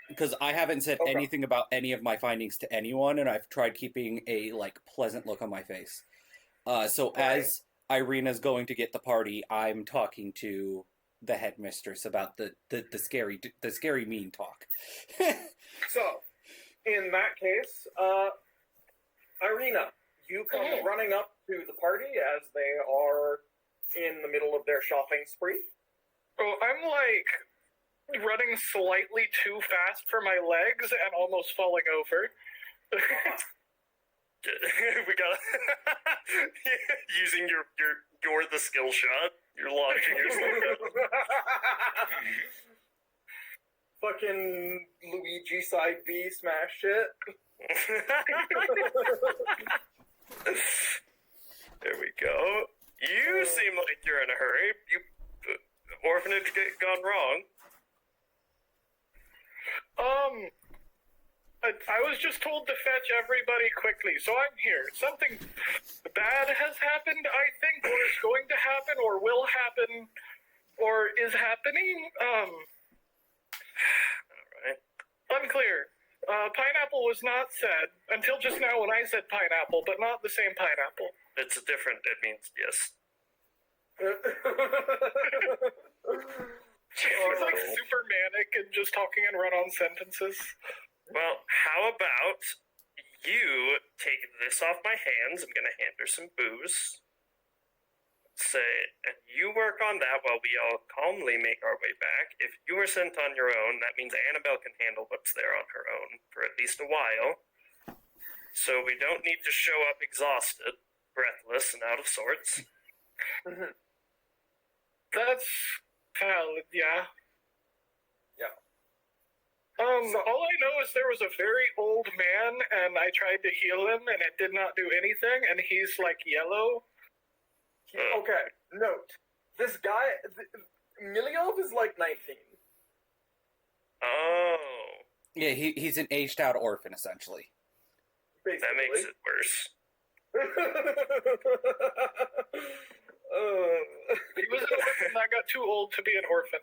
because I haven't said Okay. anything about any of my findings to anyone, and I've tried keeping a like pleasant look on my face. So Right. as Irina's going to get the party, I'm talking to the headmistress about the scary mean talk. So, in that case, Irina, you come Mhm. running up to the party as they are in the middle of their shopping spree. Oh, I'm like running slightly too fast for my legs and almost falling over. We got using you're the skill shot. You're launching yourself. Fucking Luigi side B smash shit. There we go. You seem like you're in a hurry. Orphanage gone wrong. I was just told to fetch everybody quickly, so I'm here. Something bad has happened, I think, or is going to happen, or will happen, or is happening. Alright. Unclear. Pineapple was not said until just now when I said pineapple, but not the same pineapple. It's different. It means yes. She's like super manic and just talking in run-on sentences. Well, how about you take this off my hands? I'm gonna hand her some booze. Say, and you work on that while we all calmly make our way back. If you are sent on your own, that means Annabelle can handle what's there on her own for at least a while. So we don't need to show up exhausted, breathless, and out of sorts. That's valid, yeah. Yeah. All I know is there was a very old man, and I tried to heal him, and it did not do anything, and he's, like, yellow. Okay, note. This guy, Miliov is like 19. Oh, Yeah, he's an aged out orphan essentially. Basically. that makes it worse. He was an orphan that got too old to be an orphan.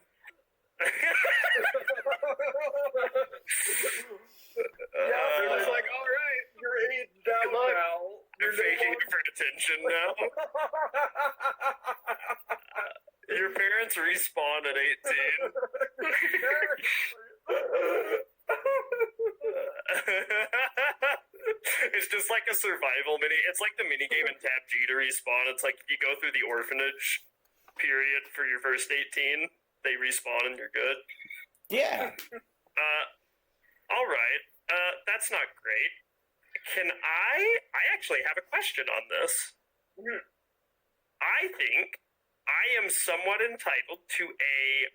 Yeah, It was like, all right. you're aged down Good luck. now. You're faking it for attention now. Your parents Let's respawn at 18. It's just like a survival mini. It's like the mini game in Tab G to respawn. It's like you go through the orphanage period for your first 18, they respawn and you're good. Yeah. All right. That's not great. Can I actually have a question on this. I think I am somewhat entitled to a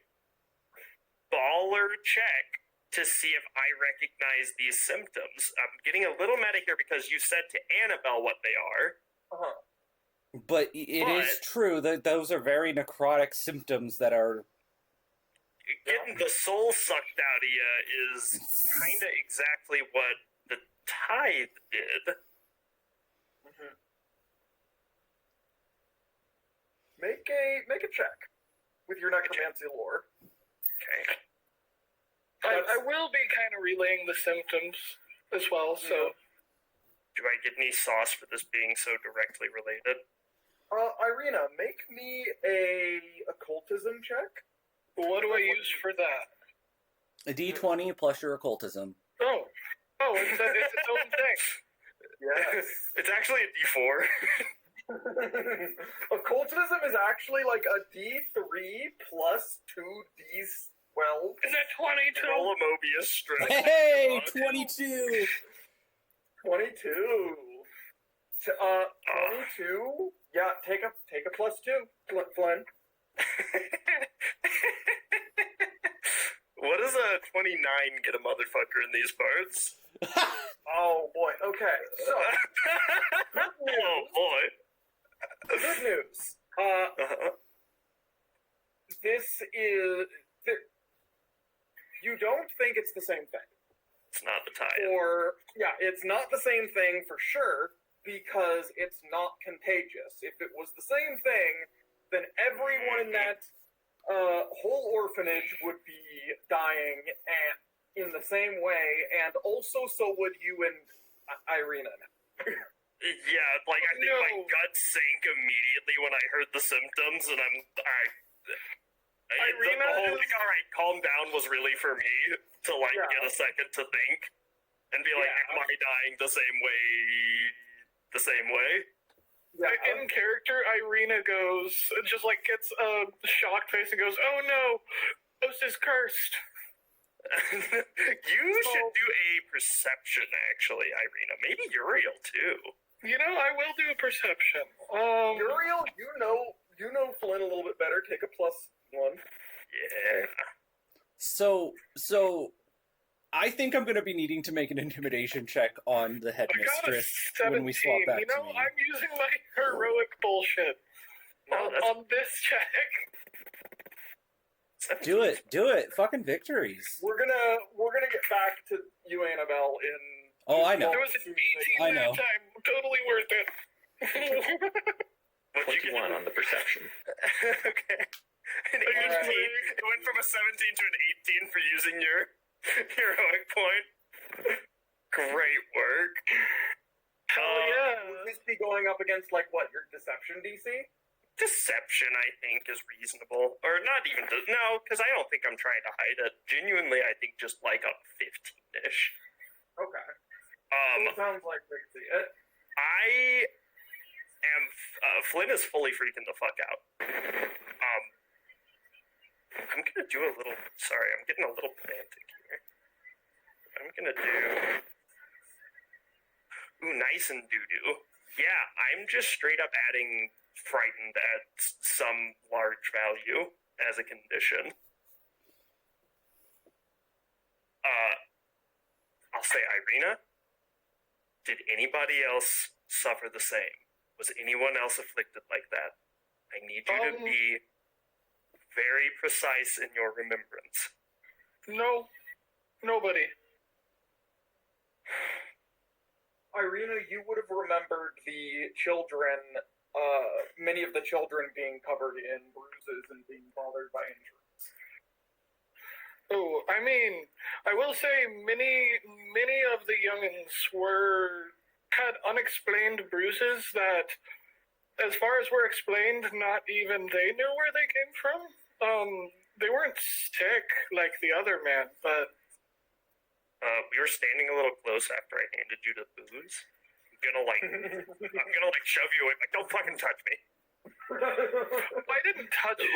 baller check to see if I recognize these symptoms. I'm getting a little meta here because you said to Annabelle what they are. But it is true that those are very necrotic symptoms that are... Getting the soul sucked out of you is kind of exactly what the tithe did. Make a check with your necromancy lore. Okay. I will be kind of relaying the symptoms as well, so... Do I get any sauce for this being so directly related? Irina, make me a occultism check. What do I use for that? A D20 plus your occultism. Oh, it's its own thing. Yes. It's actually a D4. Occultism is actually like a D3 plus 2D12. Is that 22? Roll a Mobius strip. Hey, 22! 22. 22. Yeah, take a plus 2, Flynn. What does a 29 get a motherfucker in these parts? Oh boy. Okay. So. Oh boy. Good news. This is. You don't think it's the same thing. It's not the tie. It's not the same thing for sure because it's not contagious. If it was the same thing, then everyone in that whole orphanage would be dying in the same way, and also so would you and Irina. Yeah, like I think my gut sank immediately when I heard the symptoms, and Irina the whole like, all right, calm down was really for me to get a second to think and be like, am I dying the same way? Yeah, in character, Irina goes, just like gets a shocked face and goes, "Oh no, Ghost is cursed." You should do a perception, actually, Irina. Maybe Uriel too. You know, I will do a perception. Uriel, you know Flynn a little bit better. Take a +1. Yeah. So I think I'm going to be needing to make an intimidation check on the headmistress when we swap back You know, to me. I'm using my heroic bullshit on this check. Do it. Fucking victories. We're gonna get back to you, Annabelle, in. Oh, I know. There was an 18 I know. that time. Totally worth it. What you 21 on the perception. Okay. An 18. It went from a 17 to an 18 for using your heroic point. Great work. Hell yeah. Would this be going up against your deception DC? Deception, I think, is reasonable. Or not even, no, because I don't think I'm trying to hide it. Genuinely, I think just like a 15-ish. Okay. It sounds like we see it. I am, Flynn is fully freaking the fuck out. I'm gonna do a little, sorry, I'm getting a little pedantic here. I'm gonna do, nice and doo-doo. Yeah, I'm just straight up adding frightened at some large value as a condition. I'll say, Irina, did anybody else suffer the same? Was anyone else afflicted like that? I need you to be very precise in your remembrance. No, nobody. Irina, you would have remembered the children, many of the children being covered in bruises and being bothered by injuries. Oh, I mean, I will say many of the youngins had unexplained bruises that, as far as were explained, not even they knew where they came from. They weren't sick like the other man, but we were standing a little close after I handed you the booze. I'm gonna shove you away. Like, don't fucking touch me. I didn't touch him.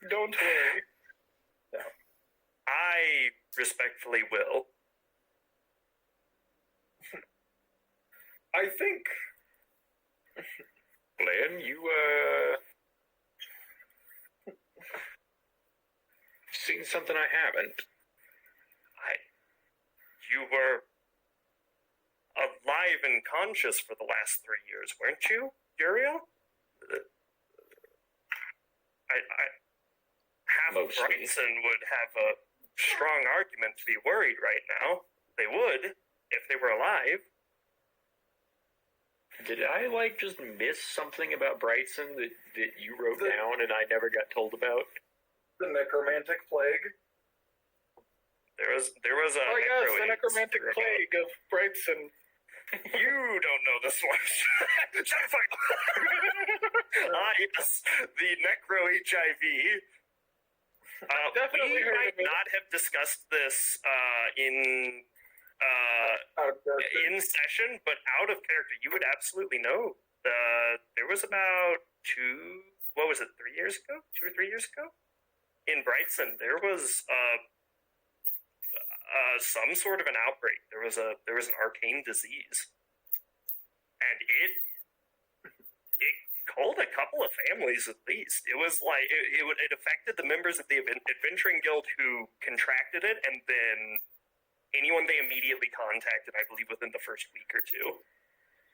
Don't worry. I respectfully will. I think Glenn, you, seen something I haven't. You were alive and conscious for the last 3 years, weren't you, Uriel? Half of Mostly. Brightson would have a strong argument to be worried right now. They would, if they were alive. Did I, just miss something about Brightson that you wrote down and I never got told about? the necromantic plague. There was a oh yes, the necromantic about- plague of Brightson. You don't know this one. Shut the fuck up. Yes, the necro HIV. Definitely we heard might of it. not have discussed this in session, but out of character, you would absolutely know. There was about 3 years ago? 2 or 3 years ago? In Brightson, there was some sort of an outbreak. There was an arcane disease, and it killed a couple of families at least. It was like it affected the members of the adventuring guild who contracted it, and then anyone they immediately contacted, I believe, within the first week or two,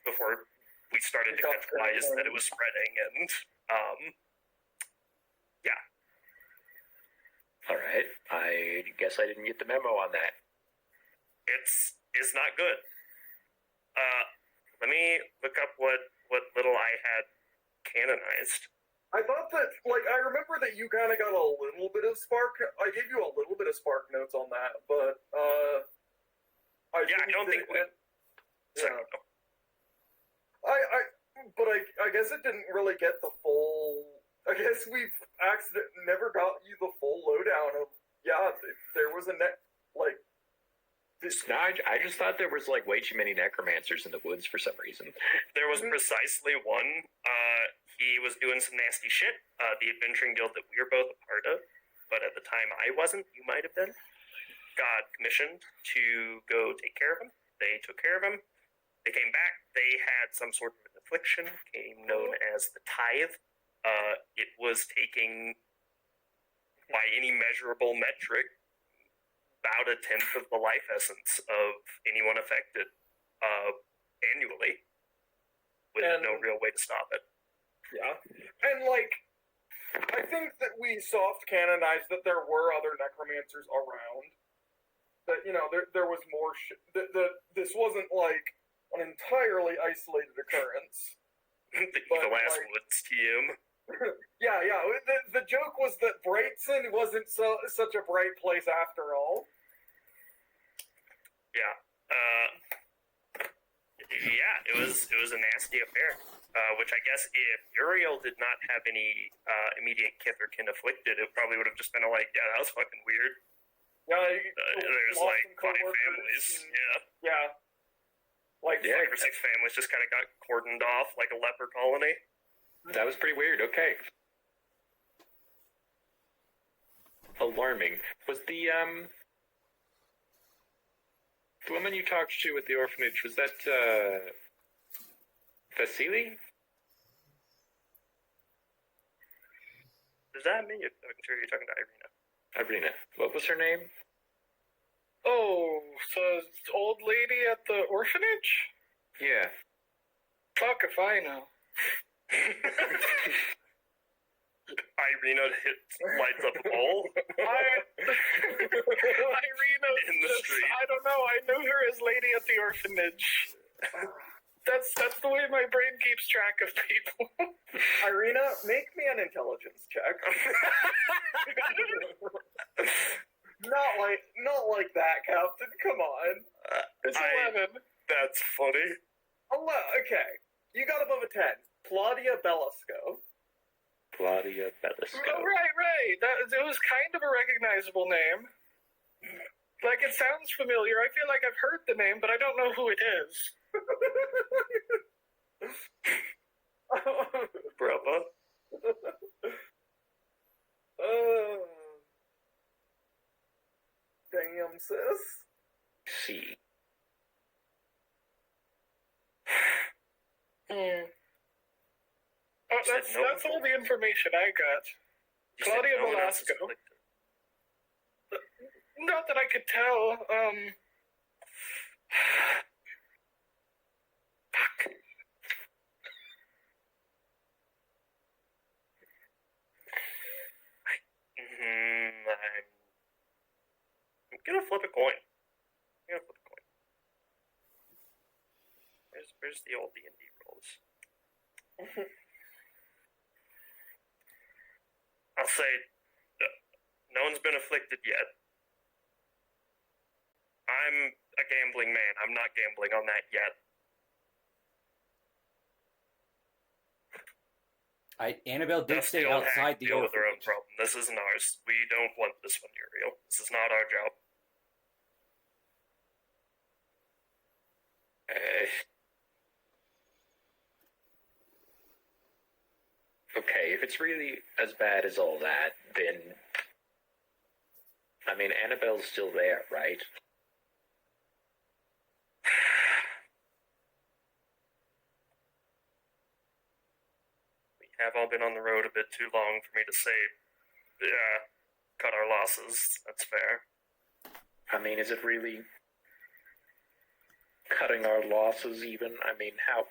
before we started to catch flies that it was spreading, and yeah. All right. I guess I didn't get the memo on that. It's not good. Let me look up what little I had canonized. I thought that, I remember that you kind of got a little bit of spark. I gave you a little bit of spark notes on that, but I don't think we. Yeah. I guess it didn't really get the full. I guess we've never got you the full lowdown of there was a No, I just thought there was way too many necromancers in the woods for some reason. There was precisely one. He was doing some nasty shit. The adventuring guild that we were both a part of, but at the time I wasn't. You might have been. Got commissioned to go take care of him. They took care of him. They came back. They had some sort of an affliction, known as the tithe. It was taking, by any measurable metric, about 1/10 of the life essence of anyone affected annually, with no real way to stop it. Yeah, and I think that we soft canonized that there were other necromancers around. That there was more. This wasn't an entirely isolated occurrence. The last woods TM. Yeah. The joke was that Brightson wasn't such a bright place after all. Yeah. It was a nasty affair. Which I guess if Uriel did not have any immediate kith or kin afflicted, it probably would have just been that was fucking weird. Yeah, there's 5 families. Yeah. 5 or 6 families just kind of got cordoned off like a leper colony. That was pretty weird. Okay. Alarming. Was the woman you talked to at the orphanage, was that Vasily? Is that me? I'm sure you're talking to Irina. Irina. What was her name? Oh, so the old lady at the orphanage? Yeah. Fuck if I know. Irina lights up a bowl. Irina, in the street. I don't know. I knew her as lady at the orphanage. That's the way my brain keeps track of people. Irina, make me an intelligence check. Not like that, Captain. Come on. It's 11. That's funny. Okay, you got above a 10. Claudia Belasco. Claudia Bellisco. Oh, right. It was kind of a recognizable name. Like, it sounds familiar. I feel like I've heard the name, but I don't know who it is. Brother. Oh. Damn, sis. See. Oh, that's all the information I got. You Claudia said no one else is Velasco. afflicted. Not that I could tell. Fuck. I'm gonna flip a coin. Where's the old D&D rolls? I'll say no one's been afflicted yet. I'm a gambling man. I'm not gambling on that yet. Annabelle did stay Dusty old outside hack the deal with their own orphanage. problem. This isn't ours. We don't want this one, Uriel. This is not our job. Okay, if it's really as bad as all that, then... I mean, Annabelle's still there, right? We have all been on the road a bit too long for me to say, cut our losses. That's fair. I mean, is it really cutting our losses even? I mean, how...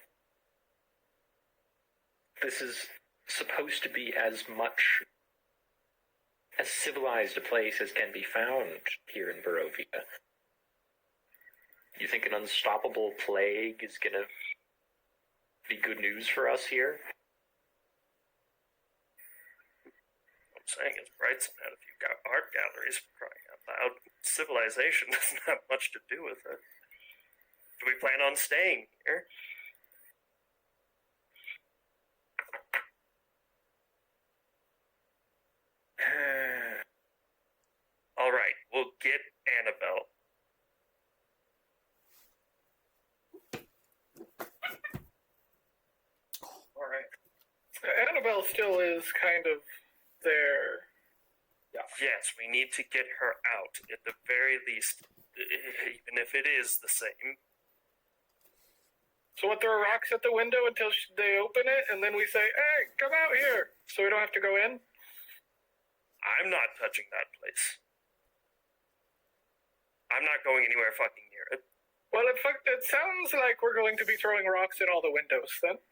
This is supposed to be as much as civilized a place as can be found here in Barovia. You think an unstoppable plague is gonna be good news for us here? What I'm saying is Brightson had a few art galleries, for crying out loud. Civilization doesn't have much to do with it. Do we plan on staying here? All right, we'll get Annabelle. All right. Annabelle still is kind of there. Yeah. Yes, we need to get her out, at the very least, even if it is the same. So we'll throw rocks at the window until they open it, and then we say, hey, come out here, so we don't have to go in? I'm not touching that place. I'm not going anywhere fucking near it. Well, it sounds like we're going to be throwing rocks in all the windows, then.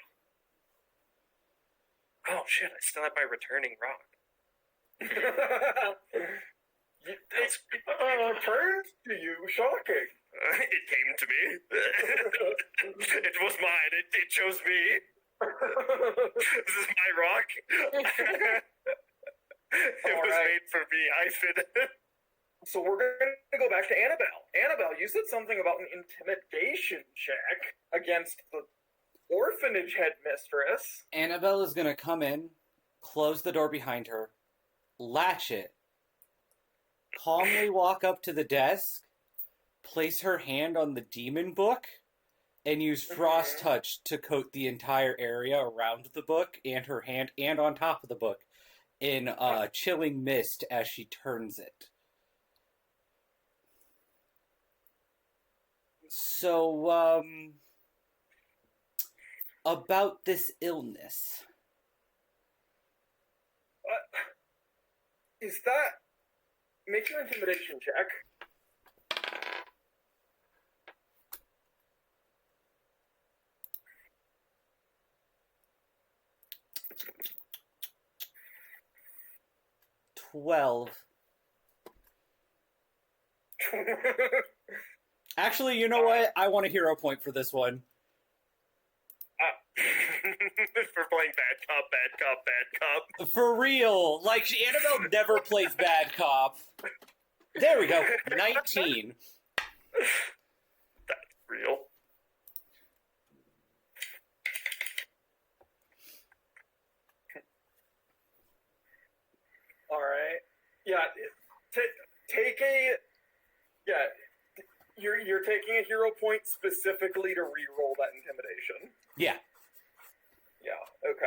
Oh shit, I still have my returning rock. Turned to you, shocking. It came to me. It was mine. It chose me. This is my rock. It was made for me. I fit it. So we're going to go back to Annabelle. Annabelle, you said something about an intimidation check against the orphanage headmistress. Annabelle is going to come in, close the door behind her, latch it, calmly walk up to the desk, place her hand on the demon book, and use frost touch to coat the entire area around the book and her hand and on top of the book in chilling mist as she turns it. So, about this illness. Is that... Make your intimidation check. $12. Actually, you know what? I want a hero point for this one. For playing bad cop, bad cop, bad cop. For real. Like, Annabelle never plays bad cop. There we go. 19. That's real. Yeah, take a... Yeah, you're taking a hero point specifically to re-roll that intimidation. Yeah. Yeah, okay.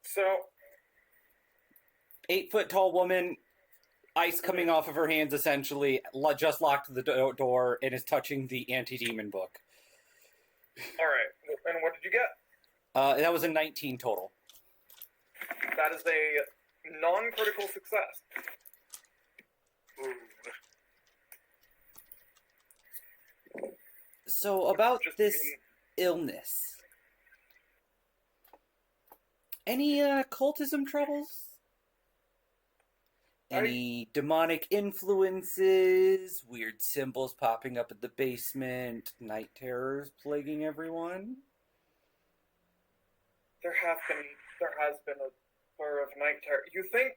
So... 8-foot tall woman, ice coming off of her hands essentially, just locked the door and is touching the anti-demon book. Alright, and what did you get? That was a 19 total. That is a non-critical success. Ooh. So about Just this mean- illness. Any cultism troubles? Any demonic influences? Weird symbols popping up at the basement? Night terrors plaguing everyone? There has been a flare of night terror. You think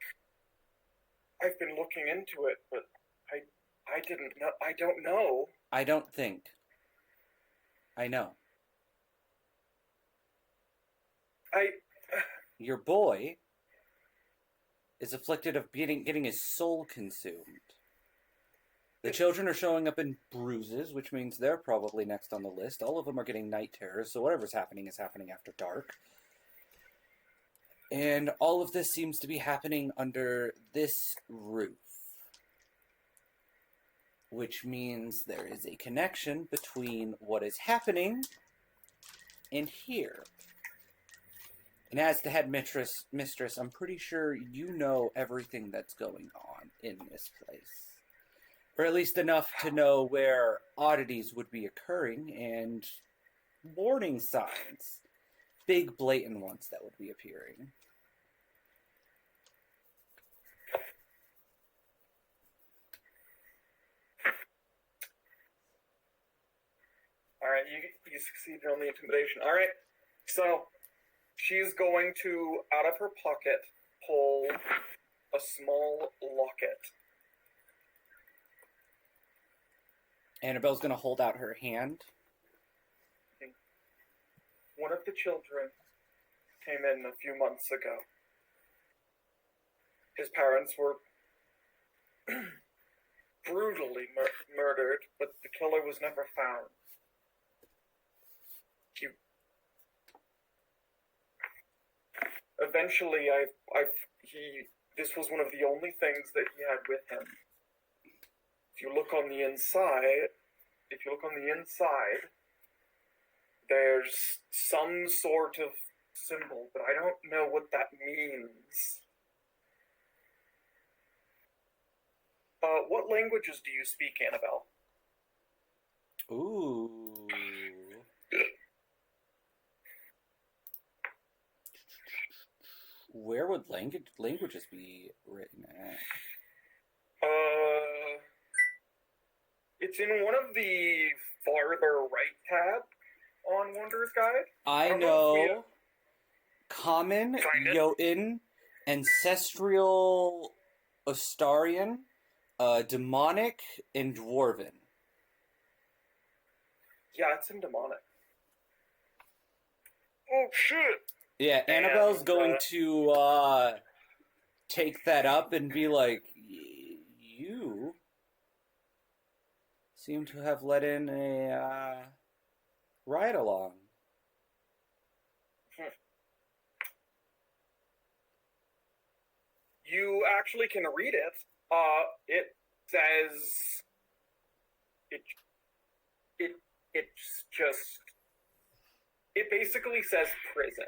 I've been looking into it, but I didn't know. I don't know. I don't think. I know. Your boy is afflicted of getting his soul consumed. The children are showing up in bruises, which means they're probably next on the list. All of them are getting night terrors, so whatever's happening is happening after dark. And all of this seems to be happening under this roof. Which means there is a connection between what is happening and here. And as the head mistress, I'm pretty sure you know everything that's going on in this place. Or at least enough to know where oddities would be occurring and warning signs. Big, blatant ones that would be appearing. Alright, you succeeded on the intimidation. Alright, so she's going to, out of her pocket, pull a small locket. Annabelle's going to hold out her hand. One of the children came in a few months ago. His parents were brutally murdered, but the killer was never found. Eventually, this was one of the only things that he had with him. If you look on the inside, there's some sort of symbol, but I don't know what that means. What languages do you speak, Annabelle? Ooh. Where would languages be written at? It's in one of the farther right tab on Wanderer's Guide. I don't know know if Common, Find it. Jotun, Ancestral Ostarian, Demonic, and Dwarven. Yeah, it's in demonic. Oh shit! Yeah, Annabelle's And, going to take that up and be like, you seem to have let in a ride-along. You actually can read it. It says it basically says prison.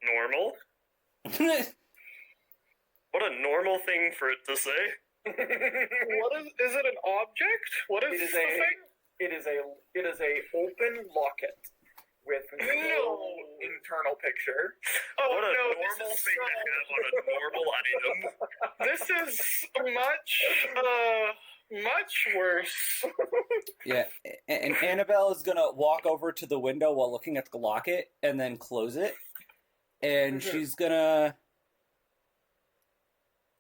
Normal. What a normal thing for it to say. What is it an object? What is It is the a thing? it is a open locket with no internal picture. Oh What a no, normal this is thing to have on a normal item. This is much worse. Yeah, and Annabelle is gonna walk over to the window while looking at the locket and then close it. And she's gonna...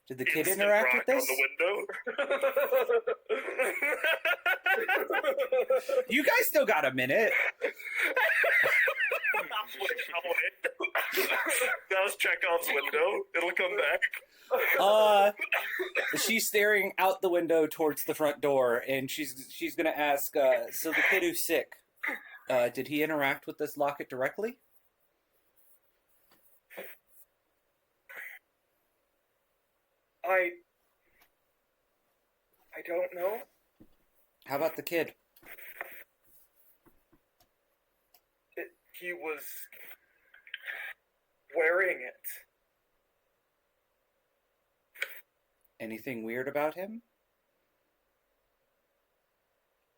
Did the kid Instant interact rock with this? on the window. You guys still got a minute. That was Chekhov's window. It'll come back. She's staring out the window towards the front door, and she's gonna ask, so the kid who's sick, did he interact with this locket directly? I don't know. How about the kid? He was wearing it. Anything weird about him?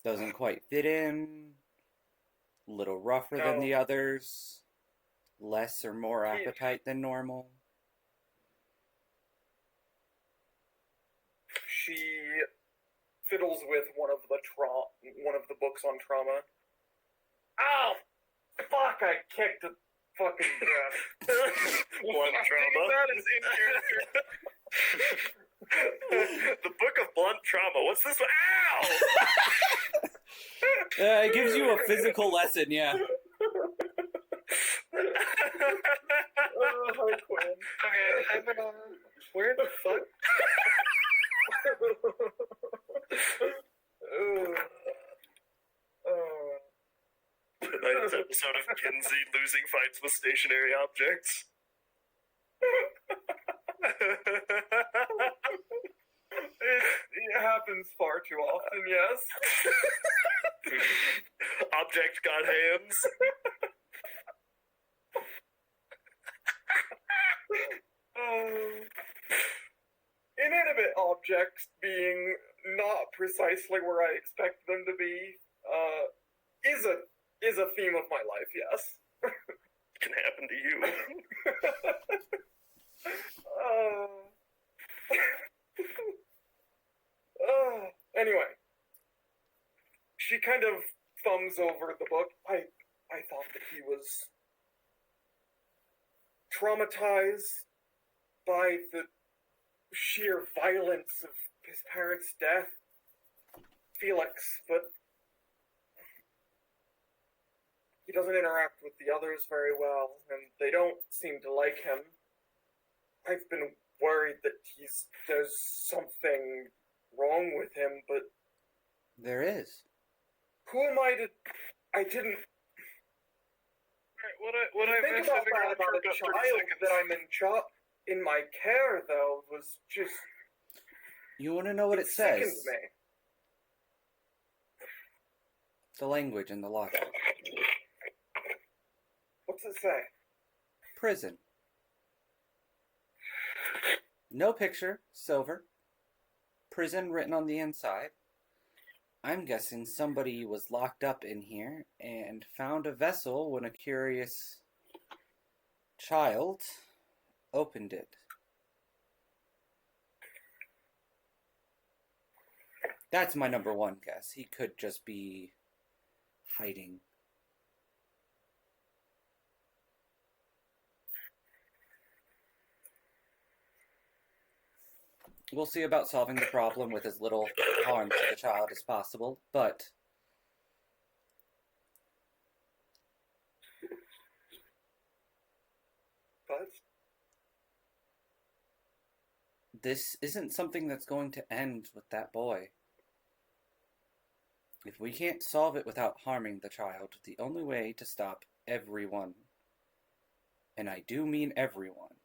Doesn't quite fit in? A little rougher than No. the others? Less or more appetite than normal? She fiddles with one of the books on trauma. Ow! Fuck! I kicked a fucking desk. Blunt trauma. That is in character. The Book of Blunt Trauma. What's this one? Ow! It gives you a physical lesson, yeah. Oh, Quinn. Okay, I'm gonna. Where the fuck? Tonight's episode of Kinsey losing fights with stationary objects. It happens far too often, yes. Object got hands. Inanimate objects being not precisely where I expect them to be is a theme of my life, yes. Can happen to you. Anyway, she kind of thumbs over the book. I thought that he was traumatized by the sheer violence of his parents' death, Felix, but he doesn't interact with the others very well, and they don't seem to like him. I've been worried that there's something wrong with him, but There is. who am I to... I didn't... What I think missed, about I think I that about a about 30 child seconds. that I'm in my care, though, was just... You want to know what it sickened says? me. The language in the locket. What's it say? Prison. No picture, silver. Prison written on the inside. I'm guessing somebody was locked up in here and found a vessel when a curious child opened it. That's my number one guess. He could just be hiding. We'll see about solving the problem with as little harm to the child as possible, but But this isn't something that's going to end with that boy. If we can't solve it without harming the child, the only way to stop everyone, and I do mean everyone,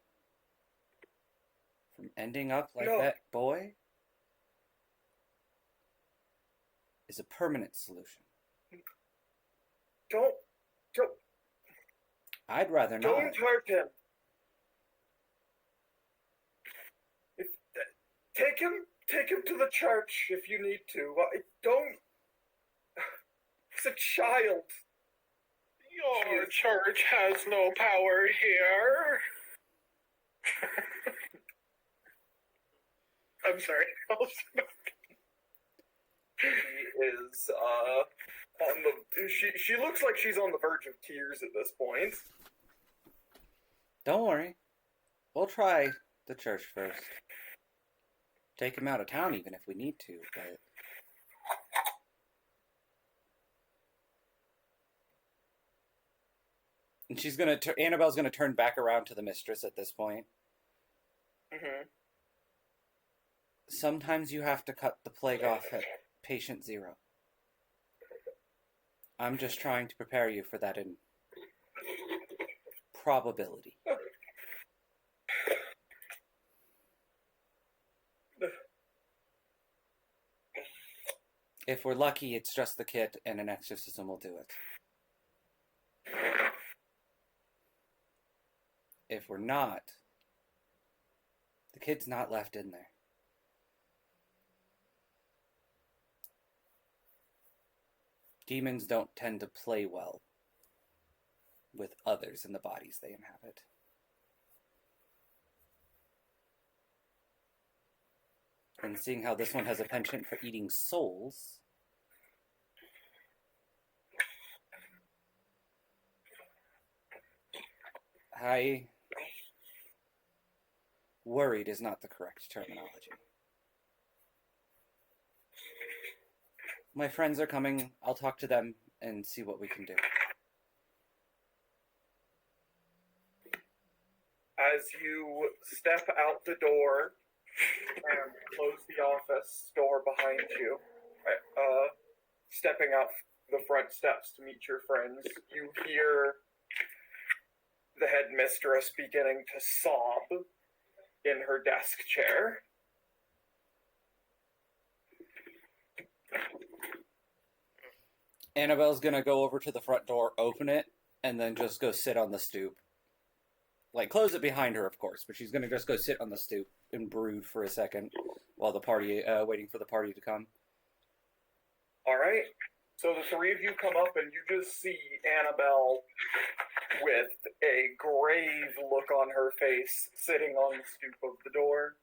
from ending up like No. that boy is a permanent solution. don't I'd rather not. don't hurt him. If take him to the church if you need to. Don't. It's a child. Your church has no power here. I'm sorry. She is on the. She looks like she's on the verge of tears at this point. Don't worry. We'll try the church first. Take him out of town even if we need to, but And she's gonna. Annabelle's gonna turn back around to the mistress at this point. Mm-hmm. Sometimes you have to cut the plague off at patient 0. I'm just trying to prepare you for that in probability. If we're lucky, it's just the kit and an exorcism will do it. If we're not, the kid's not left in there. Demons don't tend to play well with others in the bodies they inhabit. And seeing how this one has a penchant for eating souls, worried is not the correct terminology. My friends are coming. I'll talk to them and see what we can do. As you step out the door and close the office door behind you, stepping out the front steps to meet your friends, you hear the headmistress beginning to sob in her desk chair. Annabelle's gonna go over to the front door, open it, and then just go sit on the stoop. Like, close it behind her, of course, but she's gonna just go sit on the stoop and brood for a second while the party, waiting for the party to come. All right. So the three of you come up and you just see Annabelle with a grave look on her face, sitting on the stoop of the door,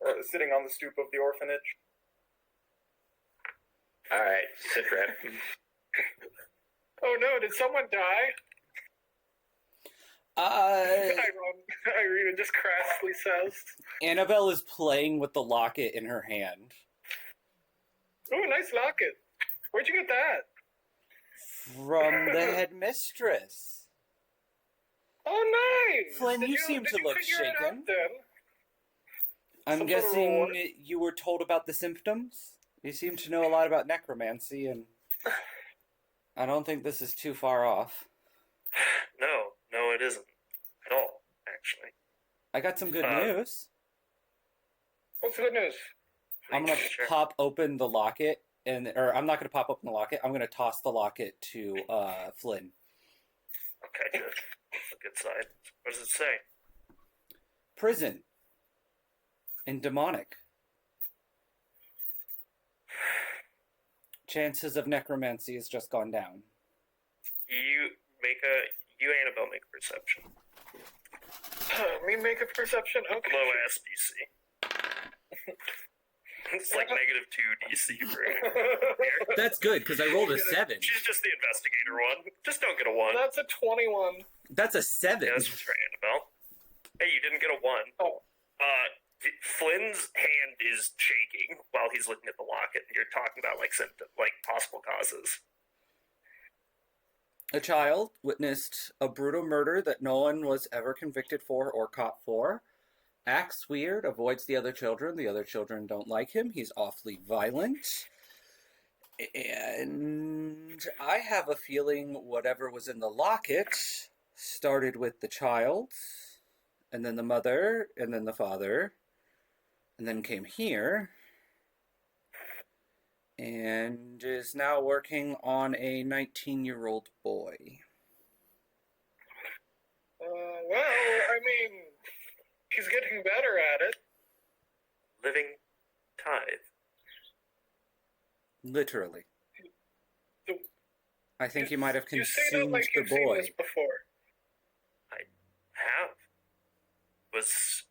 or sitting on the stoop of the orphanage. All right, sit rep. Oh no, did someone die? Irina just crassly says. Annabelle is playing with the locket in her hand. Oh, nice locket. Where'd you get that? From the headmistress. Oh, nice! Flynn, Did you seem did to you look figure it shaken. out, then? I'm Some sort of guessing reward? you were told about the symptoms? You seem to know a lot about necromancy, and I don't think this is too far off. No, it isn't at all, actually. I got some good news. What's the good news? I'm going to Sure. pop open the locket, or I'm not going to pop open the locket. I'm going to toss the locket to Flynn. Okay, good. That's a good side. What does it say? Prison. And demonic. Chances of necromancy has just gone down. You Annabelle make a perception. Me make a perception? Okay. Low ass DC. It's like -2 DC for here. That's good, because I rolled a 7. She's just the investigator one. Just don't get a 1. That's a 21. That's a 7. Yeah, that's for Annabelle. Hey, you didn't get a 1. Oh. Flynn's hand is shaking while he's looking at the locket, and you're talking about like possible causes. A child witnessed a brutal murder that no one was ever convicted for or caught for. Acts weird, avoids the other children. The other children don't like him. He's awfully violent. And I have a feeling whatever was in the locket started with the child, and then the mother, and then the father, and then came here, and is now working on a 19-year-old boy. Well, I mean, he's getting better at it. Living tithe. Literally. The- I think he might have You say that consumed like the you've seen boy. this before. Have. Does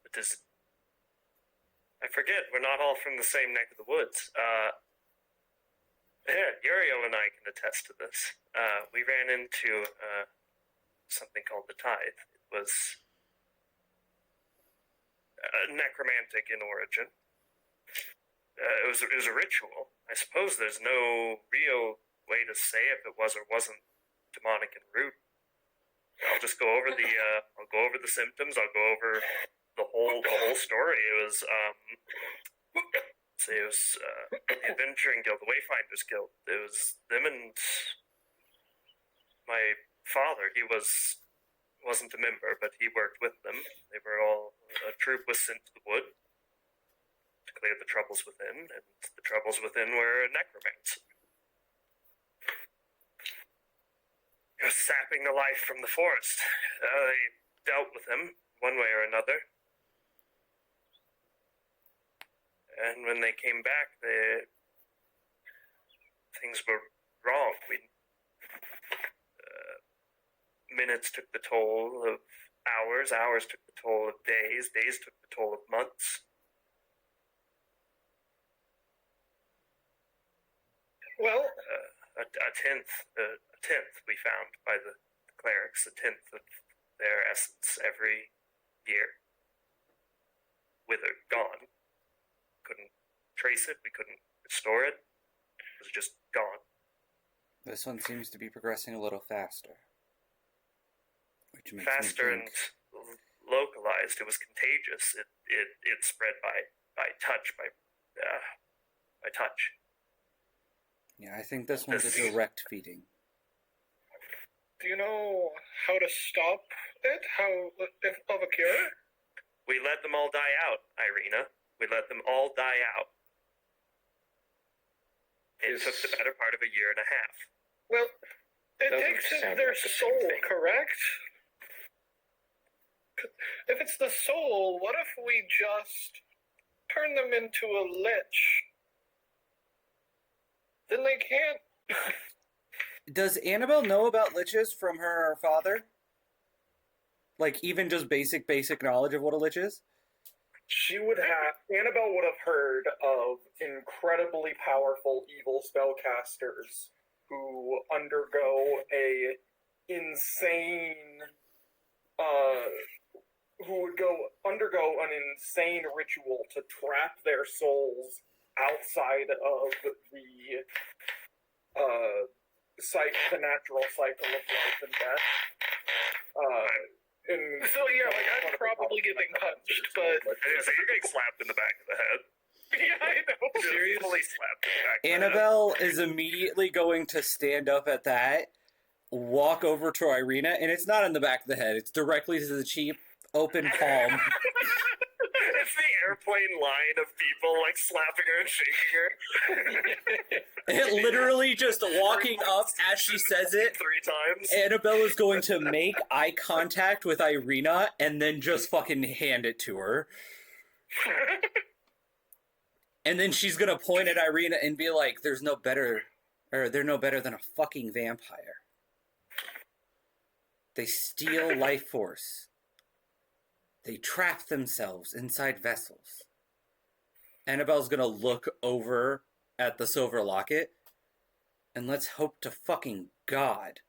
I forget, we're not all from the same neck of the woods. Yeah, Uriel and I can attest to this. We ran into something called the tithe. It was necromantic in origin. It was a ritual. I suppose there's no real way to say if it was or wasn't demonic in root. I'll just go over the symptoms. I'll go over the whole story. It was the Adventuring Guild, the Wayfinders Guild. It was them and my father. He wasn't a member, but he worked with them. They were all a troop was sent to the wood to clear the troubles within, and the troubles within were necromancy. It was sapping the life from the forest. They dealt with him one way or another. And when they came back, things were wrong. Minutes took the toll of hours, hours took the toll of days, days took the toll of months. Well, A tenth we found by the clerics, a tenth of their essence every year. Withered, gone. Couldn't trace it, we couldn't restore it. It was just gone. This one seems to be progressing a little faster. Which makes Faster me think... and localized. It was contagious. It spread by touch, by touch. Yeah, I think this one's a direct feeding. do you know how to stop it? How of a cure? We let them all die out, Irina. We let them all die out. It took the better part of a year and a half. Well, it Doesn't takes sound their like the same soul, thing. correct? If it's the soul, what if we just turn them into a lich? Then they can't. Does Annabelle know about liches from her father? Like, even just basic knowledge of what a lich is? Annabelle would have heard of incredibly powerful evil spellcasters who undergo an insane ritual to trap their souls outside of the natural cycle of life and death. So yeah, like I'm probably getting punched, but So you're getting slapped in the back of the head. yeah, I know. Just fully slapped in the back of the head. Annabelle is immediately going to stand up at that, walk over to Irina, and it's not in the back of the head. It's directly to the cheap, open palm. It's the airplane line of people like slapping her and shaking her. It literally just walking up as she says it. 3 times. Annabelle is going to make eye contact with Irina and then just fucking hand it to her. And then she's gonna point at Irina and be like, they're no better than a fucking vampire. They steal life force. They trap themselves inside vessels. Annabelle's gonna look over at the silver locket, and let's hope to fucking God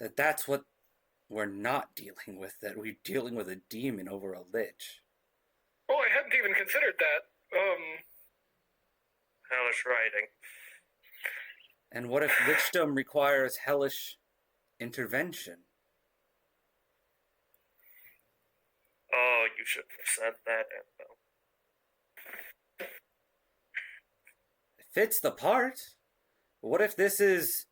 that that's what we're not dealing with, that we're dealing with a demon over a lich. Oh, I hadn't even considered that. Hellish writing. And what if lichdom requires hellish intervention? Oh, you shouldn't have said that, Annabelle. It fits the part. What if this is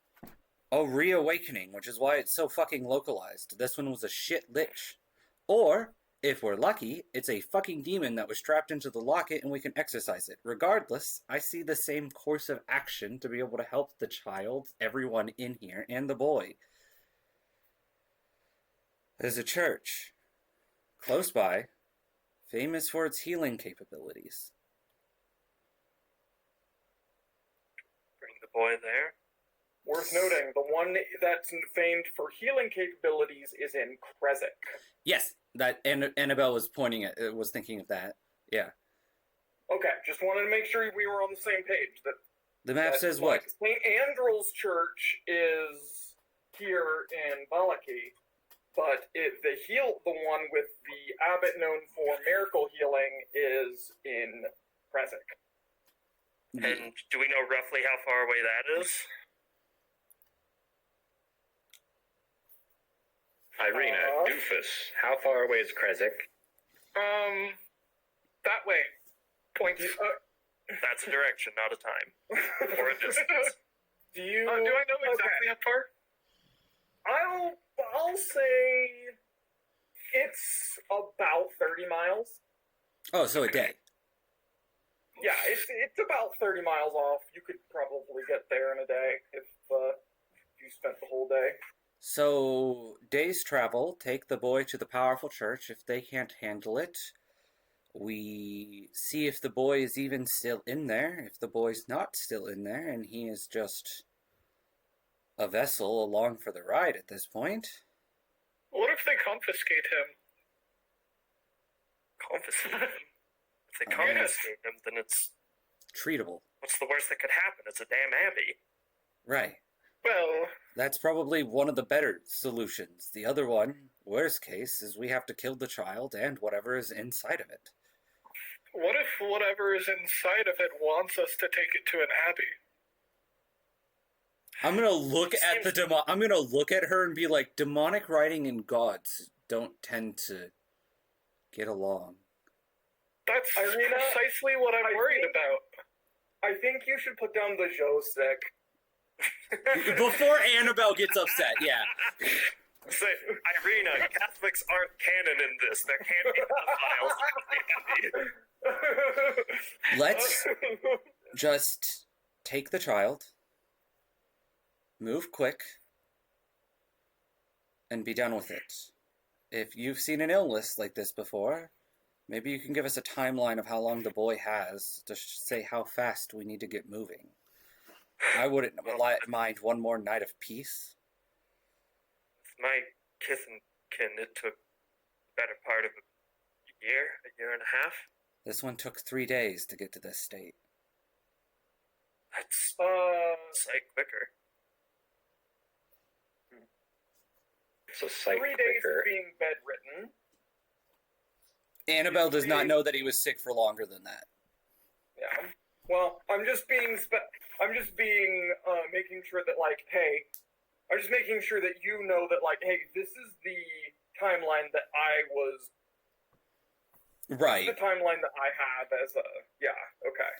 a reawakening, which is why it's so fucking localized? This one was a shit lich. Or, if we're lucky, it's a fucking demon that was trapped into the locket and we can exorcise it. Regardless, I see the same course of action to be able to help the child, everyone in here, and the boy. There's a church close by, famous for its healing capabilities. Bring the boy there. Worth noting, the one that's famed for healing capabilities is in Kresik. Yes, that Annabelle was was thinking of that. Yeah. Okay, just wanted to make sure we were on the same page. The map says what? St. Andrew's Church is here in Balaki, but the one with the abbot known for miracle healing is in Kresik. And do we know roughly how far away that is? Irina, doofus, how far away is Krezek? That way. Points. That's a direction, not a time. Or a distance. Do you? Do I know exactly how far? I'll say it's about 30 miles. Oh, so a day. Yeah, it's about 30 miles off. You could probably get there in a day if you spent the whole day. So, day's travel, take the boy to the powerful church. If they can't handle it, we see if the boy is even still in there. If the boy's not still in there, and he is just a vessel along for the ride at this point. What if they confiscate him? Confiscate him? If they Oh, confiscate him, then it's... Treatable. What's the worst that could happen? It's a damn abbey. Right. Well, That's probably one of the better solutions. The other one, worst case, is we have to kill the child and whatever is inside of it. what if whatever is inside of it wants us to take it to an abbey? I'm gonna look at I'm gonna look at her and be like, demonic writing and gods don't tend to get along. That's Irina, precisely what I'm worried about. I think you should put down the Josek. Before Annabelle gets upset, yeah. Say, Irina, Catholics aren't canon in this. There can't be pedophiles. Let's just take the child, move quick, and be done with it. If you've seen an illness like this before, maybe you can give us a timeline of how long the boy has to say how fast we need to get moving. I wouldn't mind one more night of peace. My kith and kin, it took the better part of a year and a half. This one took 3 days to get to this state. That's sight quicker. It's a sight 3 days quicker. of being bedridden. Annabelle does not know that he was sick for longer than that. Yeah. Well, I'm just making sure that, like, hey, I'm just making sure that you know that, like, hey, this is the timeline that I was. Right. This is the timeline that I have as a. Yeah. Okay.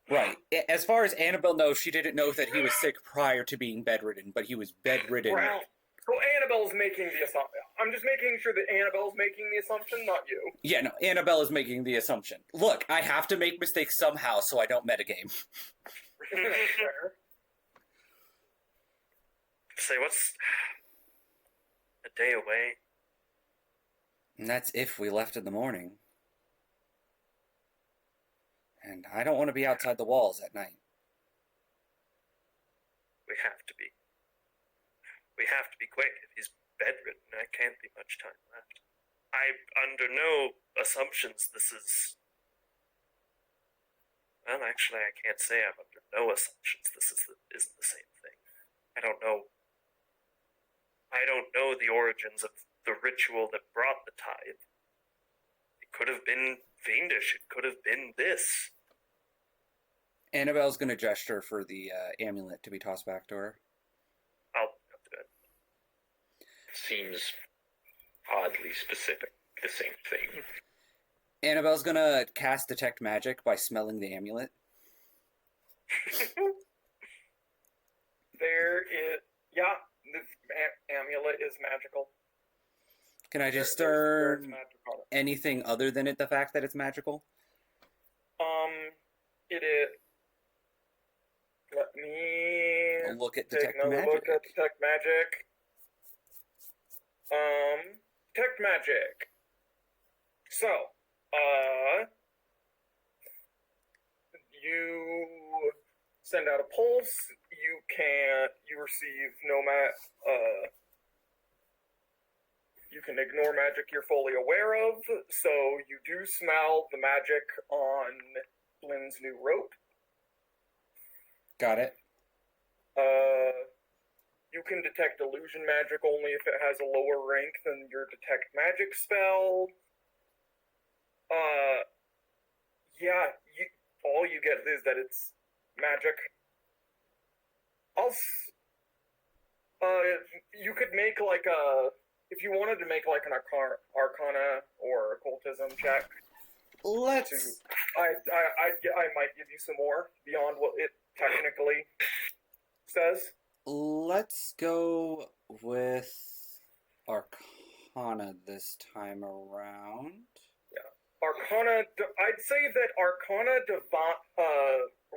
Right. As far as Annabelle knows, she didn't know that he was sick prior to being bedridden, but he was bedridden. Right. So Annabelle's making the assumption. I'm just making sure that Annabelle's making the assumption, not you. Yeah, no, Annabelle is making the assumption. Look, I have to make mistakes somehow so I don't metagame. Fair. Say, what's a day away? And that's if we left in the morning. And I don't want to be outside the walls at night. We have to be. We have to be quick. If he's bedridden, there can't be much time left. I'm under no assumptions this is... Well, actually, I can't say I'm under no assumptions this isn't the same thing. I don't know the origins of the ritual that brought the tithe. It could have been fiendish. It could have been this. Annabelle's going to gesture for the amulet to be tossed back to her. I'll do it. Seems oddly specific. The same thing. Annabelle's going to cast Detect Magic by smelling the amulet. There is. Yeah, this amulet is magical. Can I just There's discern magic on it. anything other than the fact that it's magical? It is. Let me I'll look at take Detect another Magic. look at Detect Magic. Detect Magic. So, you send out a pulse. You receive you can ignore magic you're fully aware of, so you do smell the magic on Lynn's new rope. Got it. You can detect illusion magic only if it has a lower rank than your detect magic spell. All you get is that it's magic. You could make like a if you wanted to make like an arcana or occultism check, Let's I might give you some more beyond what it technically says. let's go with Arcana this time around. Arcana, I'd say that Arcana,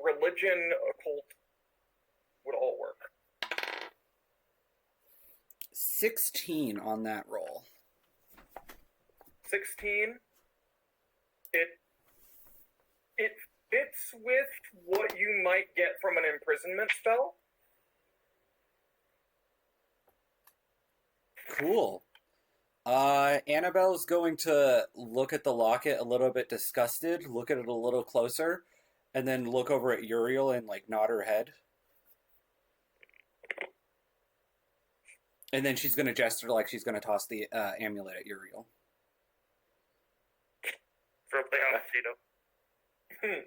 religion, occult would all work. 16 on that roll. 16. It fits with what you might get from an imprisonment spell. Cool. Annabelle's going to look at the locket a little bit disgusted, look at it a little closer, and then look over at Uriel and like nod her head. And then she's going to gesture like she's going to toss the amulet at Uriel. For a playoff, Tito.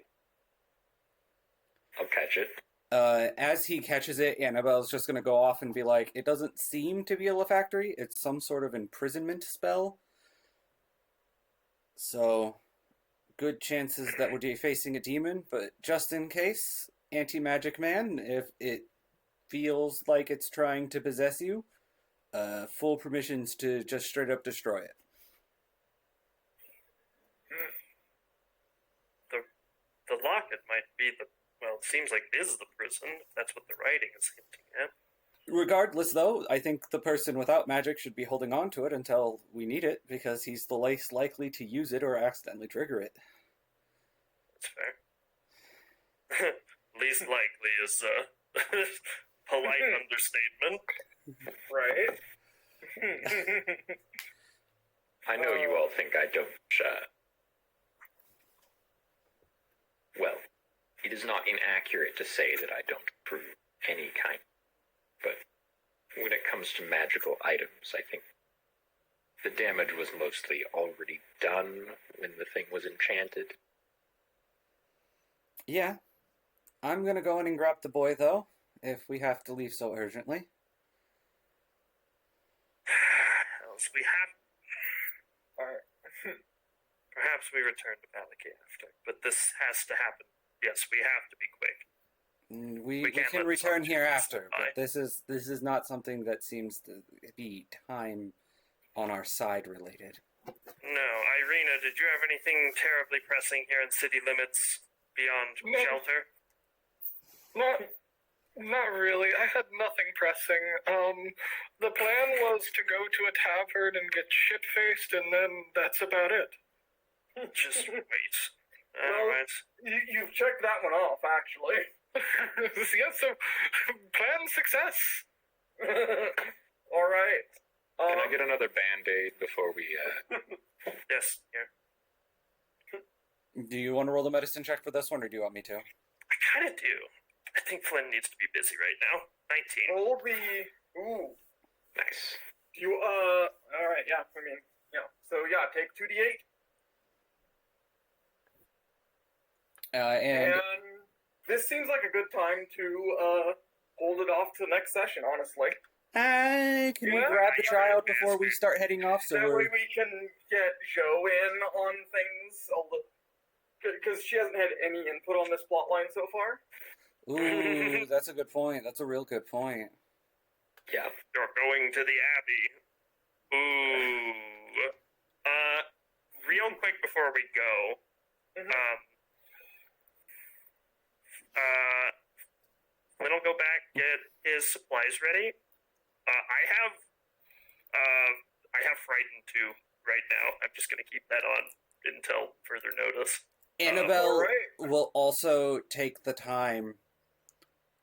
I'll catch it. As he catches it, Annabelle's just going to go off and be like, it doesn't seem to be a Lefactory. It's some sort of imprisonment spell. So, good chances that we're facing a demon, but just in case, anti-magic man, if it feels like it's trying to possess you, full permissions to just straight up destroy it. The locket might be the... Well, it seems like it is the prison, if that's what the writing is hinting at. Regardless, though, I think the person without magic should be holding on to it until we need it, because he's the least likely to use it or accidentally trigger it. That's fair. Least likely is a polite understatement. Right? I know you all think I don't, well, it is not inaccurate to say that I don't approve any kind. But when it comes to magical items, I think the damage was mostly already done when the thing was enchanted. Yeah. I'm gonna go in and grab the boy, though, if we have to leave so urgently. Else we have... Alright. Perhaps we return to Valaki after, but this has to happen. Yes, we have to be quick. We can't can let return this here slip after, by. but this is not something that seems to be time on our side related. No, Irina, did you have anything terribly pressing here in city limits beyond No. shelter? Not really. I had nothing pressing. The plan was to go to a tavern and get shit-faced, and then that's about it. Just wait. Well, Alright. You've checked that one off, actually. Yes, so plan success. Alright. Can I get another Band-Aid before we, Yes, here. Do you want to roll the medicine check for this one, or do you want me to? I kind of do. I think Flynn needs to be busy right now. 19. Roll the... Ooh. nice. You, alright, yeah, I mean, yeah. So, yeah, take 2d8. And And this seems like a good time to hold it off to the next session, honestly. can we Yeah, grab the I child agree. before we start heading off? So That we're way we can get Joe in on things, because she hasn't had any input on this plotline so far. ooh, that's a good point. That's a real good point. Yeah. You're going to the Abbey. Ooh. Real quick before we go, Mhm. Flynn will go back, get his supplies ready. I have Frightened 2 right now. I'm just gonna keep that on until further notice. Annabelle alright. will also take the time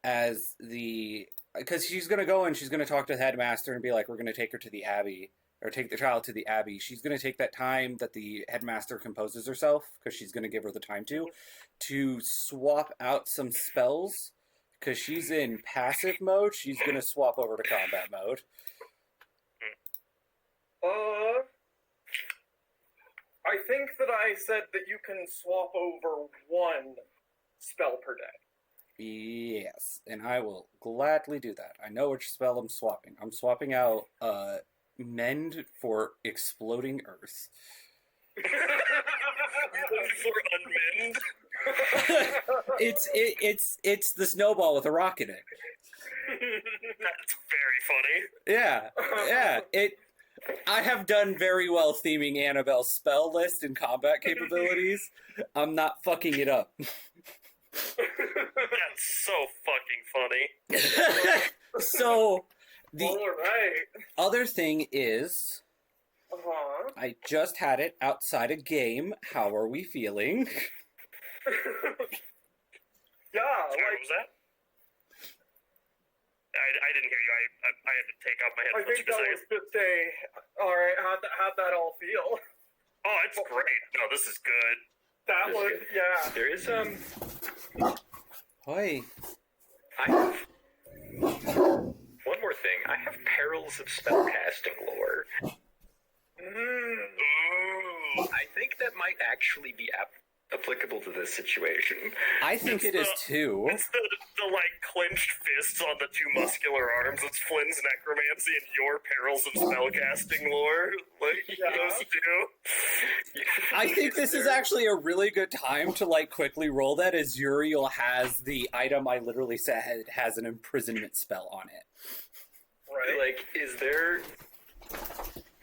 as because she's going to go and she's going to talk to the headmaster and be like, we're going to take her to the Abbey, or take the child to the Abbey. She's going to take that time that the headmaster composes herself, because she's going to give her the time to swap out some spells, because she's in passive mode. She's going to swap over to combat mode. I think that I said that you can swap over one spell per day. Yes, and I will gladly do that. I know which spell I'm swapping. I'm swapping out mend for exploding Earth. For unmend. It's the snowball with a rock in it. That's very funny. Yeah. I have done very well theming Annabelle's spell list and combat capabilities. I'm not fucking it up. That's so fucking funny. So, the Alright. other thing is, Uh-huh. I just had it outside a game. How are we feeling? Yeah, Sorry, what like, was that? I didn't hear you. I had to take out my I headphones think for a that second. was just alright, how'd that all feel? Oh, it's great. No, this is good. That This is was, good. yeah. There is Hoi. I have one more thing. I have perils of spellcasting lore. Ooh. I think that might actually be applicable to this situation. I think it is too. It's the like clenched fists on the two muscular arms. It's Flynn's necromancy and your perils of spellcasting lore. Like those two. I think this is actually a really good time to like quickly roll that, as Uriel has the item I literally said has an imprisonment spell on it. Right. Like, is there...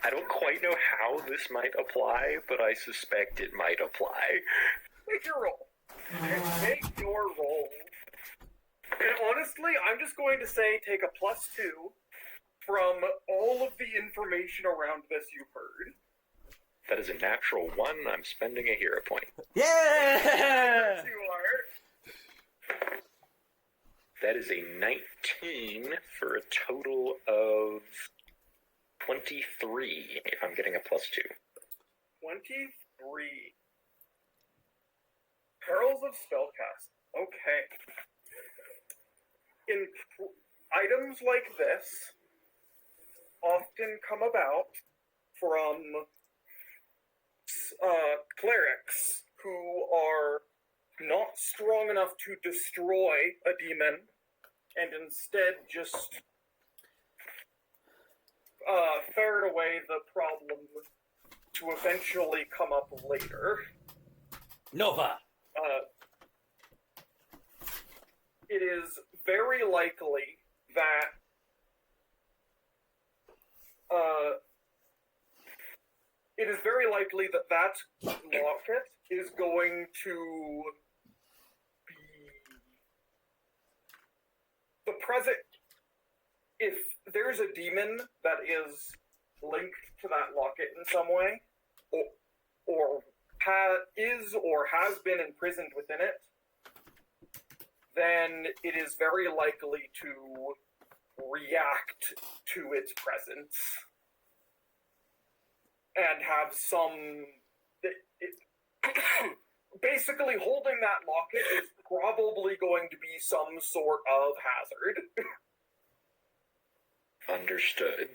I don't quite know how this might apply, but I suspect it might apply. Make your roll. Make your roll. And honestly, I'm just going to say take a +2 from all of the information around this you've heard. That is a natural 1. I'm spending a hero point. Yeah! You are. That is a 19 for a total of 23, if I'm getting a +2. 23. Perils of Spellcast. Okay. Items like this often come about from clerics who are not strong enough to destroy a demon and instead just ferret away the problem to eventually come up later. Nova! It is very likely that that locket is going to be the present. If there's a demon that is linked to that locket in some way, or has been imprisoned within it, then it is very likely to react to its presence and have some... basically, holding that locket is probably going to be some sort of hazard. Understood.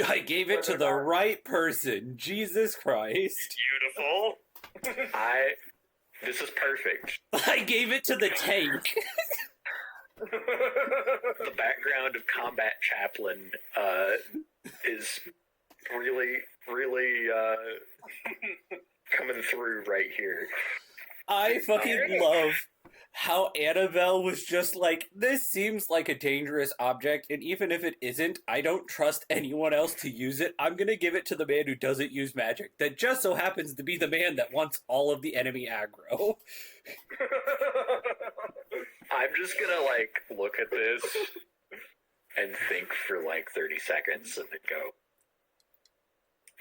I gave it to the right person. Jesus Christ. Beautiful. This is perfect. I gave it to the tank. The background of Combat Chaplain is really coming through right here. I fucking love how Annabelle was just like, this seems like a dangerous object, and even if it isn't, I don't trust anyone else to use it. I'm gonna give it to the man who doesn't use magic, that just so happens to be the man that wants all of the enemy aggro. I'm just gonna, like, look at this and think for, like, 30 seconds and then go,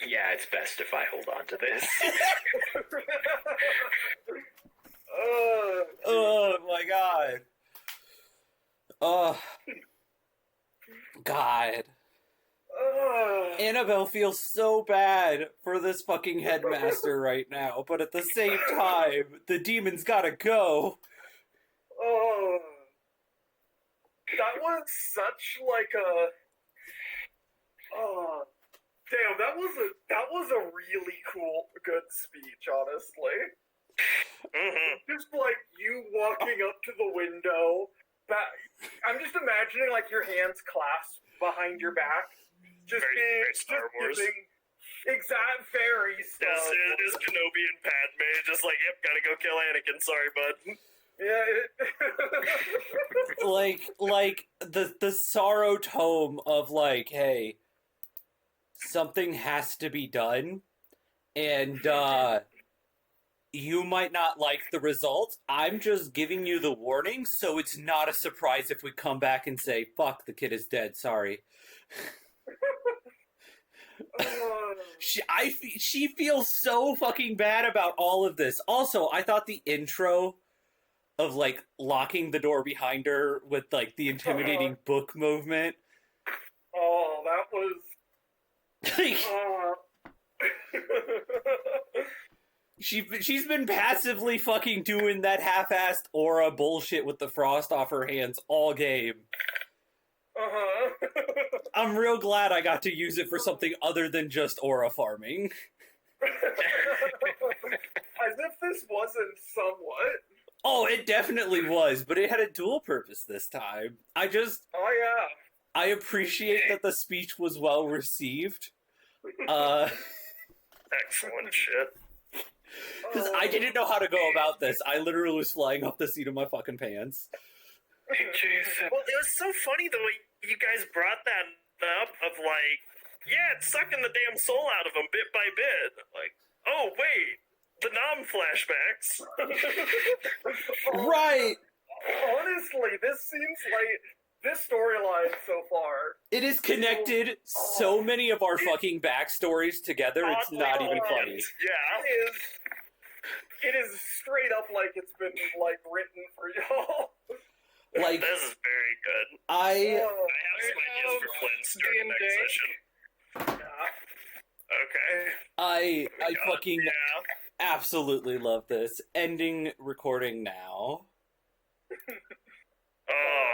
yeah, it's best if I hold on to this. Oh my god. Oh. God. Annabelle feels so bad for this fucking headmaster right now, but at the same time, the demon's gotta go. Oh, that was such like a. Oh, damn! That was a really good speech, honestly. Mm-hmm. Just like you walking up to the window. I'm just imagining like your hands clasped behind your back, just Very- being very Star just Wars. giving exact fairy stuff. Yes, it is Kenobi and Padme, just like, yep, gotta go kill Anakin, sorry, bud. Yeah. like the sorrow tome of like, hey, something has to be done, and you might not like the result. I'm just giving you the warning, so it's not a surprise if we come back and say, fuck, the kid is dead, sorry. She feels so fucking bad about all of this. Also, I thought the intro of like locking the door behind her with like the intimidating book movement. Oh, that was. She's been passively fucking doing that half-assed aura bullshit with the frost off her hands all game. I'm real glad I got to use it for something other than just aura farming. As if this wasn't somewhat. Oh, it definitely was, but it had a dual purpose this time. Oh yeah. I appreciate that the speech was well received. Excellent shit. Because I didn't know how to go about this. I literally was flying off the seat of my fucking pants. Hey, Jason. Well, it was so funny the way you guys brought that up of like, yeah, it's sucking the damn soul out of him bit by bit. Like, oh wait, the Nom flashbacks. Right! Honestly, this seems like this storyline so far. It is connected so many of our fucking backstories together, it's not even funny. Yeah. It is straight up like it's been like written for y'all. Like, This is very good. I I have some ideas for Flynn's during next D&D. session. Okay. I fucking Yeah. absolutely love this. Ending recording now. Oh,